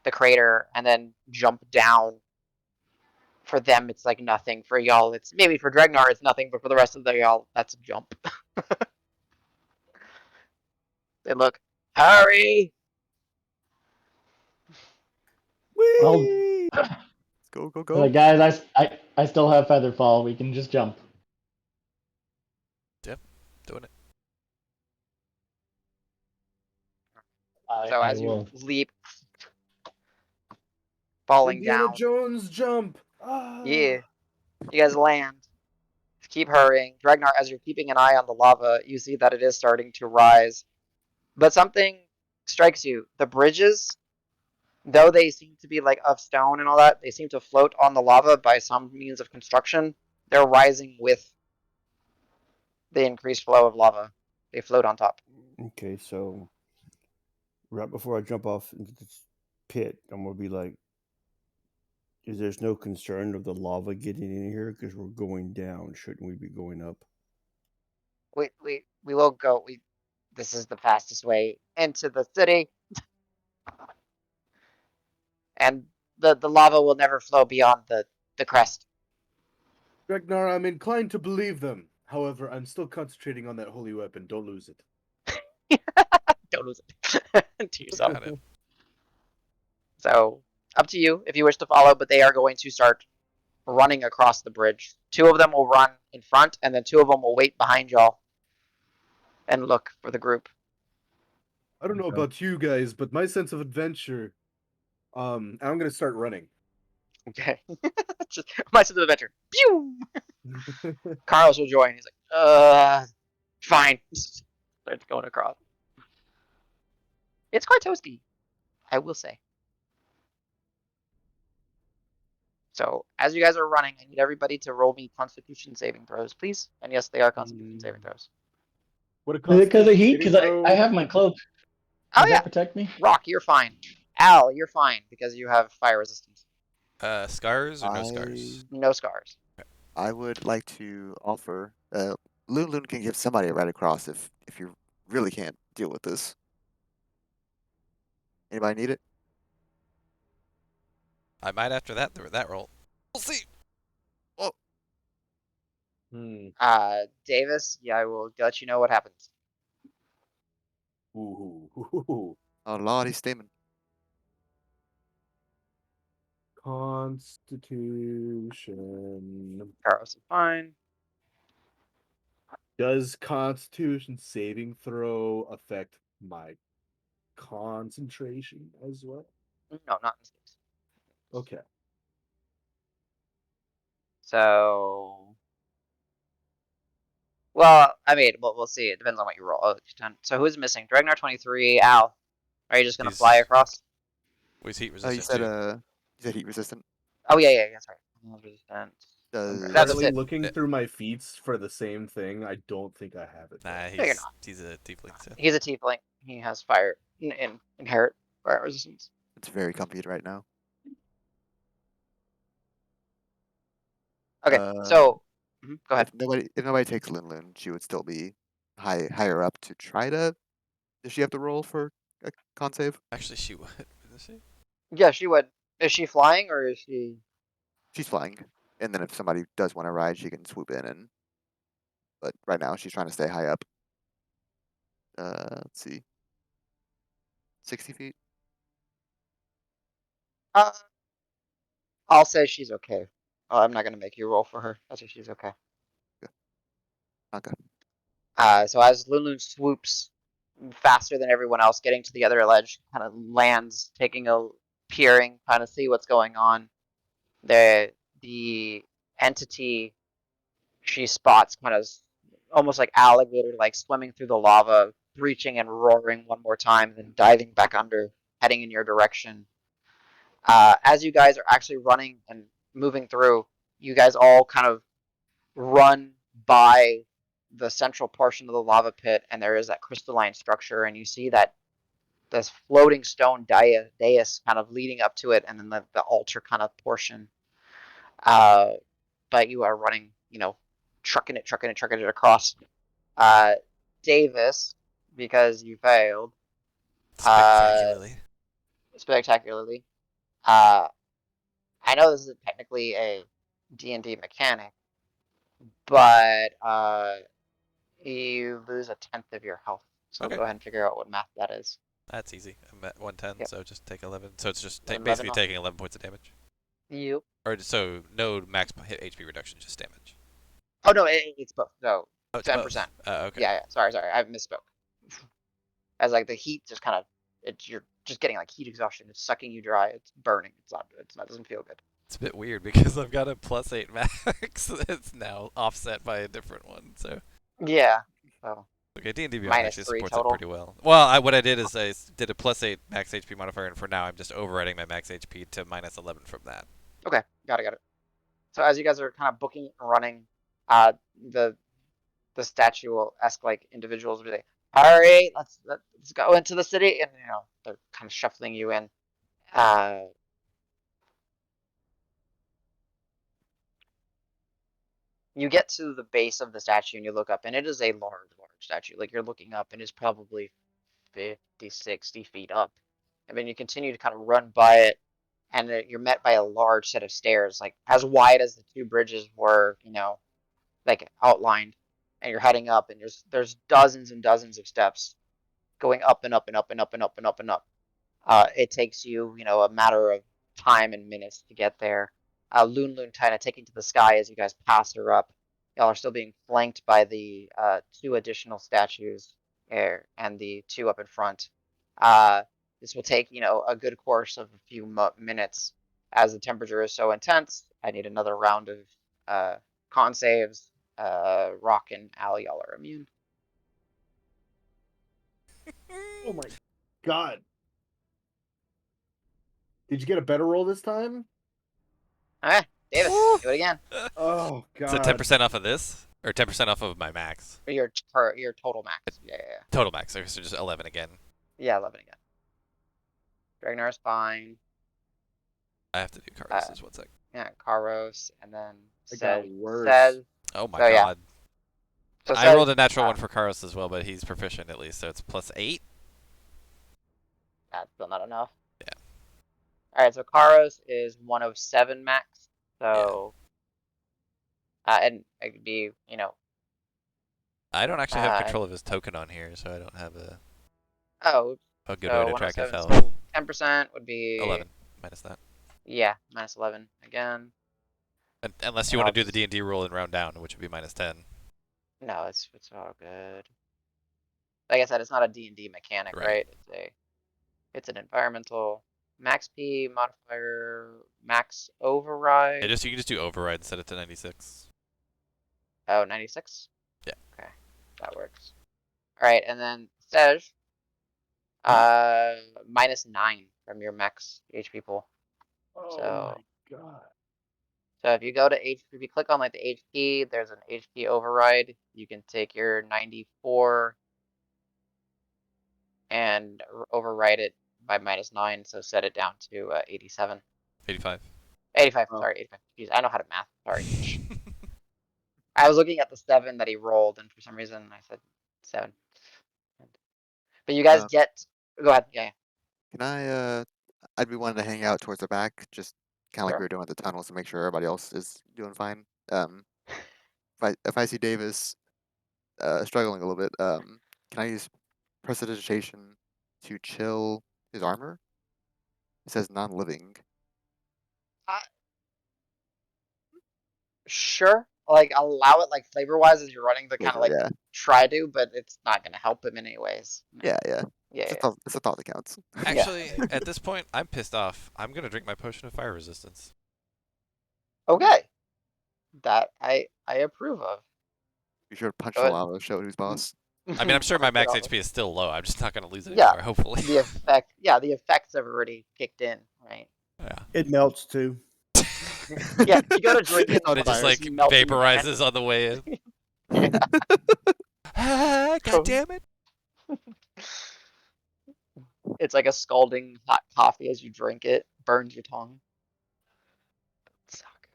the crater and then jump down. For them, it's like nothing. For y'all, it's maybe for Dregnar, it's nothing, but for the rest of the y'all, that's a jump. They look, hurry! Well, Whee! Go, go, go. guys, I still have Featherfall. We can just jump. Yep, doing it. So I as you will. leap, falling Indiana down, Jones jump. Ah. yeah, you guys land. Keep hurrying. Dregnar, as you're keeping an eye on the lava, you see that it is starting to rise. But something strikes you. The bridges, though they seem to be like of stone and all that, they seem to float on the lava by some means of construction. They're rising with the increased flow of lava. They float on top. Okay, so right before I jump off into this pit, I'm gonna be like, "Is there's no concern of the lava getting in here because we're going down? Shouldn't we be going up?" We will go. This is the fastest way into the city, and the lava will never flow beyond the crest. Ragnar, I'm inclined to believe them. However, I'm still concentrating on that holy weapon. Don't lose it. Don't lose it to yourself. Got it. So up to you if you wish to follow, but they are going to start running across the bridge. Two of them will run in front, and then two of them will wait behind y'all and look for the group. I don't know Okay. about you guys, but my sense of adventure, I'm gonna start running. Okay. Just my sense of adventure. Pew! Carlos will join. He's like, fine. Starts going across. It's quite toasty, I will say. So as you guys are running, I need everybody to roll me Constitution saving throws, please. And yes, they are Constitution saving throws. What a Is it because of heat? Constitution Because saving I have my cloak. Oh Does yeah, that protect me? Rock, you're fine. Al, you're fine because you have fire resistance. Scars or no scars? No scars. I would like to offer. Loon can give somebody a ride across if you really can't deal with this. Anybody need it? I might after that roll. We'll see. Hmm. Davis, yeah, I will let you know what happens. Ooh. Oh Lord, he's steaming. Constitution. Carlos is fine. Does Constitution saving throw affect my concentration as well? No, not in this case. Okay. So, well, I mean, we'll see. It depends on what you roll. Oh, so who's missing? Dragnar 23, Al. Are you just gonna fly across? He's heat Oh, resistant too. you said heat resistant. Oh yeah. Sorry. Resistant. I'm Does That's currently it. looking through my feats for the same thing. I don't think I have it. Nah, No, you're not. he's a tiefling. So. He's a tiefling. He has fire inherent fire resistance. it's very comfy right now. Okay, so go ahead. If nobody takes Lin, she would still be higher up to try to. Does she have to roll for a con save? Actually, she would. Isn't she? Yeah, she would. Is she flying or is she? She's flying, and then if somebody does want to ride, she can swoop in and. But right now, she's trying to stay high up. let's see, 60 feet. Uh, I'll say she's okay. I'm not gonna make you roll for her. I'll say she's okay. Okay. So as Lunlun swoops faster than everyone else, getting to the other ledge, kind of lands, taking a peering, trying to see what's going on. The entity she spots kind of almost like alligator, like swimming through the lava, breaching and roaring one more time, then diving back under, heading in your direction. As you guys are actually running and moving through, you guys all kind of run by the central portion of the lava pit, and there is that crystalline structure, and you see that this floating stone dais kind of leading up to it, and then the altar kind of portion. But you are running, trucking it across. Davis, because you failed Spectacularly. spectacularly. Uh, I know this is technically a D&D mechanic, but you lose a tenth of your health. So Okay. go ahead and figure out what math that is. That's easy. I'm at 110, Yep. so just take 11. So it's just 11 basically off. taking 11 points of damage. Yep. Or so no max hit HP reduction, just damage. Oh no, it's both. So Oh, it's 10%. both. Okay. Yeah. Sorry. I misspoke. As like the heat just kind of, you're just getting like heat exhaustion. It's sucking you dry. It's burning. It's not. It doesn't feel good. It's a bit weird because I've got a +8 max that's now offset by a different one. So Yeah. So okay, D&D Beyond -3 actually supports it total. pretty well. Well, what I did is I did a +8 max HP modifier, and for now I'm just overriding my max HP to -11 from that. Okay. Got it. So as you guys are kind of booking and running, the statue-esque like individuals will be like, "All right, let's go into the city," and they're kind of shuffling you in. You get to the base of the statue and you look up, and it is a large statue. Like you're looking up, and it's probably 50, 60 feet up. And then you continue to kind of run by it, and you're met by a large set of stairs, like as wide as the two bridges were, like outlined. And you're heading up, and there's dozens and dozens of steps going up and up and up and up and up and up and up. It takes you, a matter of time and minutes to get there. Loon kind of taking to the sky as you guys pass her up. Y'all are still being flanked by the two additional statues there and the two up in front. This will take, a good course of a few minutes as the temperature is so intense. I need another round of con saves. Rock and Allie, y'all are immune. Oh my god. Did you get a better roll this time? Okay, Davis, do it again. Oh god. So 10% off of this, or 10% off of my max. Your total max. Yeah. Total max. Okay, so just 11 again. Yeah, 11 again. Dragnar's fine. I have to do Carlos. 1 sec. Yeah, Karos, and then It got says worse. Oh my So, yeah. god. So I rolled says, a natural one for Carlos as well, but he's proficient at least, so it's +8. That's still not enough. Yeah. All right, so Karos is 107 max. So, and it could be, I don't actually have Uh, control of his token on here, so I don't have a oh, good so way to track his 107. health. So 10% would be 11 minus that. Yeah, minus 11 again. Unless you want to do the D&D roll and round down, which would be -10. No, it's all good. Like I said, it's not a D&D mechanic, right? It's an environmental max P modifier, max override. You can just do override and set it to 96. Oh, 96? Yeah. Okay, that works. All right, and then Sej, -9 from your max HP pool. Oh So, my god. so if you go to HP, if you click on like the HP, there's an HP override. You can take your 94 and override it by -9, so set it down to 87. 85. 85, Oh. sorry, 85. Jeez, I know how to math, sorry. I was looking at the 7 that he rolled, and for some reason I said 7. But you guys get, go ahead, yeah. Can I'd be wanting to hang out towards the back, just kind of like Sure. we were doing at the tunnel, to make sure everybody else is doing fine. If I see Davis struggling a little bit, can I use prestidigitation to chill his armor? It says non-living. Sure, like allow it like flavor wise as you're running the kind of Flavor, like yeah. try to, but it's not gonna help him in any ways. No. Yeah, yeah. Yeah, It's a yeah. thought, it's a thought that counts. Actually, Yeah. at this point, I'm pissed off. I'm gonna drink my potion of fire resistance. Okay. That I approve of. Be sure to punch Go the ahead. lava, show who's boss. I mean, I'm sure my Punch it max off. HP is still low. I'm just not gonna lose it Yeah, anymore. Hopefully. the effect. Yeah, the effects have already kicked in, right? Yeah. It melts too. Yeah, you go to drink it, It's on It and just fire. like just melts in your hand. vaporizes on the way in. Yeah. Ah, God damn it! It's like a scalding hot coffee as you drink it, burns your tongue. Suck.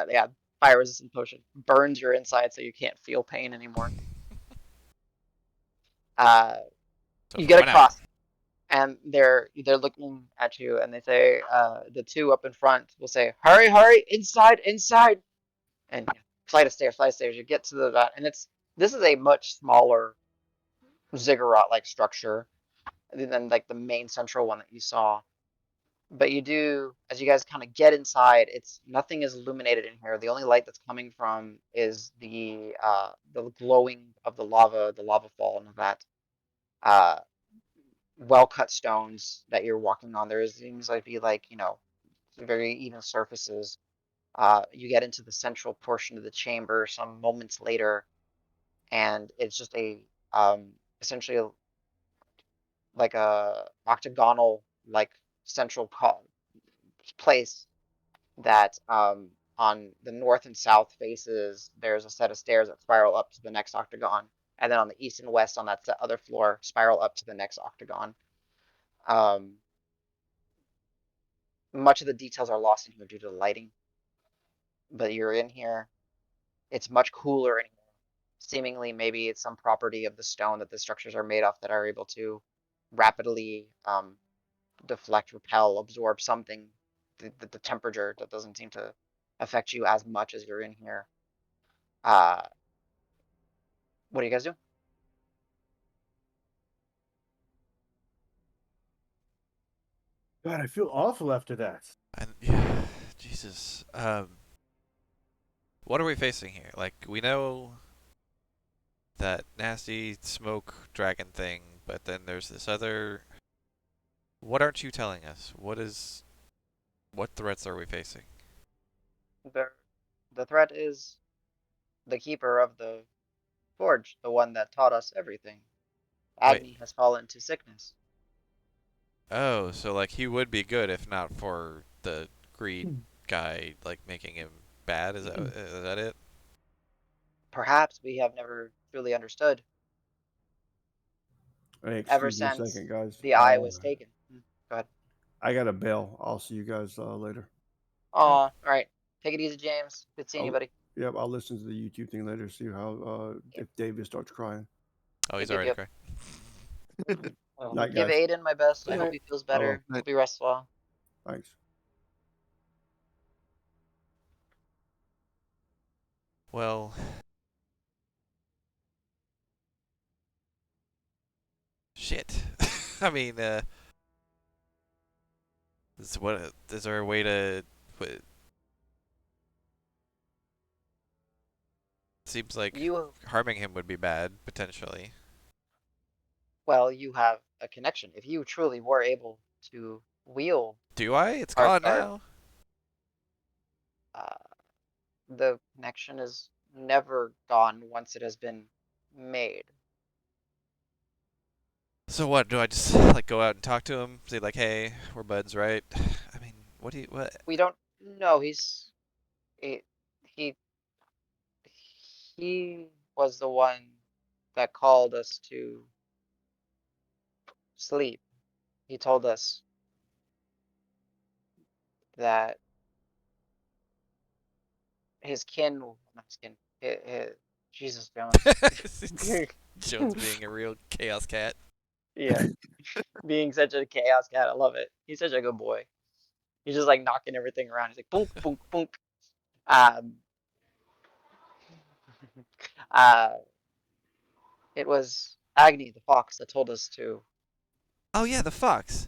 Yeah, fire resistant potion burns your inside so you can't feel pain anymore. So You for get 1 hour. across, and they're looking at you, and they say, the two up in front will say, "Hurry, hurry, inside, inside!" And yeah, flight of stairs. You get to that, and this is a much smaller ziggurat-like structure than like the main central one that you saw. But you do, as you guys kind of get inside, it's nothing is illuminated in here. The only light that's coming from is the glowing of the lava fall, and that well-cut stones that you're walking on. There seems like be like very even surfaces. You get into the central portion of the chamber some moments later, and it's just a essentially like a octagonal like central place that on the north and south faces there's a set of stairs that spiral up to the next octagon, and then on the east and west on that other floor spiral up to the next octagon. um, Much of the details are lost in here due to the lighting, but you're in here. It's much cooler in here. Seemingly maybe it's some property of the stone that the structures are made of that are able to rapidly deflect, repel, absorb something. The temperature that doesn't seem to affect you as much as you're in here. Uh, what do you guys do? God, I feel awful after that. And yeah, Jesus. What are we facing here? Like, we know that nasty smoke dragon thing, but then there's this other. What aren't you telling us? What threats are we facing? The threat is the keeper of the forge, the one that taught us everything. Wait. Agni has fallen to sickness. Oh, so like he would be good if not for the greed guy like making him bad. Is that it? Perhaps we have never truly understood Hey, ever excuse me a since second, guys. the eye was taken. Go ahead. I got a bell. I'll see you guys later. Aw, all right. Take it easy, James. Good seeing you, I'll- buddy. Yep, I'll listen to the YouTube thing later. See how if David starts crying. Oh, he's Yep, already yep. crying. Night, Give guys. Aiden my best. I Good hope night. he feels better. night. Hope he rests well. Thanks. Well, shit. I mean, is there a way to? Seems like You harming him would be bad potentially. Well, you have a connection. If you truly were able to wield Do I? It's our gone now. uh, the connection is never gone once it has been made. So what? Do I just like go out and talk to him? Say like, hey, we're buds, right? I mean, what? We don't know. He he he was the one that called us to sleep. He told us that his kin, not his kin, Jesus Jones. Jones being a real chaos cat. Yeah, being such a chaos cat, I love it. He's such a good boy. He's just like knocking everything around. He's like boom, boom, boom. Um, uh, it was Agni, the fox, that told us to. Oh yeah, the fox.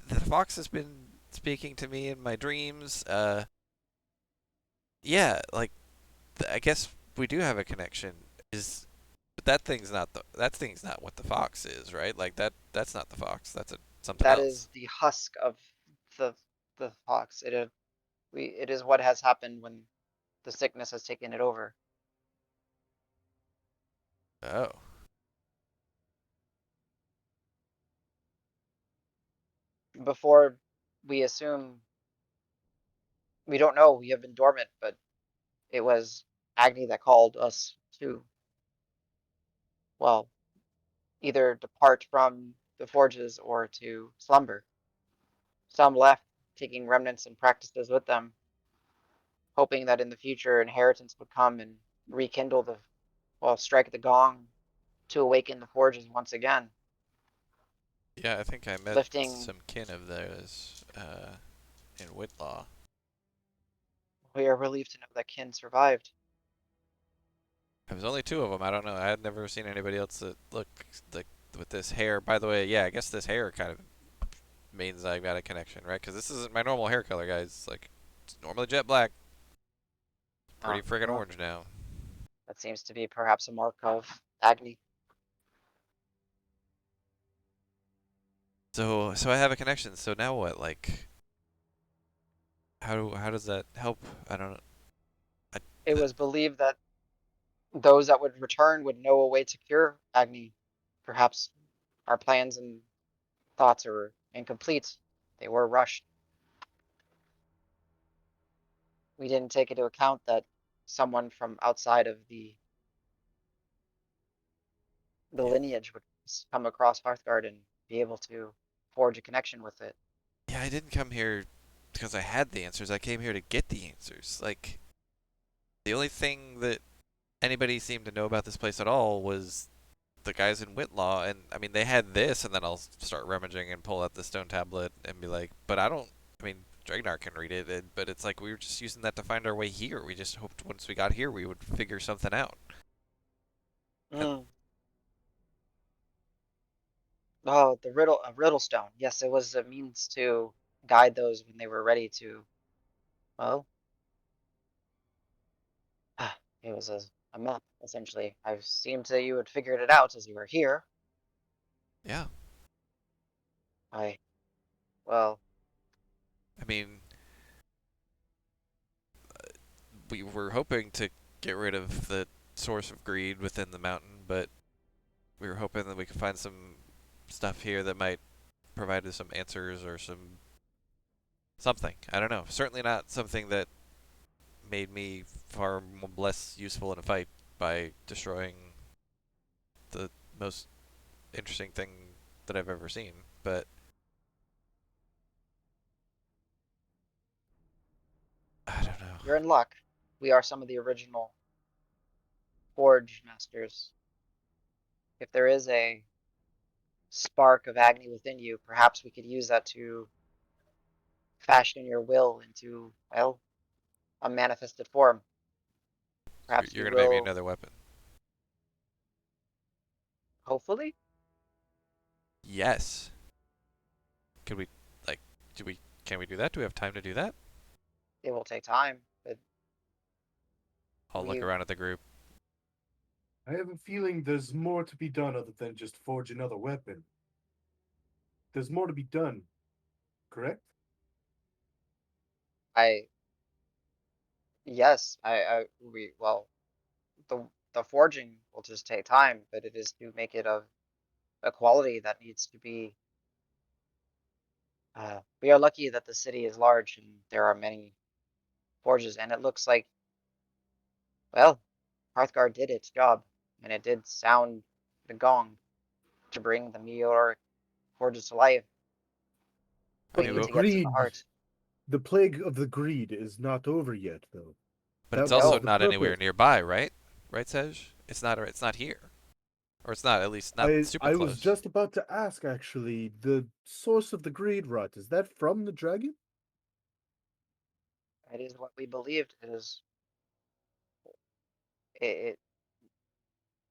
The fox has been speaking to me in my dreams. Yeah, like I guess we do have a connection. But that thing's not what the fox is, right? Like that's not the fox. That's something That else. is the husk of the the fox. It is what has happened when the sickness has taken it over. Oh. Before we assume, we don't know, we have been dormant, but it was Agni that called us to, well, either depart from the forges or to slumber. Some left, taking remnants and practices with them, hoping that in the future inheritance would come and rekindle the, well, strike the gong to awaken the forges once again. Yeah, I think I met Lifting, some kin of theirs in Whitlaw. we are relieved to know that kin survived. There was only two of them. I don't know. I had never seen anybody else that looked like with this hair. By the way, yeah, I guess this hair kind of means I've got a connection, right? Because this isn't my normal hair color, guys. Like, it's normally jet black. Pretty friggin' Well, orange now. that seems to be perhaps a mark of Agni. So I have a connection. So now what? Like, how does that help? I don't know. I, It was believed that those that would return would know a way to cure Agni. Perhaps our plans and thoughts are incomplete. They were rushed. We didn't take into account that someone from outside of the yeah, lineage would come across Hearthguard and be able to forge a connection with it. yeah, I didn't come here because I had the answers. I came here to get the answers. Like, the only thing that anybody seemed to know about this place at all was the guys in Whitlaw, and I mean they had this, and then I'll start rummaging and pull out the stone tablet and be like, but I don't. I mean, Dragnar can read it, but it's like we were just using that to find our way here. We just hoped once we got here we would figure something out. And Mm. Oh, the Riddlestone. Yes, it was a means to guide those when they were ready to. Well, it was a map essentially. I seemed to you had figured it out as you were here. yeah, I, well, I mean, we were hoping to get rid of the source of greed within the mountain, but we were hoping that we could find some stuff here that might provide us some answers or something. I don't know. Certainly not something that made me far less useful in a fight by destroying the most interesting thing that I've ever seen. But I don't know. you're in luck. We are some of the original Forge Masters. If there is a spark of Agni within you, perhaps we could use that to fashion your will into, well, a manifested form. Perhaps You're you gonna make me will, another weapon. hopefully, Yes. Could we, like, do we? Can we do that? Do we have time to do that? it will take time, but I'll look we, around at the group. I have a feeling there's more to be done other than just forge another weapon. There's more to be done, correct? I, yes, well, the forging will just take time, but it is to make it of a quality that needs to be. We are lucky that the city is large and there are many forges, and it looks like, well, Hearthguard did its job, and it did sound the gong to bring the meteoric forges to life. I We But mean, need the to get to the greed, heart. the plague of the greed is not over yet, though. but it's That also was No, the not anywhere purpose. nearby, right? Right, Sej? It's not. It's not here, or it's not at least not super I was close. just about to ask, actually, the source of the greed rot, is that from the dragon? it is what we believed. It is. It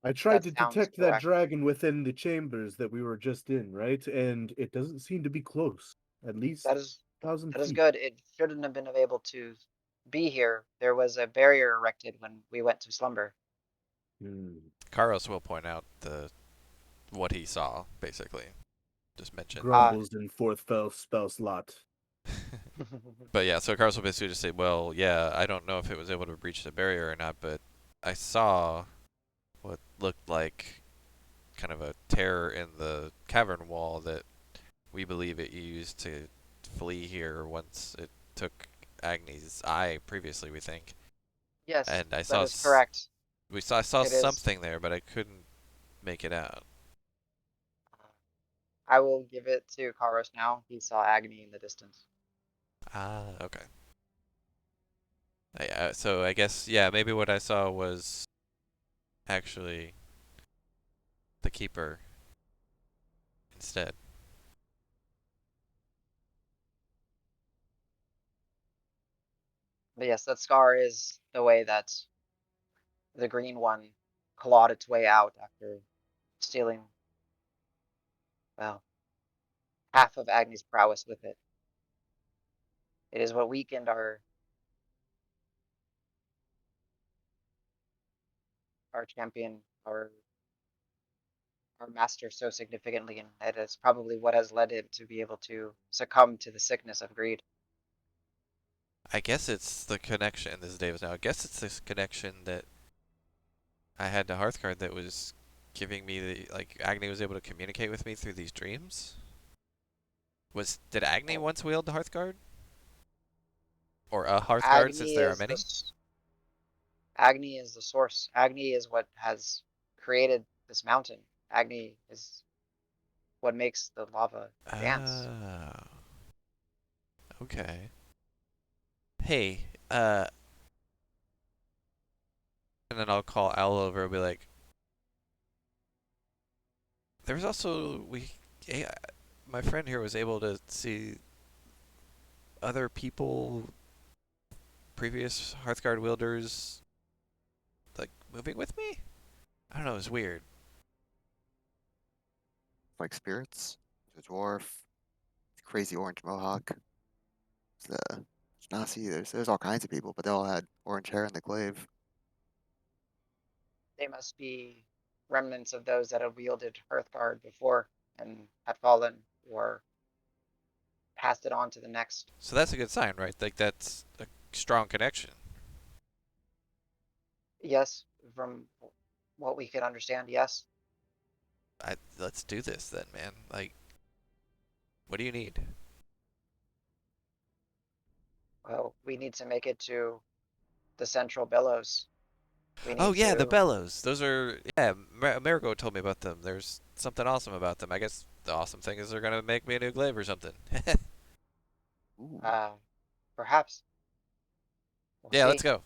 I tried to That sounds detect that correct. dragon within the chambers that we were just in, right? And it doesn't seem to be close. At least That is 1,000 that is feet. good. It shouldn't have been able to be here. There was a barrier erected when we went to slumber. Karos will point out what he saw, basically. Just mention. Grumbles in fourth spell slot. But yeah, so Karos will basically just say, well, yeah, I don't know if it was able to breach the barrier or not, but I saw what looked like kind of a tear in the cavern wall that we believe it used to flee here once it took Agni's eye previously, we think. Yes, And I that saw is correct. I saw It is. something there, but I couldn't make it out. I will give it to Karos now. He saw Agni in the distance. Ah, okay. Yeah, so I guess, yeah, maybe what I saw was actually the keeper instead. But yes, that scar is the way that the green one clawed its way out after stealing, well, half of Agni's prowess with it. It is what weakened our champion, our master so significantly, and it is probably what has led him to be able to succumb to the sickness of greed. I guess it's the connection, this is Davis now, I guess it's this connection that I had to Hearthguard that was giving me like, Agni was able to communicate with me through these dreams? Did Agni once wield the Hearthguard? Or a Hearthguard, since Agni there are is many? Agni is the source. Agni is what has created this mountain. Agni is what makes the lava dance. Oh. Okay. Hey, and then I'll call Owl over and be like, there was also, my friend here was able to see other people, previous Hearthguard wielders, like, moving with me? I don't know, it was weird. Like spirits. The dwarf, the crazy orange mohawk, the Genasi. There's all kinds of people, but they all had orange hair in the glaive. They must be remnants of those that have wielded Hearthguard before and had fallen or passed it on to the next. So that's a good sign, right? Like, that's a strong connection. Yes, from what we could understand, yes. Let's do this then, man. Like, what do you need? Well, we need to make it to the central billows. We Oh need yeah, the to. bellows. Those are, yeah. Marigo told me about them. There's something awesome about them. I guess the awesome thing is they're gonna make me a new glaive or something. Ooh. Perhaps. We'll Yeah, let's see. go.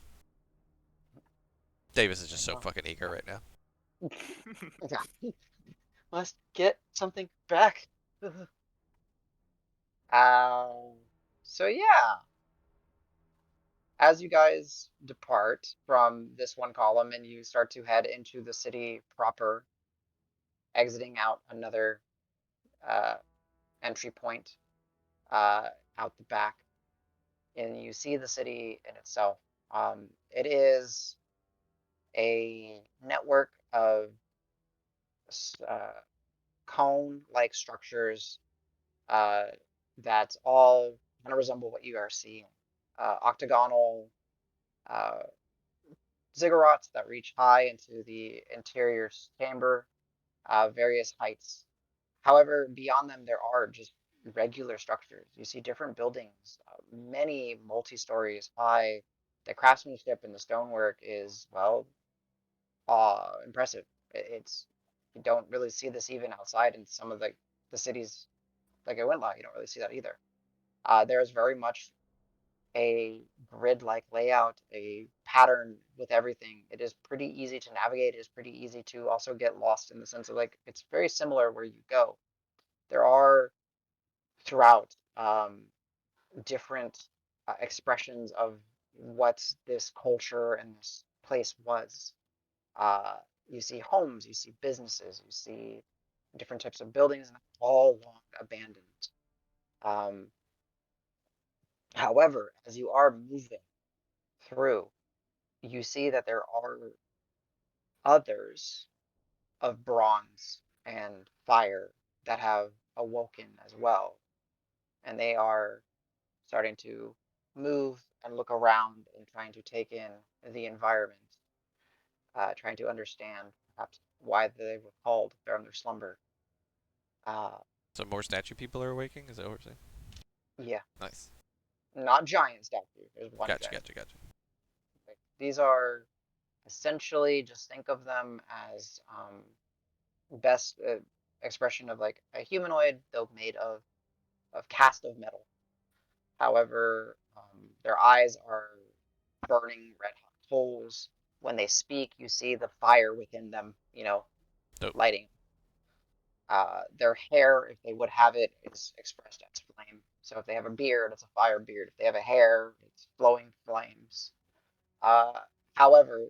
Davis is just so Well, fucking eager right now. let's get something back. So yeah, as you guys depart from this one column and you start to head into the city proper, exiting out another uh, entry point out the back, and you see the city in itself. It is a network of uh, cone-like structures uh, that all kind of resemble what you are seeing. Octagonal uh, ziggurats that reach high into the interior chamber, various heights. However, beyond them, there are just regular structures. You see different buildings, many multi-stories high. The craftsmanship and the stonework is, well, impressive. It's you don't really see this even outside in some of the cities like Winlaw. You don't really see that either. There is very much a grid-like layout, a pattern with everything. It is pretty easy to navigate. It is pretty easy to also get lost in the sense of like it's very similar where you go. There are throughout different expressions of what this culture and this place was. Uh, You see homes, you see businesses, you see different types of buildings, and all long abandoned. However, as you are moving through, you see that there are others of bronze and fire that have awoken as well. And they are starting to move and look around and trying to take in the environment, trying to understand perhaps why they were called from their slumber. So more statue people are awaking? Is that what we're saying? Yeah, Nice. not giant statues. There's one Gotcha, giant. gotcha. Like, these are essentially, just think of them as best expression of like a humanoid, though made of cast of metal. However, their eyes are burning red hot coals. When they speak, you see the fire within them, Dope. lighting. Their hair, if they would have it, is expressed as flame. So if they have a beard, it's a fire beard. If they have a hair, it's flowing flames. However,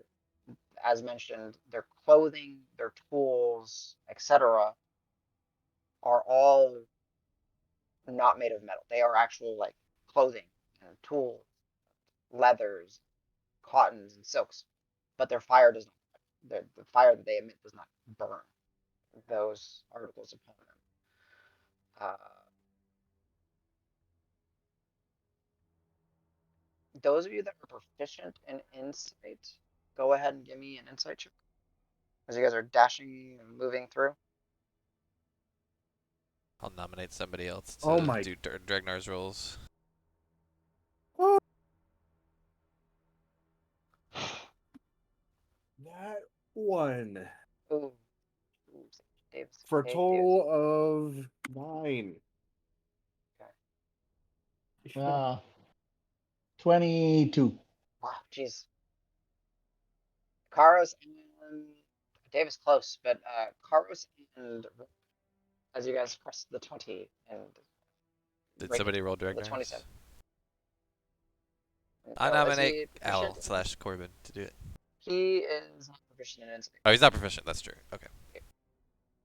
as mentioned, their clothing, their tools, etc., are all not made of metal. They are actual like clothing and tools, leathers, cottons, and silks. But their fire does not. The fire that they emit does not burn those articles upon them. Those of you that are proficient in insight, go ahead and give me an insight check as you guys are dashing and moving through. I'll nominate somebody else Oh to my- do Dragnar's rolls. That one. Ooh, Dave's For a Dave, total of 9. 22. wow, jeez. Karos and Dave is close, but Karos and as you guys press the 20 and Did break somebody it, roll the Dragnar's? 27. I So, is he nominate proficient Al in- / Corbin to do it. He is not proficient in insight. Oh, he's not proficient. That's true. Okay.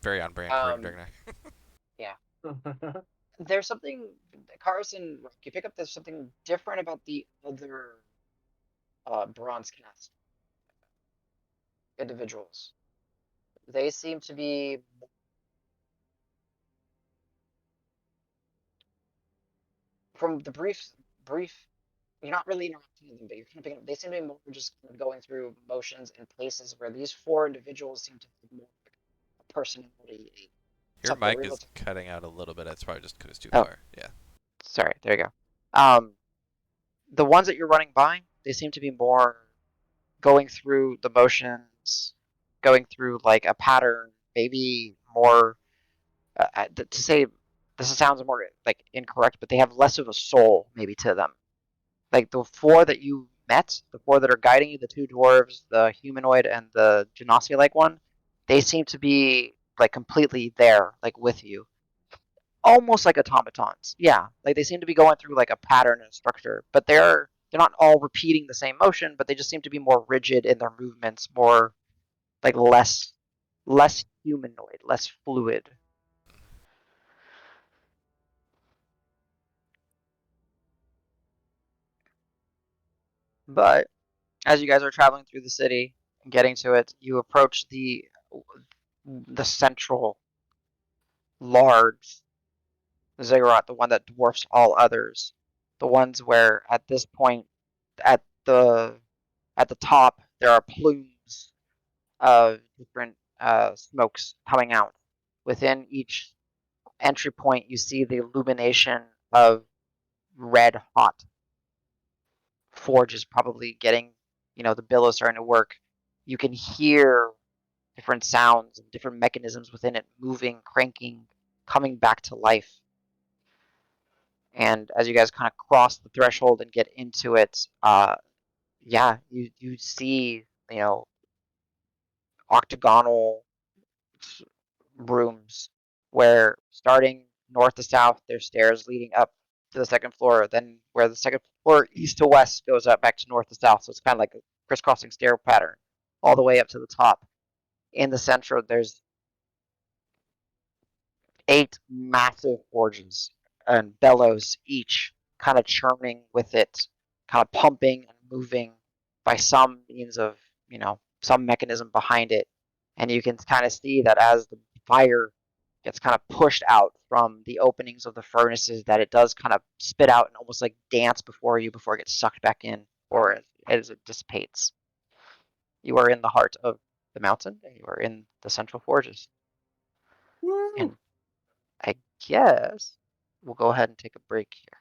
Very on brand for Um, Dragnar. There's something, Carson, you pick up there's something different about the other bronze cast individuals. They seem to be from the brief. You're not really interacting with them, but you're kind of picking up. They seem to be more just kind of going through motions and places where these four individuals seem to have more like a personality. Your Something mic real is to- cutting out a little bit. That's probably just because it's too Oh. far. Yeah. Sorry, there you go. The ones that you're running by, they seem to be more going through the motions, going through like a pattern, maybe more. To say this sounds more like incorrect, but they have less of a soul maybe to them. Like the four that you met, the four that are guiding you, the two dwarves, the humanoid, and the Genasi-like one, they seem to be like completely there, like with you, almost like automatons. Yeah, like they seem to be going through like a pattern and structure, but they're not all repeating the same motion, but they just seem to be more rigid in their movements, more like less humanoid, less fluid. But as you guys are traveling through the city and getting to it, you approach the central large ziggurat, the one that dwarfs all others, the ones where at this point at the top there are plumes of different smokes coming out. Within each entry point, you see the illumination of red hot forges, probably getting, the billows starting to work. You can hear different sounds and different mechanisms within it moving, cranking, coming back to life. And as you guys kind of cross the threshold and get into it, yeah, you see, octagonal rooms where starting north to south, there's stairs leading up to the second floor. Then where the second floor east to west goes up back to north to south. So it's kind of like a crisscrossing stair pattern all the way up to the top. in the center, there's 8 massive forges and bellows, each kind of churning with it, kind of pumping and moving by some means of, some mechanism behind it. And you can kind of see that as the fire gets kind of pushed out from the openings of the furnaces, that it does kind of spit out and almost like dance before you before it gets sucked back in, or as it dissipates. You are in the heart of the mountain, and you are in the central forges. Woo! And I guess we'll go ahead and take a break here.